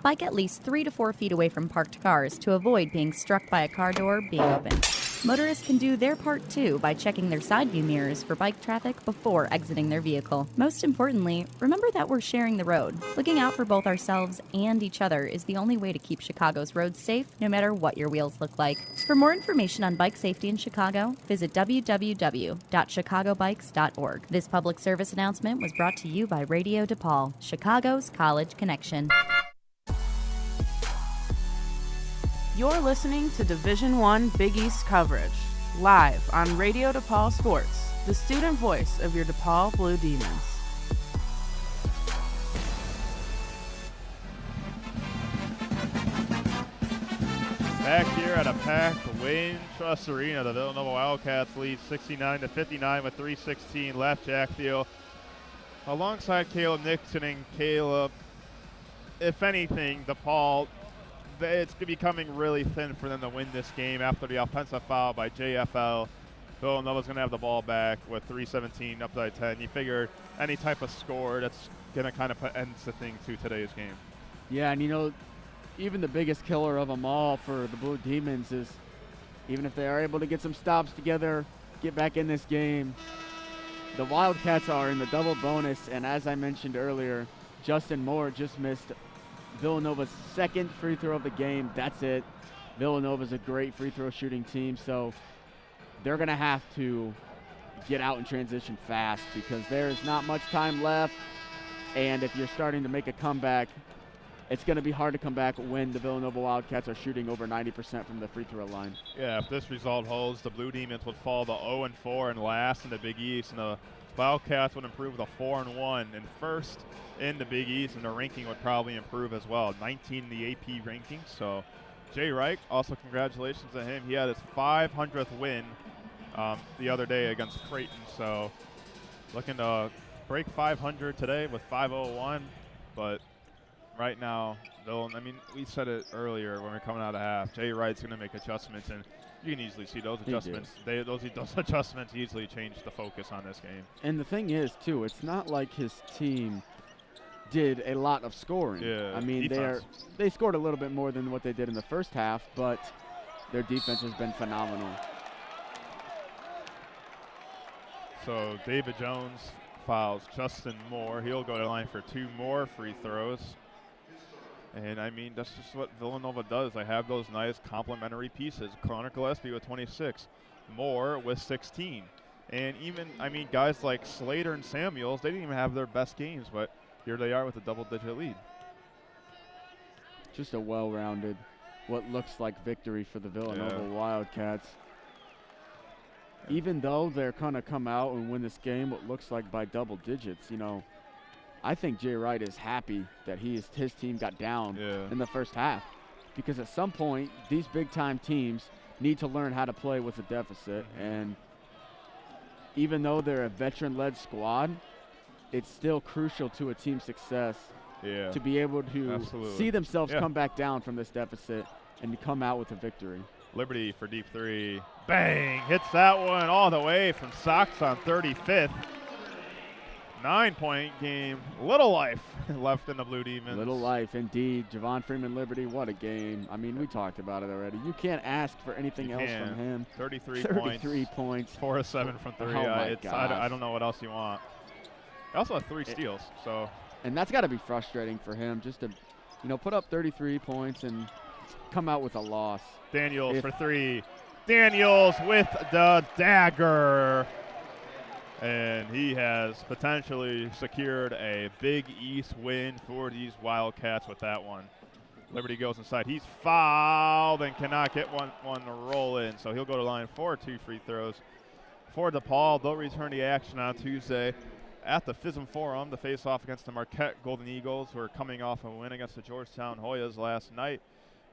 Bike at least 3 to 4 feet away from parked cars to avoid being struck by a car door being open. Motorists can do their part too by checking their side view mirrors for bike traffic before exiting their vehicle. Most importantly, remember that we're sharing the road. Looking out for both ourselves and each other is the only way to keep Chicago's roads safe, no matter what your wheels look like. For more information on bike safety in Chicago, visit www.chicagobikes.org. This public service announcement was brought to you by Radio DePaul, Chicago's College Connection. You're listening to Division I Big East coverage, live on Radio DePaul Sports, the student voice of your DePaul Blue Demons. Back here at a packed Wintrust Arena, the Villanova Wildcats lead 69-59 with 3:16 left. Jack Thiel alongside Caleb Nixon and Caleb. If anything, DePaul, it's becoming really thin for them to win this game after the offensive foul by JFL. Villanova's going to have the ball back with 3:17 up by 10. You figure any type of score that's going to kind of put ends to things to today's game. Yeah, and you know, even the biggest killer of them all for the Blue Demons is, even if they are able to get some stops together, get back in this game, the Wildcats are in the double bonus, and as I mentioned earlier, Justin Moore just missed Villanova's second free throw of the game. That's it. Villanova's a great free throw shooting team, so they're going to have to get out and transition fast because there's not much time left, and if you're starting to make a comeback, it's going to be hard to come back when the Villanova Wildcats are shooting over 90% from the free throw line. Yeah, if this result holds, the Blue Demons would fall to 0-4 and last in the Big East, and the Wildcats would improve to 4-1 and first in the Big East, and the ranking would probably improve as well, 19 in the AP ranking. So Jay Wright, also congratulations to him. He had his 500th win the other day against Creighton, so looking to break 500 today with 501, but right now, I mean, we said it earlier when we were coming out of half. Jay Wright's going to make adjustments, and you can easily see those adjustments. Those adjustments easily change the focus on this game. And the thing is, too, it's not like his team did a lot of scoring. Yeah, I mean, they scored a little bit more than what they did in the first half, but their defense has been phenomenal. So David Jones fouls Justin Moore. He'll go to the line for 2 more free throws. And, I mean, that's just what Villanova does. They have those nice complementary pieces. Connor Gillespie with 26, Moore with 16. And even, I mean, guys like Slater and Samuels, they didn't even have their best games, but here they are with a double-digit lead. Just a well-rounded, what looks like victory for the Villanova Wildcats. Even though they're going to come out and win this game, what looks like by double digits, you know, I think Jay Wright is happy that his team got down in the first half, because at some point these big-time teams need to learn how to play with a deficit. And even though they're a veteran-led squad, it's still crucial to a team's success to be able to see themselves come back down from this deficit and to come out with a victory. Liberty for deep three. Bang! Hits that one all the way from Sox on 35th. 9-point game. Little life left in the Blue Demons. Little life, indeed. Javon Freeman, Liberty, what a game. I mean, we talked about it already. You can't ask for anything else from him. 33 points. 4 of 7 from 3. I don't know what else you want. He also had 3 steals. And that's got to be frustrating for him, just to, you know, put up 33 points and come out with a loss. Daniels for 3. Daniels with the dagger. And he has potentially secured a Big East win for these Wildcats with that one. Liberty goes inside. He's fouled and cannot get one to roll in. So he'll go to line for 2 free throws. For DePaul, they'll return the action on Tuesday at the FISM Forum to face off against the Marquette Golden Eagles, who are coming off a win against the Georgetown Hoyas last night.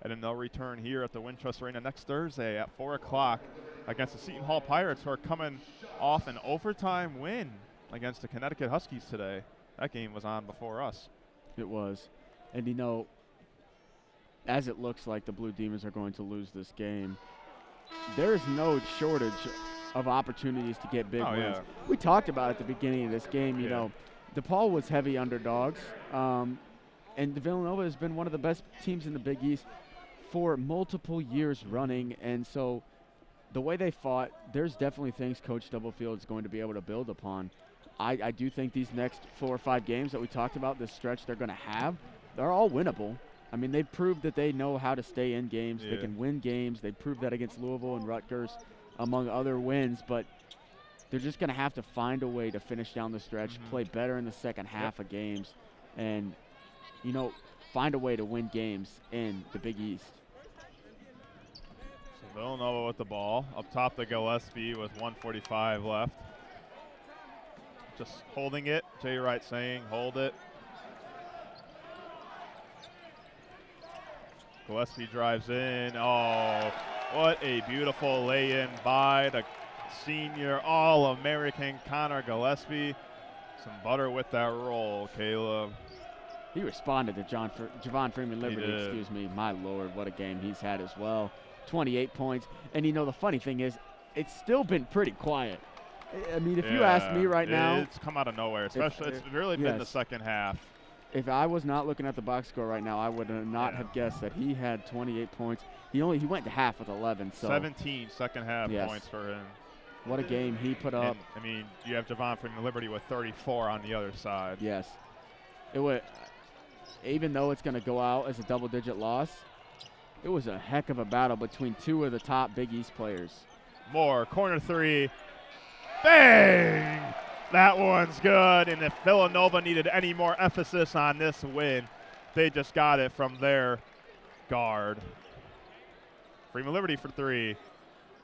And then they'll return here at the Wintrust Arena next Thursday at 4 o'clock against the Seton Hall Pirates, who are coming off an overtime win against the Connecticut Huskies today. That game was on before us. It was. And, you know, as it looks like the Blue Demons are going to lose this game, there is no shortage of opportunities to get big wins. Yeah. We talked about at the beginning of this game, you know, DePaul was heavy underdogs, and Villanova has been one of the best teams in the Big East for multiple years running, and so the way they fought, there's definitely things Coach Stubblefield is going to be able to build upon. I do think these next 4 or 5 games that we talked about, this stretch they're going to have, they're all winnable. I mean, they've proved that they know how to stay in games. They can win games. They proved that against Louisville and Rutgers, among other wins, but they're just going to have to find a way to finish down the stretch, play better in the second half of games, and, you know, find a way to win games in the Big East. So Villanova with the ball. Up top to Gillespie with 1:45 left. Just holding it. Jay Wright saying, hold it. Gillespie drives in. Oh, what a beautiful lay-in by the senior All-American Connor Gillespie. Some butter with that roll, Caleb. He responded to Javon Freeman Liberty, excuse me. My Lord, what a game he's had as well. 28 points. And, you know, the funny thing is, it's still been pretty quiet. I mean, if you ask me right now. It's come out of nowhere, especially it's really been the second half. If I was not looking at the box score right now, I would not have guessed that he had 28 points. He went to half with 11. So 17 second half points for him. What a game he put up. And, I mean, you have Javon from Liberty with 34 on the other side. Yes. It would, even though it's going to go out as a double-digit loss, it was a heck of a battle between two of the top Big East players. Moore, corner three. Bang! That one's good. And if Villanova needed any more emphasis on this win, they just got it from their guard. Freeman Liberty for three.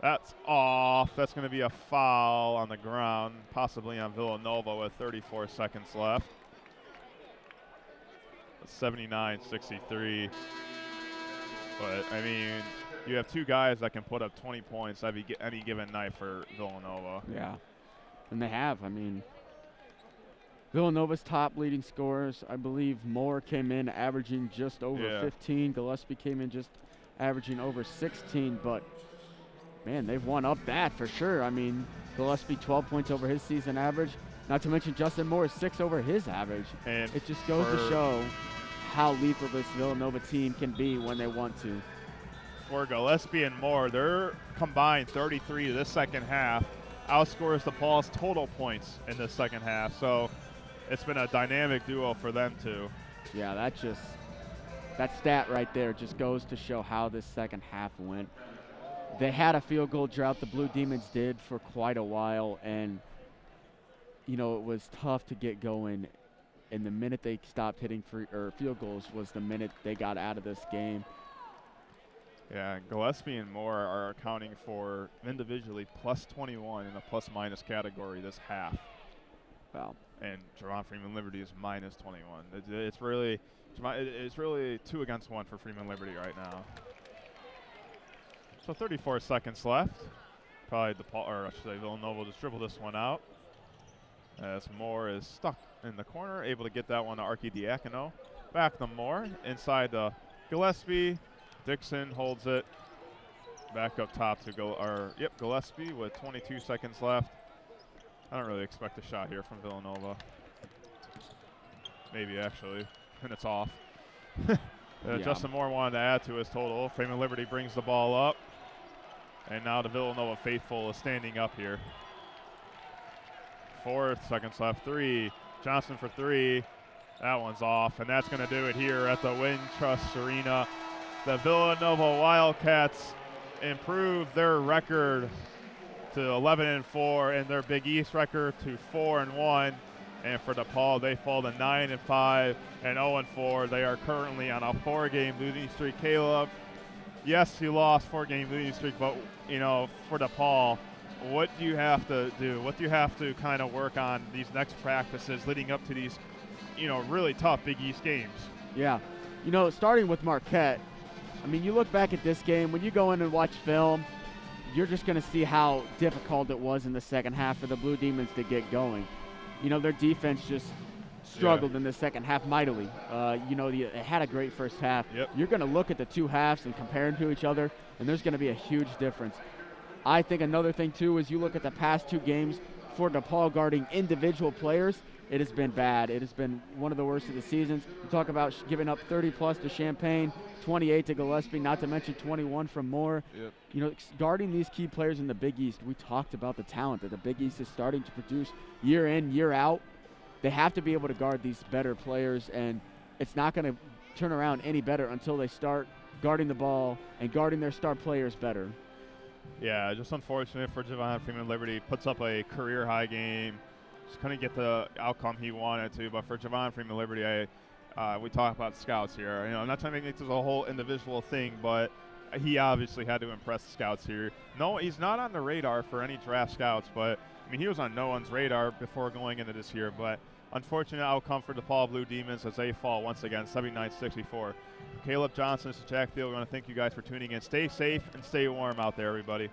That's off. That's going to be a foul on the ground, possibly on Villanova with 34 seconds left. 79-63. But, I mean, you have two guys that can put up 20 points any given night for Villanova. Yeah, and they have. I mean, Villanova's top leading scorers, I believe Moore came in averaging just over 15. Gillespie came in just averaging over 16, but man, they've won up that for sure. I mean, Gillespie 12 points over his season average, not to mention Justin Moore 6 over his average. And it just goes to show how lethal this Villanova team can be when they want to. For Gillespie and Moore, they're combined 33 to this second half, outscores DePaul's total points in the second half. So it's been a dynamic duo for them too. Yeah, that stat right there just goes to show how this second half went. They had a field goal drought, the Blue Demons did, for quite a while, and you know, it was tough to get going. And the minute they stopped hitting field goals was the minute they got out of this game. Yeah, Gillespie and Moore are accounting for individually plus 21 in the plus-minus category this half. Wow. And Javon Freeman Liberty is minus 21. It's really 2 against 1 for Freeman Liberty right now. So 34 seconds left. Probably DePaul, or I should say Villanova will just dribble this one out. As Moore is stuck in the corner, able to get that one to Archidiacono. Back to Moore, inside to Gillespie. Dixon holds it. Back up top to Gillespie with 22 seconds left. I don't really expect a shot here from Villanova. Maybe actually, and it's off. Justin Moore wanted to add to his total. Freeman Liberty brings the ball up. And now the Villanova faithful is standing up here. 4 seconds left. 3. Johnson for 3. That one's off, and that's going to do it here at the Wintrust Arena. The Villanova Wildcats improve their record to 11-4 and their Big East record to 4-1. And for DePaul, they fall to 9-5 and 0-4. They are currently on a 4-game losing streak. Caleb, yes, you lost 4-game losing streak, but you know, for DePaul, what do you have to do? What do you have to kind of work on these next practices leading up to these, you know, really tough Big East games? Yeah, you know, starting with Marquette, I mean, you look back at this game, when you go in and watch film, you're just going to see how difficult it was in the second half for the Blue Demons to get going. You know, their defense just struggled in the second half mightily. You know, they had a great first half. You're going to look at the two halves and compare them to each other, and there's going to be a huge difference. I think another thing, too, is you look at the past 2 games for DePaul guarding individual players. It has been bad. It has been one of the worst of the seasons. You talk about giving up 30-plus to Champaign, 28 to Gillespie, not to mention 21 from Moore. You know, guarding these key players in the Big East, we talked about the talent that the Big East is starting to produce year in, year out. They have to be able to guard these better players, and it's not going to turn around any better until they start guarding the ball and guarding their star players better. Yeah, just unfortunate for Javon Freeman Liberty. Puts up a career-high game. Just couldn't get the outcome he wanted to. But for Javon Freeman Liberty, we talk about scouts here. You know, I'm not trying to make this a whole individual thing, but he obviously had to impress the scouts here. No, he's not on the radar for any draft scouts, but, I mean, he was on no one's radar before going into this year. But unfortunate outcome for DePaul Blue Demons as they fall once again, 79-64. Caleb Johnson, this is Jack Field. We want to thank you guys for tuning in. Stay safe and stay warm out there, everybody.